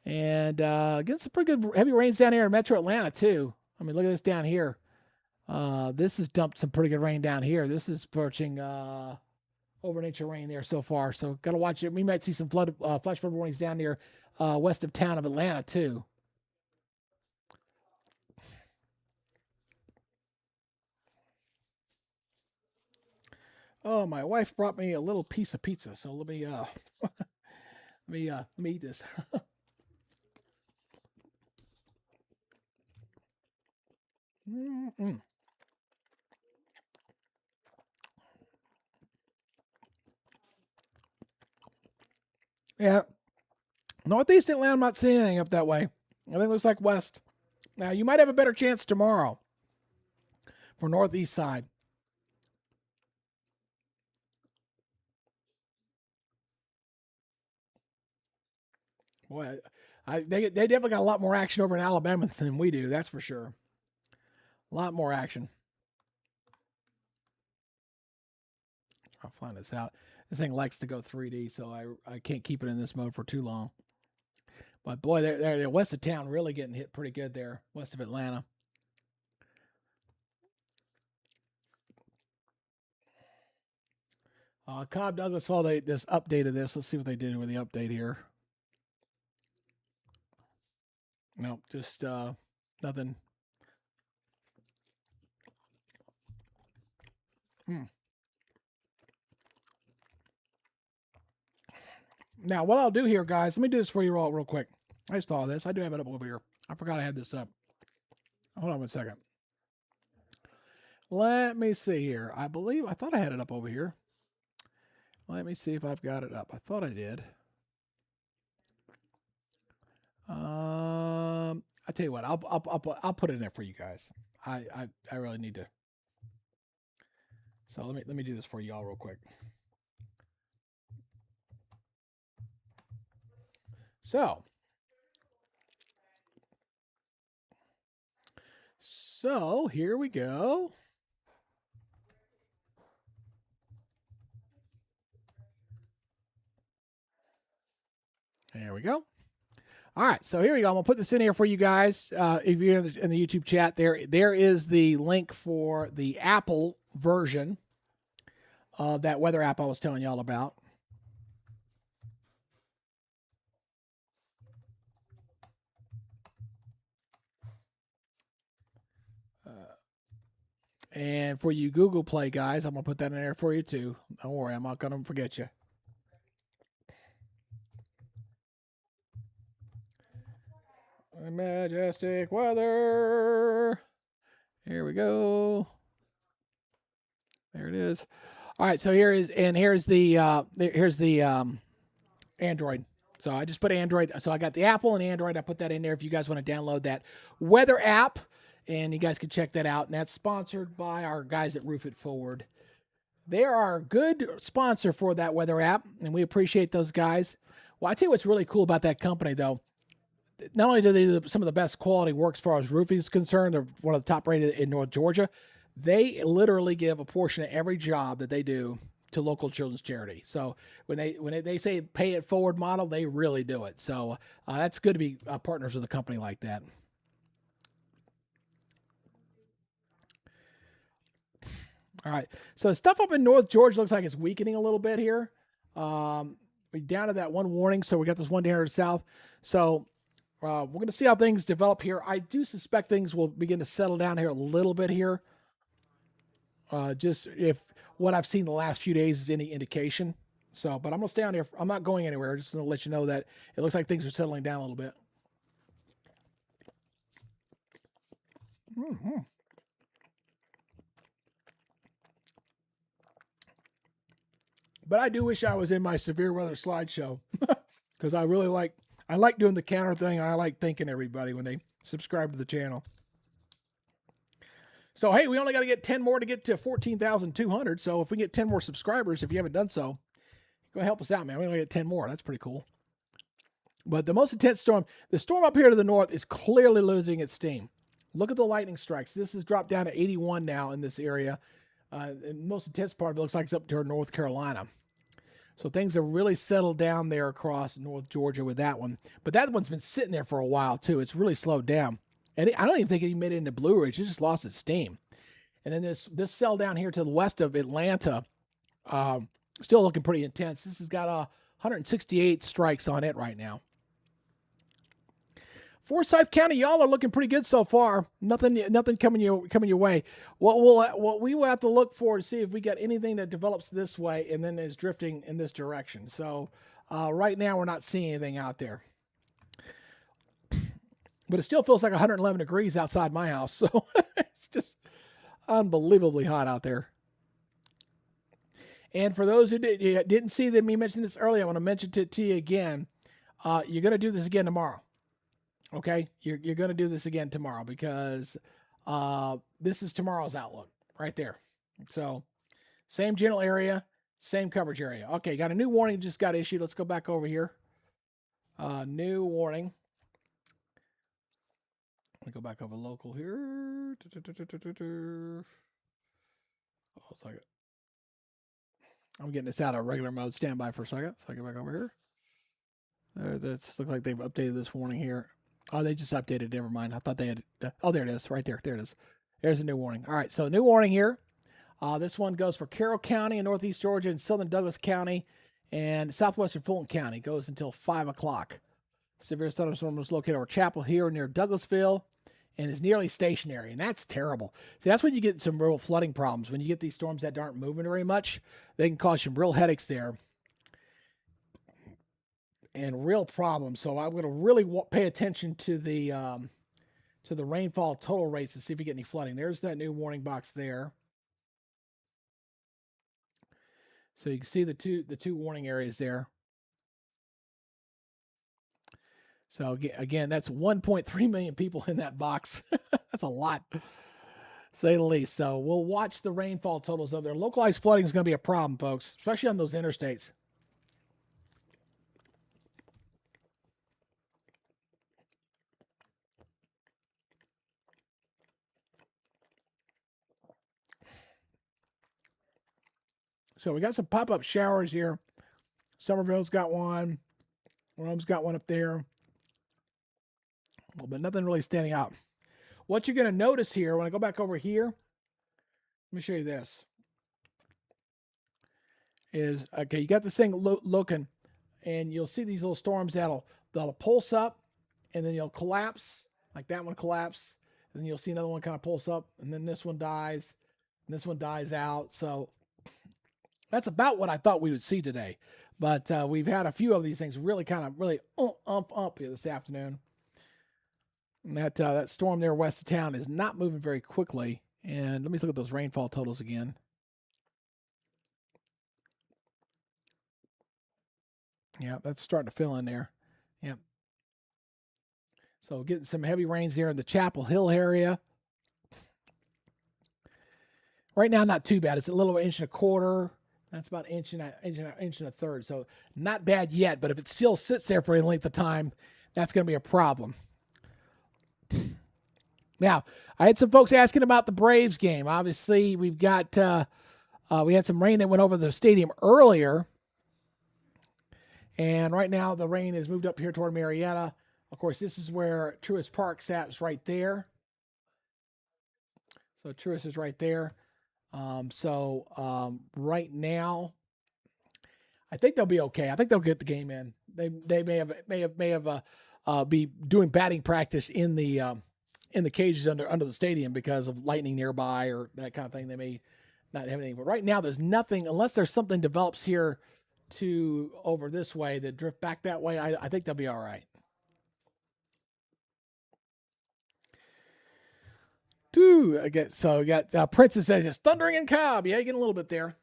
And getting some pretty good heavy rains down here in Metro Atlanta too. I mean, look at this down here. This has dumped some pretty good rain down here. This is approaching over an inch of rain there so far. So got to watch it. We might see some flash flood warnings down near west of town of Atlanta too. Oh, my wife brought me a little piece of pizza. So let me let me eat this. Mm-mm. Yeah. Northeast Atlanta, I'm not seeing anything up that way. Everything looks like west. Now, you might have a better chance tomorrow for northeast side. Boy, they definitely got a lot more action over in Alabama than we do. That's for sure. A lot more action. I'll find this out. This thing likes to go 3D, so I can't keep it in this mode for too long. But boy, they're west of town, really getting hit pretty good there, west of Atlanta. Cobb Douglas Fall, they just updated this. Let's see what they did with the update here. Nope, just nothing. Now, what I'll do here, guys, let me do this for you all real quick. I just thought of this. I do have it up over here. I forgot I had this up. Hold on one second. Let me see here. I thought I had it up over here. Let me see if I've got it up. I thought I did. I tell you what, I'll put it in there for you guys. I really need to. So let me do this for you all real quick. So here we go. There we go. All right, so here we go. I'm gonna put this in here for you guys. If you're in the YouTube chat, there is the link for the Apple version of that weather app I was telling y'all about. And for you Google Play guys, I'm gonna put that in there for you too. Don't worry, I'm not gonna forget you. Majestic weather. Here we go. There it is. All right, so here's the Android. So I just put Android. So I got the Apple and Android. I put that in there if you guys want to download that weather app, and you guys can check that out. And that's sponsored by our guys at Roof It Forward. They are a good sponsor for that weather app, and we appreciate those guys. Well, I tell you what's really cool about that company, though. Not only do they do some of the best quality work as far as roofing is concerned, they're one of the top rated in North Georgia. They literally give a portion of every job that they do to local children's charity. So when they say pay it forward model, they really do it. So that's good to be partners with a company like that. All right. So stuff up in North Georgia looks like it's weakening a little bit here. We down to that one warning, so we got this one down here to the south. So we're going to see how things develop here. I do suspect things will begin to settle down here a little bit here. Just if what I've seen the last few days is any indication. So, but I'm going to stay on here. I'm not going anywhere. Just going to let you know that it looks like things are settling down a little bit. Mm-hmm. But I do wish I was in my severe weather slideshow because I like doing the counter thing. I like thanking everybody when they subscribe to the channel. So, hey, we only got to get 10 more to get to 14,200. So if we get 10 more subscribers, if you haven't done so, go help us out, man. We only get 10 more. That's pretty cool. But the most intense storm, the storm up here to the north is clearly losing its steam. Look at the lightning strikes. This has dropped down to 81 now in this area. The most intense part of it looks like it's up to North Carolina. So things have really settled down there across North Georgia with that one. But that one's been sitting there for a while, too. It's really slowed down. And I don't even think it made it into Blue Ridge. It just lost its steam. And then this cell down here to the west of Atlanta, still looking pretty intense. This has got 168 strikes on it right now. Forsyth County, y'all are looking pretty good so far. Nothing coming your way. What we will have to look for to see if we get anything that develops this way and then is drifting in this direction. So right now we're not seeing anything out there. But it still feels like 111 degrees outside my house. So it's just unbelievably hot out there. And for those who didn't see me mention this earlier, I want to mention it to you again. You're going to do this again tomorrow. Okay? You're going to do this again tomorrow because this is tomorrow's outlook right there. So same general area, same coverage area. Okay, got a new warning just got issued. Let's go back over here. New warning. Let me go back over local here. Oh, it's like I'm getting this out of regular mode. Stand by for a second. So I get back over here. That's look like they've updated this warning here. Oh, they just updated. Never mind. I thought they had. Oh, there it is. Right there. There it is. There's a new warning. All right. So new warning here. This one goes for Carroll County in northeast Georgia and southern Douglas County and southwestern Fulton County. Goes until 5 o'clock. Severe thunderstorm was located over Chapel Hill near Douglasville and is nearly stationary, and that's terrible. See, that's when you get some real flooding problems. When you get these storms that aren't moving very much, they can cause some real headaches there and real problems. So I'm going to really pay attention to the rainfall total rates to see if we get any flooding. There's that new warning box there. So you can see the two warning areas there. So again, that's 1.3 million people in that box. That's a lot, to say the least. So we'll watch the rainfall totals up there. Localized flooding is going to be a problem, folks, especially on those interstates. So we got some pop-up showers here. Somerville's got one. Rome's got one up there. But nothing really standing out. What you're going to notice here, when I go back over here, let me show you this. Is, okay, you got this thing looking, and you'll see these little storms that'll pulse up, and then you'll collapse, like that one collapsed, and then you'll see another one kind of pulse up, and then this one dies, and this one dies out. So that's about what I thought we would see today. But we've had a few of these things really kind of up here this afternoon. And that storm there west of town is not moving very quickly. And let me look at those rainfall totals again. Yeah, that's starting to fill in there. Yep. So getting some heavy rains there in the Chapel Hill area. Right now, not too bad. It's a little inch and a quarter. That's about inch and a third. So not bad yet. But if it still sits there for any length of time, that's going to be a problem. Now, I had some folks asking about the Braves game. Obviously, we've got we had some rain that went over the stadium earlier, and right now the rain has moved up here toward Marietta. Of course, this is where Truist Park sat. It's right there. So Truist is right there. Right now, I think they'll be okay. I think they'll get the game in. They may have be doing batting practice in the cages under the stadium because of lightning nearby or that kind of thing. They may not have anything. But right now, there's nothing unless there's something develops here to over this way that drift back that way. I think they'll be all right. I got Princess says it's thundering in Cobb. Yeah, you get a little bit there.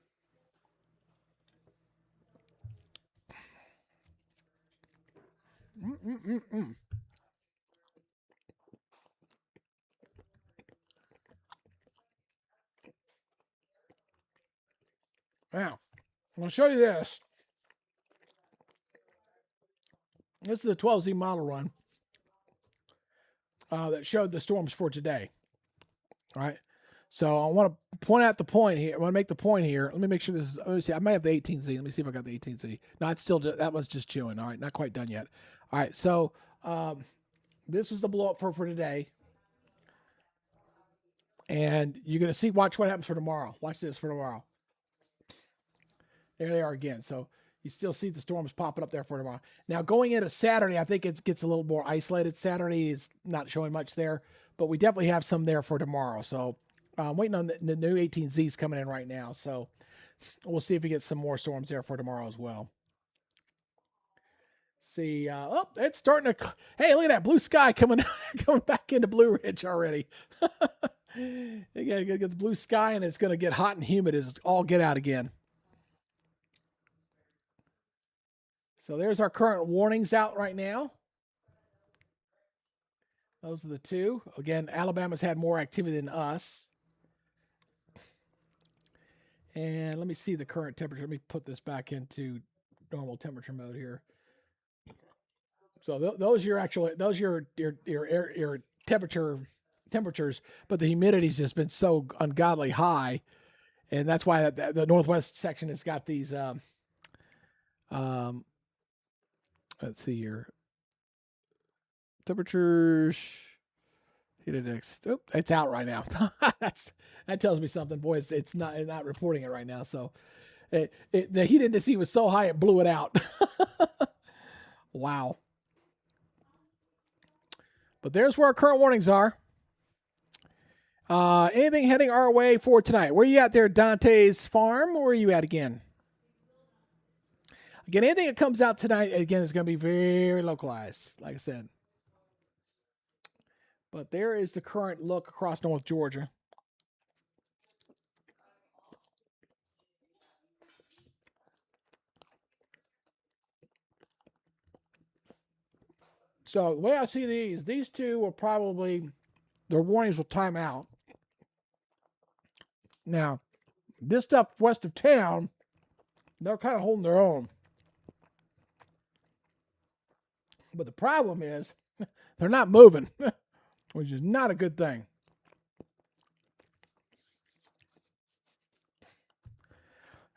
Now, I'm going to show you this. This is the 12Z model run that showed the storms for today. All right. So I want to point out the point here. I want to make the point here. Let me make sure this is, let me see. I might have the 18Z. Let me see if I got the 18Z. No, it's still, that one's just chewing. All right. Not quite done yet. All right. So this was the blow up for today. And you're going to see, watch what happens for tomorrow. Watch this for tomorrow. There they are again. So you still see the storms popping up there for tomorrow. Now going into Saturday, I think it gets a little more isolated. Saturday is not showing much there, but we definitely have some there for tomorrow. So I'm waiting on the new 18Zs coming in right now. So we'll see if we get some more storms there for tomorrow as well. See, it's starting to, hey, look at that blue sky coming back into Blue Ridge already. You gotta get the blue sky and it's going to get hot and humid as all get out again. So there's our current warnings out right now. Those are the two. Again, Alabama's had more activity than us. And let me see the current temperature. Let me put this back into normal temperature mode here. So those are your temperatures, but the humidity's just been so ungodly high. And that's why the northwest section has got these. Um, let's see here, temperatures. Heat index. Oh, it's out right now. That tells me something, boys. It's not reporting it right now. So the heat index was so high it blew it out. Wow. But there's where our current warnings are. Anything heading our way for tonight? Where are you at there, Dante's Farm? Where are you at again? Again, anything that comes out tonight, again, is going to be very localized, like I said. But there is the current look across North Georgia. So the way I see these two will probably, their warnings will time out. Now, this stuff west of town, they're kind of holding their own. But the problem is they're not moving, which is not a good thing.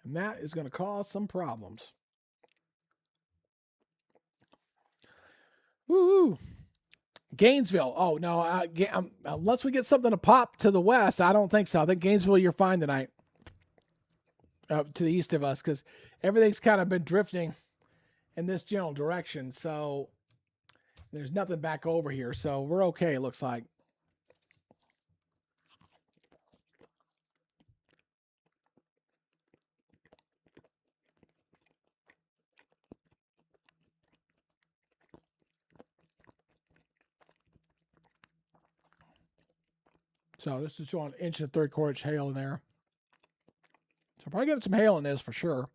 And that is going to cause some problems. Woo! Gainesville. Oh, no. Unless we get something to pop to the west, I don't think so. I think Gainesville, you're fine tonight. To the east of us, because everything's kind of been drifting in this general direction. So there's nothing back over here. So we're okay, it looks like. So this is showing 1 3/4 inch hail in there. So probably getting some hail in this for sure.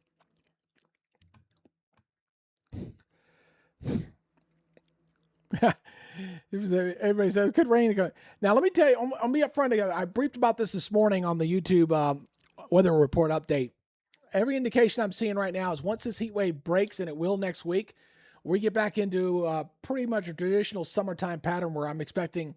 Everybody said it could rain. Now let me tell you, I'll be upfront again. I briefed about this morning on the YouTube weather report update. Every indication I'm seeing right now is once this heat wave breaks, and it will next week, we get back into pretty much a traditional summertime pattern where I'm expecting,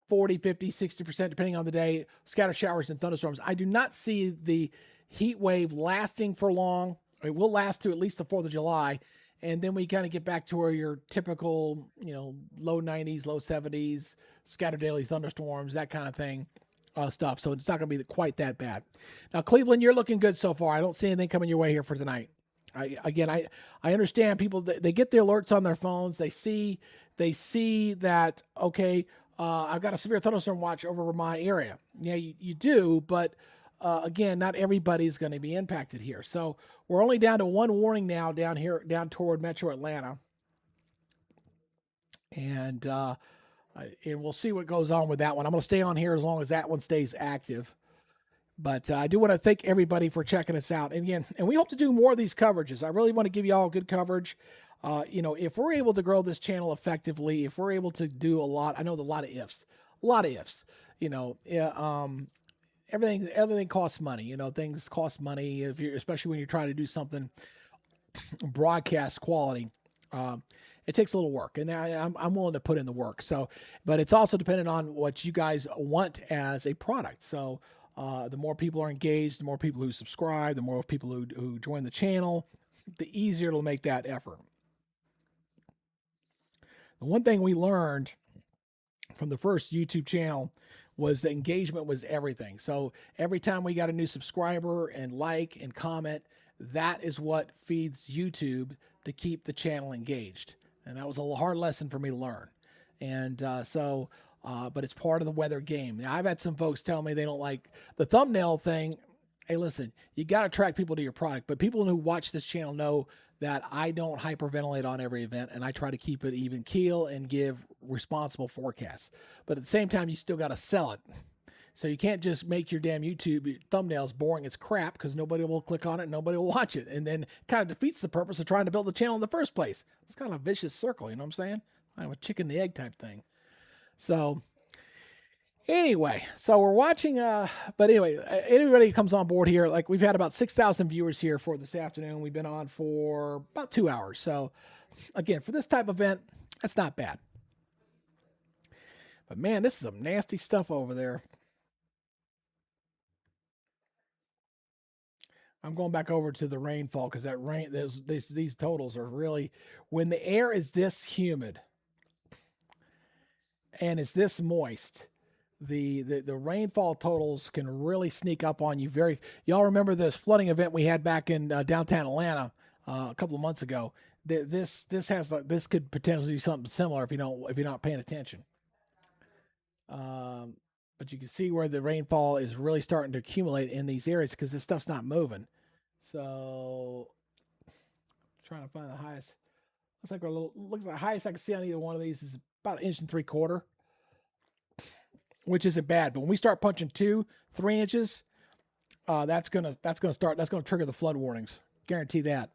40, 50, 60%, depending on the day, scattered showers and thunderstorms. I do not see the heat wave lasting for long. It will last to at least the 4th of July. And then we kind of get back to where your typical, low 90s, low 70s, scattered daily thunderstorms, that kind of thing, stuff. So it's not going to be quite that bad. Now, Cleveland, you're looking good so far. I don't see anything coming your way here for tonight. I understand people, they get the alerts on their phones. They see that, okay, I've got a severe thunderstorm watch over my area. Yeah, you do, but again, not everybody's going to be impacted here. So we're only down to one warning now down here, down toward Metro Atlanta, and we'll see what goes on with that one. I'm going to stay on here as long as that one stays active. But I do want to thank everybody for checking us out. And again, and we hope to do more of these coverages. I really want to give you all good coverage. If we're able to grow this channel effectively, if we're able to do a lot, I know a lot of ifs. Everything costs money. Things cost money, especially when you're trying to do something broadcast quality. It takes a little work, and I'm willing to put in the work. So, but it's also dependent on what you guys want as a product. So, the more people are engaged, the more people who subscribe, the more people who join the channel, the easier it'll make that effort. The one thing we learned from the first YouTube channel was that engagement was everything. So every time we got a new subscriber and like and comment, that is what feeds YouTube to keep the channel engaged. And that was a hard lesson for me to learn. And but it's part of the weather game. Now, I've had some folks tell me they don't like the thumbnail thing. Hey, listen, you got to attract people to your product, but people who watch this channel know that I don't hyperventilate on every event, and I try to keep it even keel and give responsible forecasts. But at the same time, you still got to sell it. So you can't just make your damn YouTube thumbnails boring as crap because nobody will click on it, and nobody will watch it, and then kind of defeats the purpose of trying to build the channel in the first place. It's kind of a vicious circle, you know what I'm saying? I have a chicken and the egg type thing. So anyway, so we're watching, but anyway, anybody comes on board here, like we've had about 6,000 viewers here for this afternoon. We've been on for about 2 hours. So again, for this type of event, that's not bad. But man, this is some nasty stuff over there. I'm going back over to the rainfall because that rain, these totals are really, when the air is this humid and it's this moist, the rainfall totals can really sneak up on you. Y'all remember this flooding event we had back in downtown Atlanta a couple of months ago? This could potentially be something similar if you're not paying attention. Um, but you can see where the rainfall is really starting to accumulate in these areas because this stuff's not moving. So trying to find the highest. Looks like the highest I can see on either one of these is about 1.75 inches, which isn't bad. But when we start punching 2-3 inches, that's gonna trigger the flood warnings. Guarantee that.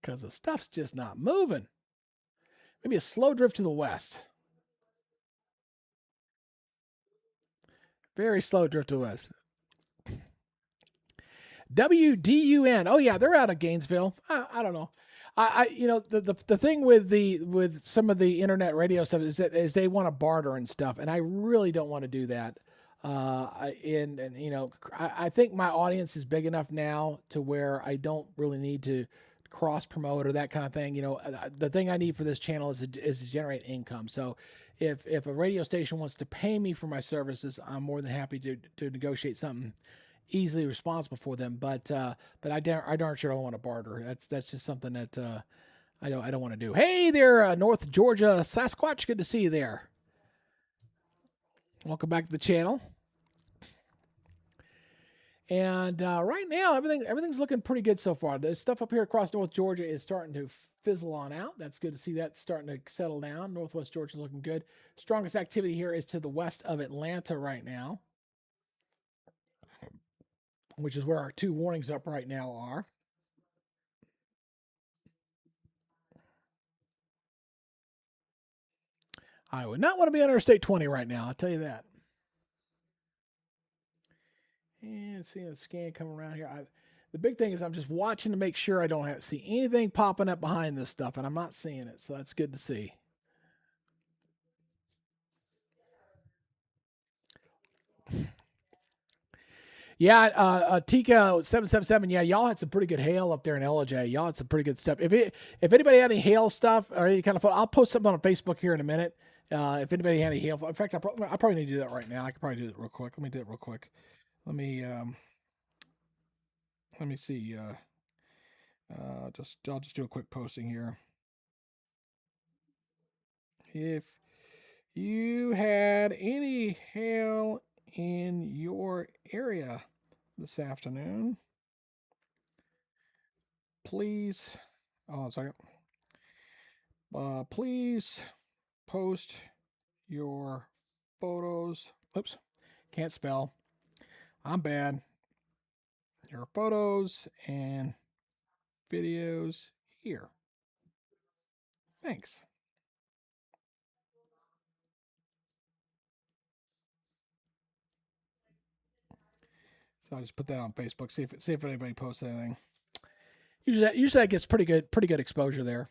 Because the stuff's just not moving. Maybe a slow drift to the west. Very slow drift to the west. WDUN. Oh yeah, they're out of Gainesville. I don't know. The thing with some of the internet radio stuff is they want to barter and stuff, and I really don't want to do that. I think my audience is big enough now to where I don't really need to cross promote or that kind of thing. The thing I need for this channel is to generate income. So if a radio station wants to pay me for my services, I'm more than happy to negotiate something easily responsible for them, but I darn sure don't want to barter. That's just something that I don't want to do. Hey there, North Georgia Sasquatch, good to see you there. Welcome back to the channel. And right now, everything's looking pretty good so far. The stuff up here across North Georgia is starting to fizzle on out. That's good to see that starting to settle down. Northwest Georgia is looking good. Strongest activity here is to the west of Atlanta right now, which is where our 2 warnings up right now are. I would not want to be on Interstate 20 right now, I'll tell you that. And seeing a scan coming around here. The big thing is I'm just watching to make sure I don't see anything popping up behind this stuff, and I'm not seeing it, so that's good to see. Yeah, Tika 777. Yeah, y'all had some pretty good hail up there in LJ. Y'all had some pretty good stuff. If anybody had any hail stuff or any kind of, I'll post something on Facebook here in a minute. If anybody had any hail, in fact, I probably need to do that right now. I could probably do it real quick. Let me do it real quick. Let me see. I'll just do a quick posting here. If you had any hail in your area this afternoon, please, please post your photos. Oops, can't spell. I'm bad. Your photos and videos here. Thanks. So I'll just put that on Facebook. See if anybody posts anything. Usually that gets pretty good exposure there.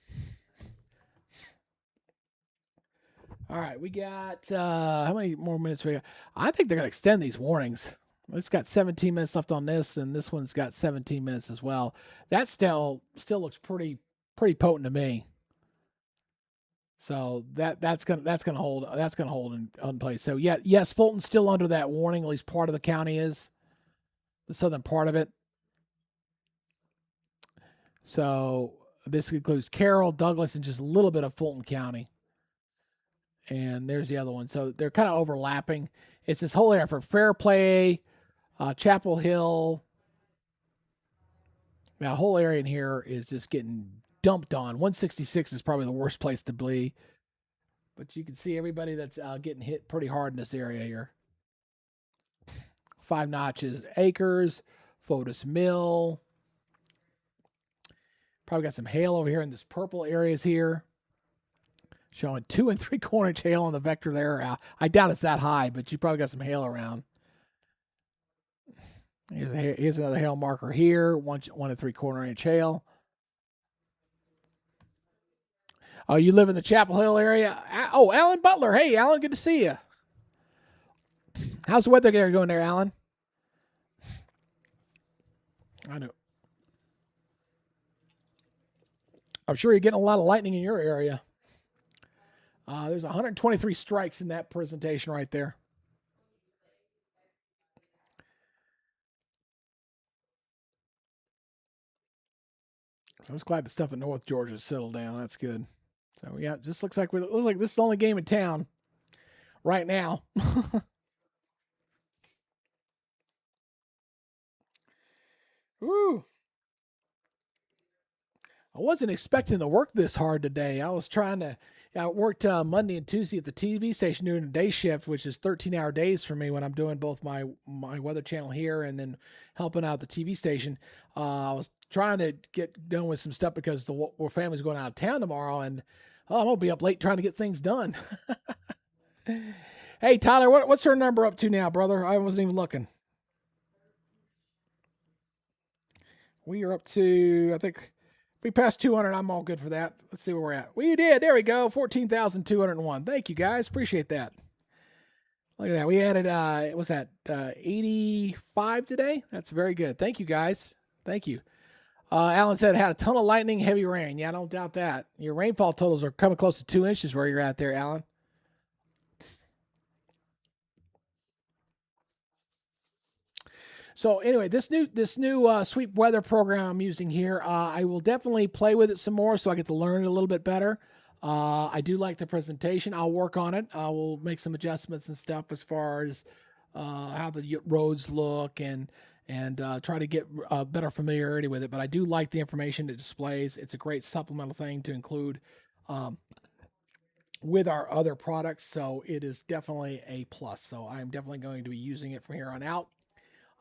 All right, we got how many more minutes we got? I think they're gonna extend these warnings. It's got 17 minutes left on this, and this one's got 17 minutes as well. That still looks pretty potent to me. So that's gonna hold in place. So yeah, yes, Fulton's still under that warning. At least part of the county is, the southern part of it. So this includes Carroll, Douglas, and just a little bit of Fulton County. And there's the other one. So they're kind of overlapping. It's this whole area for Fairplay, Chapel Hill. That whole area in here is just getting dumped on. 166 is probably the worst place to be. But you can see everybody that's getting hit pretty hard in this area here. 5 Notches Acres, Fotis Mill. Probably got some hail over here in this purple areas here. Showing 2 3/4 inch hail on the vector there. I doubt it's that high, but you probably got some hail around. Here's another hail marker here. 1 3/4 inch hail. Oh, you live in the Chapel Hill area? Oh, Alan Butler. Hey, Alan, good to see you. How's the weather going there, Alan? I know. I'm sure you're getting a lot of lightning in your area. There's 123 strikes in that presentation right there. So I'm just glad the stuff in North Georgia settled down. That's good. So yeah, it just looks like this is the only game in town right now. Woo! I wasn't expecting to work this hard today. I worked Monday and Tuesday at the TV station during the day shift, which is 13-hour days for me when I'm doing both my weather channel here and then helping out the TV station. I was trying to get done with some stuff because the family's going out of town tomorrow, and I'm gonna be up late trying to get things done. Hey Tyler, what's her number up to now, brother? I wasn't even looking. We are up to, I think, if we passed 200, I'm all good for that. Let's see where we're at. We did. There we go. 14,201. Thank you, guys. Appreciate that. Look at that. We added, what's that, 85 today? That's very good. Thank you, guys. Thank you. Alan said, had a ton of lightning, heavy rain. Yeah, I don't doubt that. Your rainfall totals are coming close to 2 inches where you're at there, Alan. So anyway, this new sweep weather program I'm using here, I will definitely play with it some more so I get to learn it a little bit better. I do like the presentation. I'll work on it. I will make some adjustments and stuff as far as how the roads look and try to get better familiarity with it. But I do like the information it displays. It's a great supplemental thing to include um, with our other products. So it is definitely a plus. So I'm definitely going to be using it from here on out.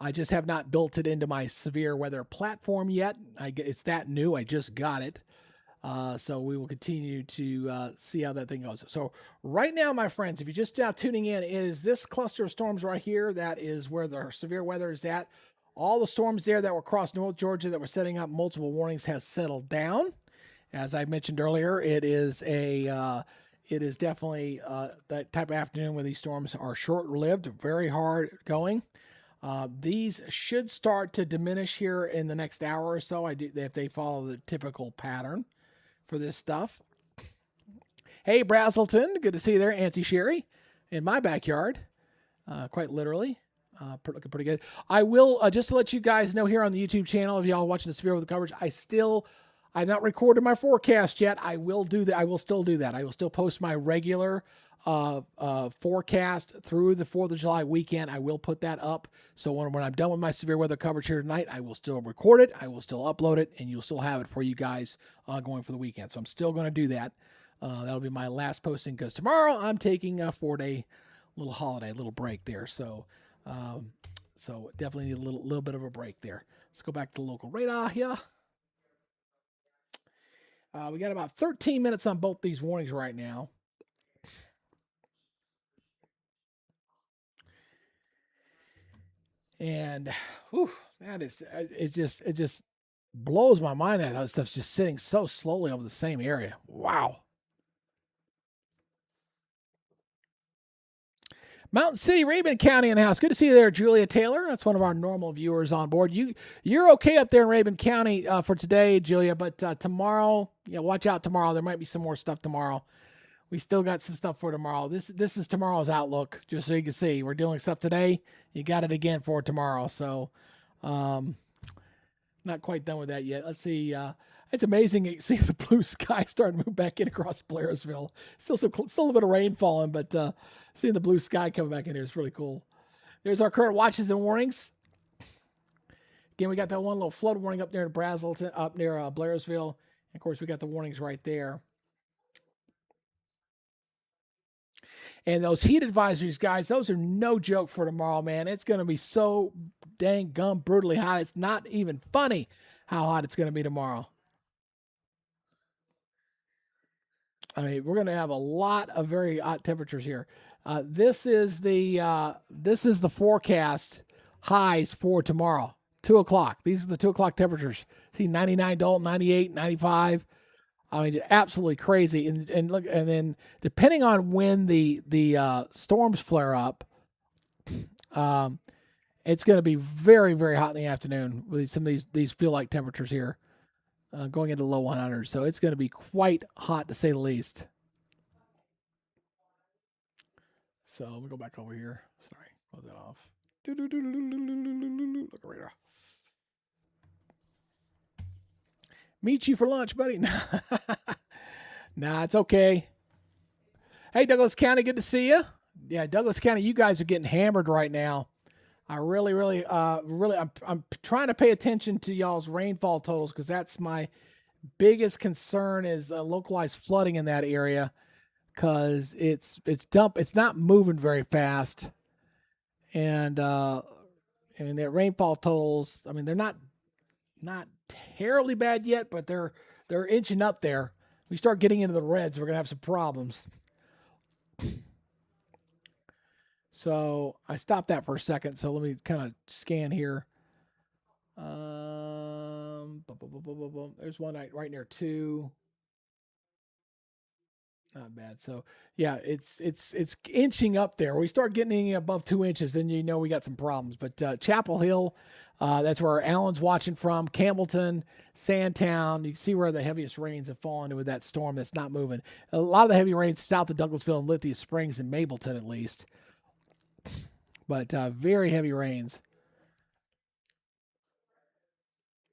I just have not built it into my severe weather platform yet. It's that new. I just got it. So we will continue to see how that thing goes. So right now, my friends, if you're just now tuning in, is this cluster of storms right here? That is where the severe weather is at. All the storms there that were across North Georgia that were setting up multiple warnings has settled down. As I mentioned earlier, it is definitely that type of afternoon where these storms are short-lived, very hard going. These should start to diminish here in the next hour or so. If they follow the typical pattern for this stuff. Hey, Brazelton, good to see you there. Auntie Sherry in my backyard, quite literally. Looking pretty good. I will, just to let you guys know here on the YouTube channel, if y'all watching the Severe with the coverage, I've not recorded my forecast yet. I will do that. I will still do that. I will still post my regular forecast through the 4th of July weekend. I will put that up. So when I'm done with my severe weather coverage here tonight, I will still record it. I will still upload it, and you'll still have it for you guys going for the weekend. So I'm still going to do that. That'll be my last posting because tomorrow I'm taking a 4-day little holiday, little break there. So definitely need a little bit of a break there. Let's go back to the local radar here. We got about 13 minutes on both these warnings right now. And whew, it just blows my mind that that stuff's just sitting so slowly over the same area. Wow. Mountain City, Rabun County in the house. Good to see you there, Julia Taylor. That's one of our normal viewers on board. You're okay up there in Rabun County for today, Julia, but tomorrow, watch out tomorrow. There might be some more stuff tomorrow. We still got some stuff for tomorrow. This is tomorrow's outlook, just so you can see. We're doing stuff today. You got it again for tomorrow. So, not quite done with that yet. Let's see. It's amazing to see the blue sky starting to move back in across Blairsville. Still a little bit of rain falling, but seeing the blue sky coming back in there is really cool. There's our current watches and warnings. Again, we got that one little flood warning up there in Brazelton, up near Blairsville. And of course, we got the warnings right there. And those heat advisories, guys, those are no joke for tomorrow, man. It's going to be so dang gum brutally hot. It's not even funny how hot it's going to be tomorrow. I mean, we're going to have a lot of very hot temperatures here. This is the forecast highs for tomorrow, 2 o'clock. These are the 2 o'clock temperatures. See, 99 Dalton, 98, 95. I mean, absolutely crazy. And look, and then depending on when the storms flare up, It's going to be very, very hot in the afternoon with some of these feel like temperatures here, going into low 100s. So it's going to be quite hot to say the least. So let me go back over here. Sorry, close that off. Look right. Meet you for lunch, buddy. Nah, it's okay. Hey, Douglas County, good to see you. Yeah, Douglas County, you guys are getting hammered right now. I really, really, I'm trying to pay attention to y'all's rainfall totals because that's my biggest concern is localized flooding in that area because it's not moving very fast, and their rainfall totals. I mean, they're not terribly bad yet, but they're inching up there. We start getting into the reds, we're gonna have some problems. So I stopped that for a second. So let me kind of scan here. There's one right near two. Not bad. So yeah, it's inching up there. We start getting above 2 inches, then you know we got some problems. But Chapel Hill, that's where Allen's watching from. Campbellton, Sandtown. You can see where the heaviest rains have fallen with that storm that's not moving. A lot of the heavy rains south of Douglasville and Lithia Springs and Mableton at least. But very heavy rains.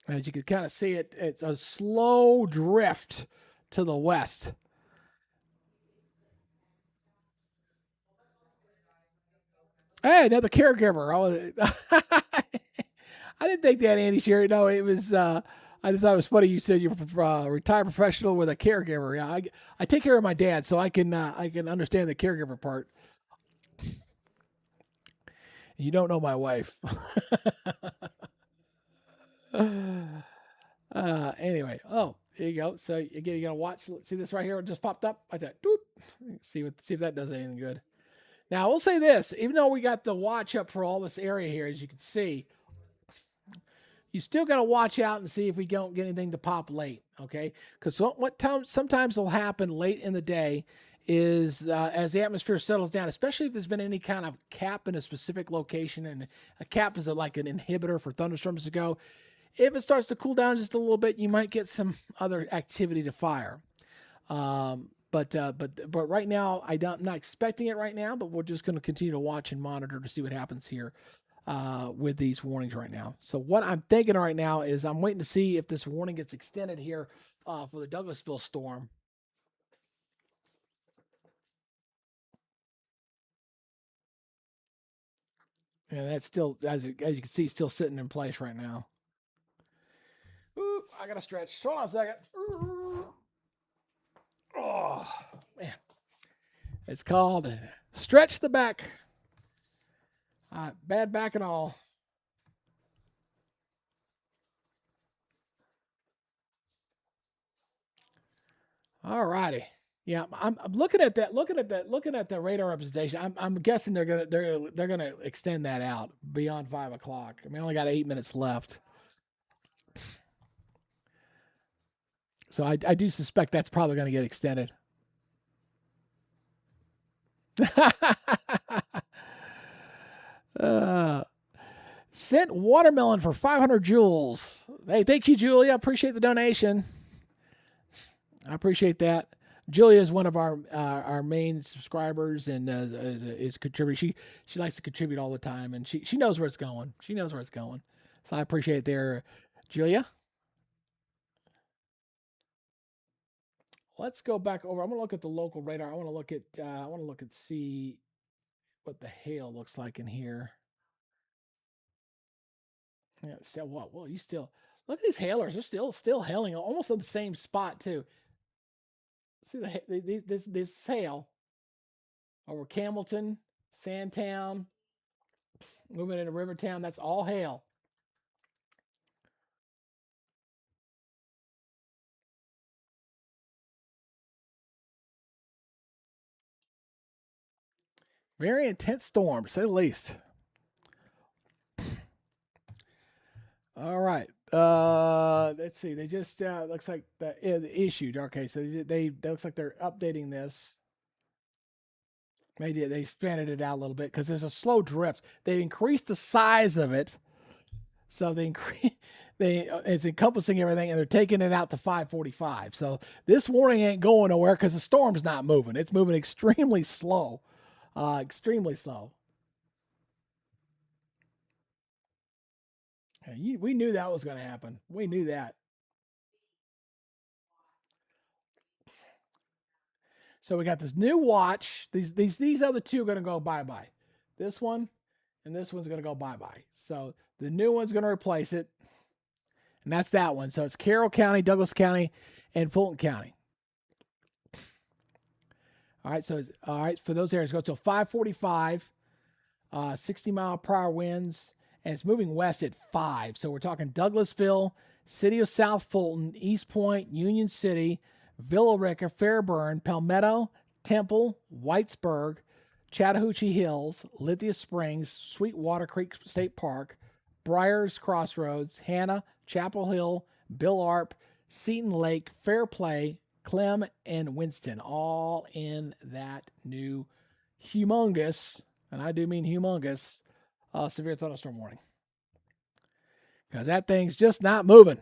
As you can kind of see it's a slow drift to the west. Hey, another caregiver. I didn't think that, Andy Sherry. No, it was. I just thought it was funny. You said you're a retired professional with a caregiver. Yeah, I take care of my dad, so I can understand the caregiver part. You don't know my wife. Anyway, oh, there you go. So again, you gotta watch. See this right here? It just popped up. I thought, doop. See if that does anything good. Now I will say this: even though we got the watch up for all this area here, as you can see, you still got to watch out and see if we don't get anything to pop late. Okay, because sometimes will happen late in the day is as the atmosphere settles down, especially if there's been any kind of cap in a specific location, and a cap is like an inhibitor for thunderstorms to go. If it starts to cool down just a little bit, you might get some other activity to fire. But right now, I'm not expecting it right now. But we're just going to continue to watch and monitor to see what happens here with these warnings right now. So what I'm thinking right now is I'm waiting to see if this warning gets extended here for the Douglasville storm. And that's still, as you can see, still sitting in place right now. Oop, I got to stretch. Hold on a second. Oh, man. It's called Stretch the Back. Bad back and all. All righty. Yeah, I'm looking at that. Looking at the radar representation. I'm guessing they're gonna extend that out beyond 5 o'clock. I mean, I only got 8 minutes left, so I do suspect that's probably going to get extended. uh, Sent watermelon for 500 joules. Hey, thank you, Julia. Appreciate the donation. I appreciate that. Julia is one of our main subscribers and is contributing. She likes to contribute all the time, and she knows where it's going. She knows where it's going. So I appreciate it there, Julia. Let's go back over. I'm gonna look at the local radar. I want to look at see what the hail looks like in here. Yeah, still what? Well, you still look at these hailers. They're still hailing almost on the same spot too. See this hail over Campbellton, Sandtown, moving into Rivertown. That's all hail. Very intense storm, to say the least. All right. Let's see. They just looks like the issued. Okay, so they looks like they're updating this. They did. They expanded it out a little bit because there's a slow drift. They increased the size of it, so they increase. It's encompassing everything, and they're taking it out to 545. So this warning ain't going nowhere because the storm's not moving. It's moving extremely slow, extremely slow. We knew that was going to happen. We knew that. So we got this new watch. These other two are going to go bye bye. This one and this one's going to go bye bye. So the new one's going to replace it, and that's that one. So it's Carroll County, Douglas County, and Fulton County. All right. So all right for those areas, go till 545, 60-mile-per-hour winds, and it's moving west at 5. So we're talking Douglasville, City of South Fulton, East Point, Union City, Villa Rica, Fairburn, Palmetto, Temple, Whitesburg, Chattahoochee Hills, Lithia Springs, Sweetwater Creek State Park, Briars Crossroads, Hannah, Chapel Hill, Bill Arp, Seton Lake, Fairplay, Clem, and Winston, all in that new humongous, and I do mean humongous, severe thunderstorm warning. Because that thing's just not moving.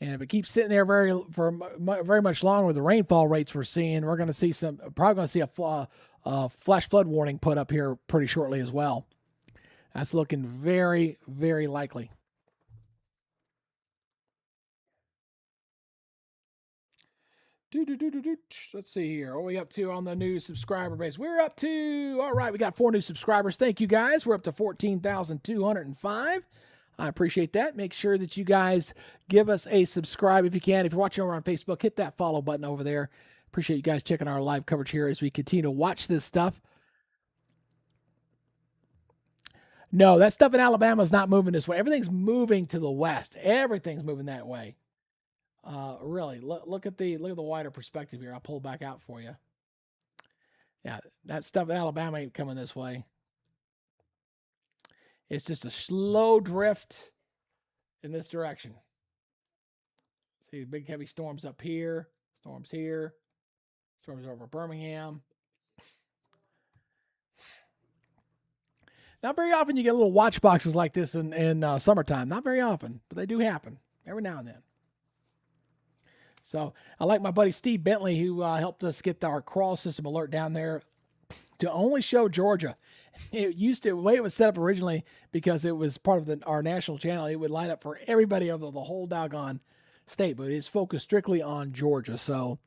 And if it keeps sitting there for very much longer with the rainfall rates we're seeing, we're going to see probably going to see a flash flood warning put up here pretty shortly as well. That's looking very, very likely. Let's see here. What are we up to on the new subscriber base? We're up to, all right, we got 4 new subscribers. Thank you, guys. We're up to 14,205. I appreciate that. Make sure that you guys give us a subscribe if you can. If you're watching over on Facebook, hit that follow button over there. Appreciate you guys checking our live coverage here as we continue to watch this stuff. No, that stuff in Alabama is not moving this way. Everything's moving to the west. Everything's moving that way. Really, look at the wider perspective here. I'll pull back out for you. Yeah, that stuff in Alabama ain't coming this way. It's just a slow drift in this direction. See, big heavy storms up here, storms here, storms over Birmingham. Not very often you get little watch boxes like this in summertime. Not very often, but they do happen every now and then. So I like my buddy Steve Bentley, who helped us get our crawl system alert down there to only show Georgia. It used to, the way it was set up originally, because it was part of our national channel, it would light up for everybody over the whole doggone state, but it's focused strictly on Georgia. So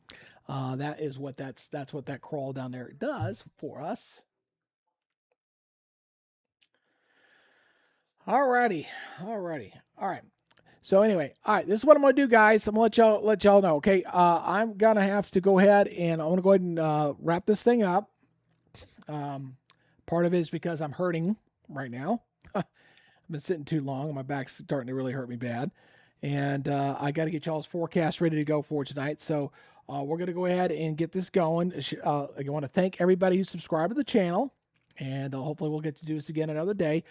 that is what that's what that crawl down there does for us. Alrighty. All right. So anyway, all right, this is what I'm going to do, guys. I'm going to let y'all know, okay? I'm going to have to go ahead and I want to go ahead and wrap this thing up. Part of it is because I'm hurting right now. I've been sitting too long. My back's starting to really hurt me bad. And I got to get y'all's forecast ready to go for tonight. So we're going to go ahead and get this going. I want to thank everybody who subscribed to the channel. And hopefully we'll get to do this again another day.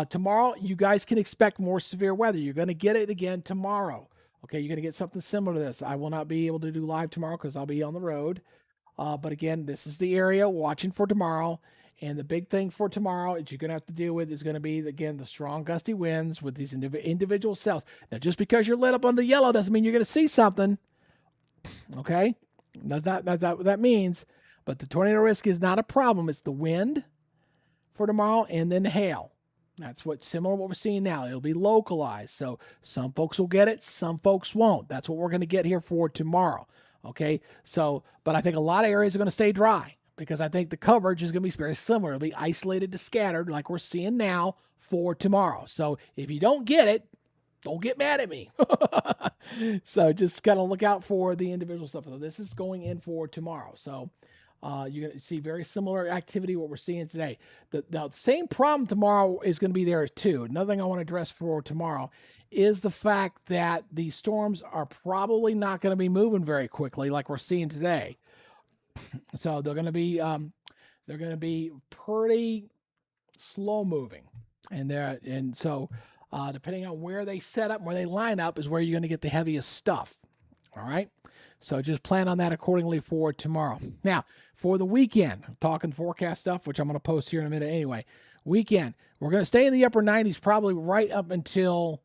Tomorrow, you guys can expect more severe weather. You're going to get it again tomorrow. Okay, you're going to get something similar to this. I will not be able to do live tomorrow because I'll be on the road. But again, this is the area watching for tomorrow. And the big thing for tomorrow that you're going to have to deal with is going to be, again, the strong gusty winds with these individual cells. Now, just because you're lit up on the yellow doesn't mean you're going to see something. Okay? That's not what that means. But the tornado risk is not a problem. It's the wind for tomorrow and then the hail. That's what's similar to what we're seeing now. It'll be localized. So some folks will get it, some folks won't. That's what we're going to get here for tomorrow. Okay? So, but I think a lot of areas are going to stay dry because I think the coverage is going to be very similar. It'll be isolated to scattered like we're seeing now for tomorrow. So if you don't get it, don't get mad at me. So just got to look out for the individual stuff. So this is going in for tomorrow. So you're going to see very similar activity what we're seeing today. The same problem tomorrow is going to be there too. Another thing I want to address for tomorrow is the fact that the storms are probably not going to be moving very quickly like we're seeing today. So they're going to be pretty slow moving, and so depending on where they set up, where they line up, is where you're going to get the heaviest stuff. All right. So just plan on that accordingly for tomorrow. Now, for the weekend, I'm talking forecast stuff, which I'm going to post here in a minute anyway. Weekend, we're going to stay in the upper 90s probably right up until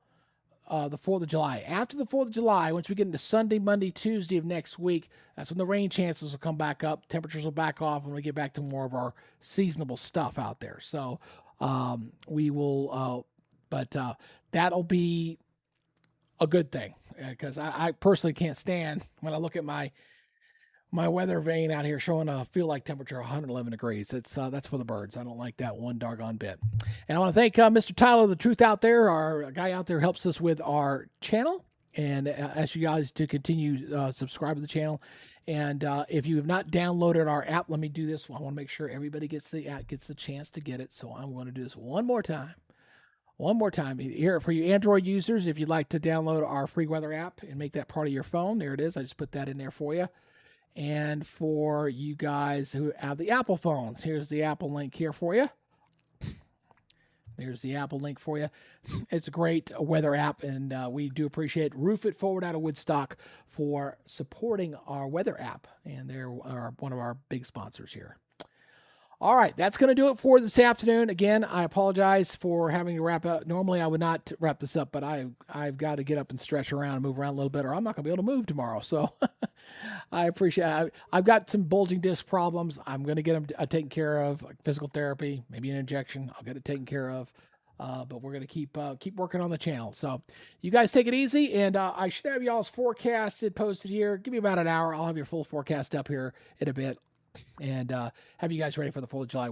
the 4th of July. After the 4th of July, once we get into Sunday, Monday, Tuesday of next week, that's when the rain chances will come back up. Temperatures will back off and we get back to more of our seasonable stuff out there. So we will, but that'll be a good thing because I personally can't stand when I look at my weather vane out here showing a feel like temperature 111 degrees. It's that's for the birds. I don't like that one doggone bit. And I want to thank Mr. Tyler, the Truth Out There, our guy out there, helps us with our channel, and ask you guys to continue subscribe to the channel. And if you have not downloaded our app, let me do this. I want to make sure everybody gets the app, gets the chance to get it. So I'm going to do this one more time. One more time here for you Android users. If you'd like to download our free weather app and make that part of your phone, there it is. I just put that in there for you. And for you guys who have the Apple phones, here's the Apple link here for you. There's the Apple link for you. It's a great weather app, and we do appreciate Roof It Forward out of Woodstock for supporting our weather app. And they're one of our big sponsors here. All right, that's going to do it for this afternoon. Again, I apologize for having to wrap up. Normally, I would not wrap this up, but I've got to get up and stretch around and move around a little bit, or I'm not going to be able to move tomorrow. So I appreciate it. I've got some bulging disc problems. I'm going to get them taken care of, like physical therapy, maybe an injection. I'll get it taken care of. But we're going to keep working on the channel. So you guys take it easy, and I should have y'all's forecasted posted here. Give me about an hour. I'll have your full forecast up here in a bit. And have you guys ready for the 4th of July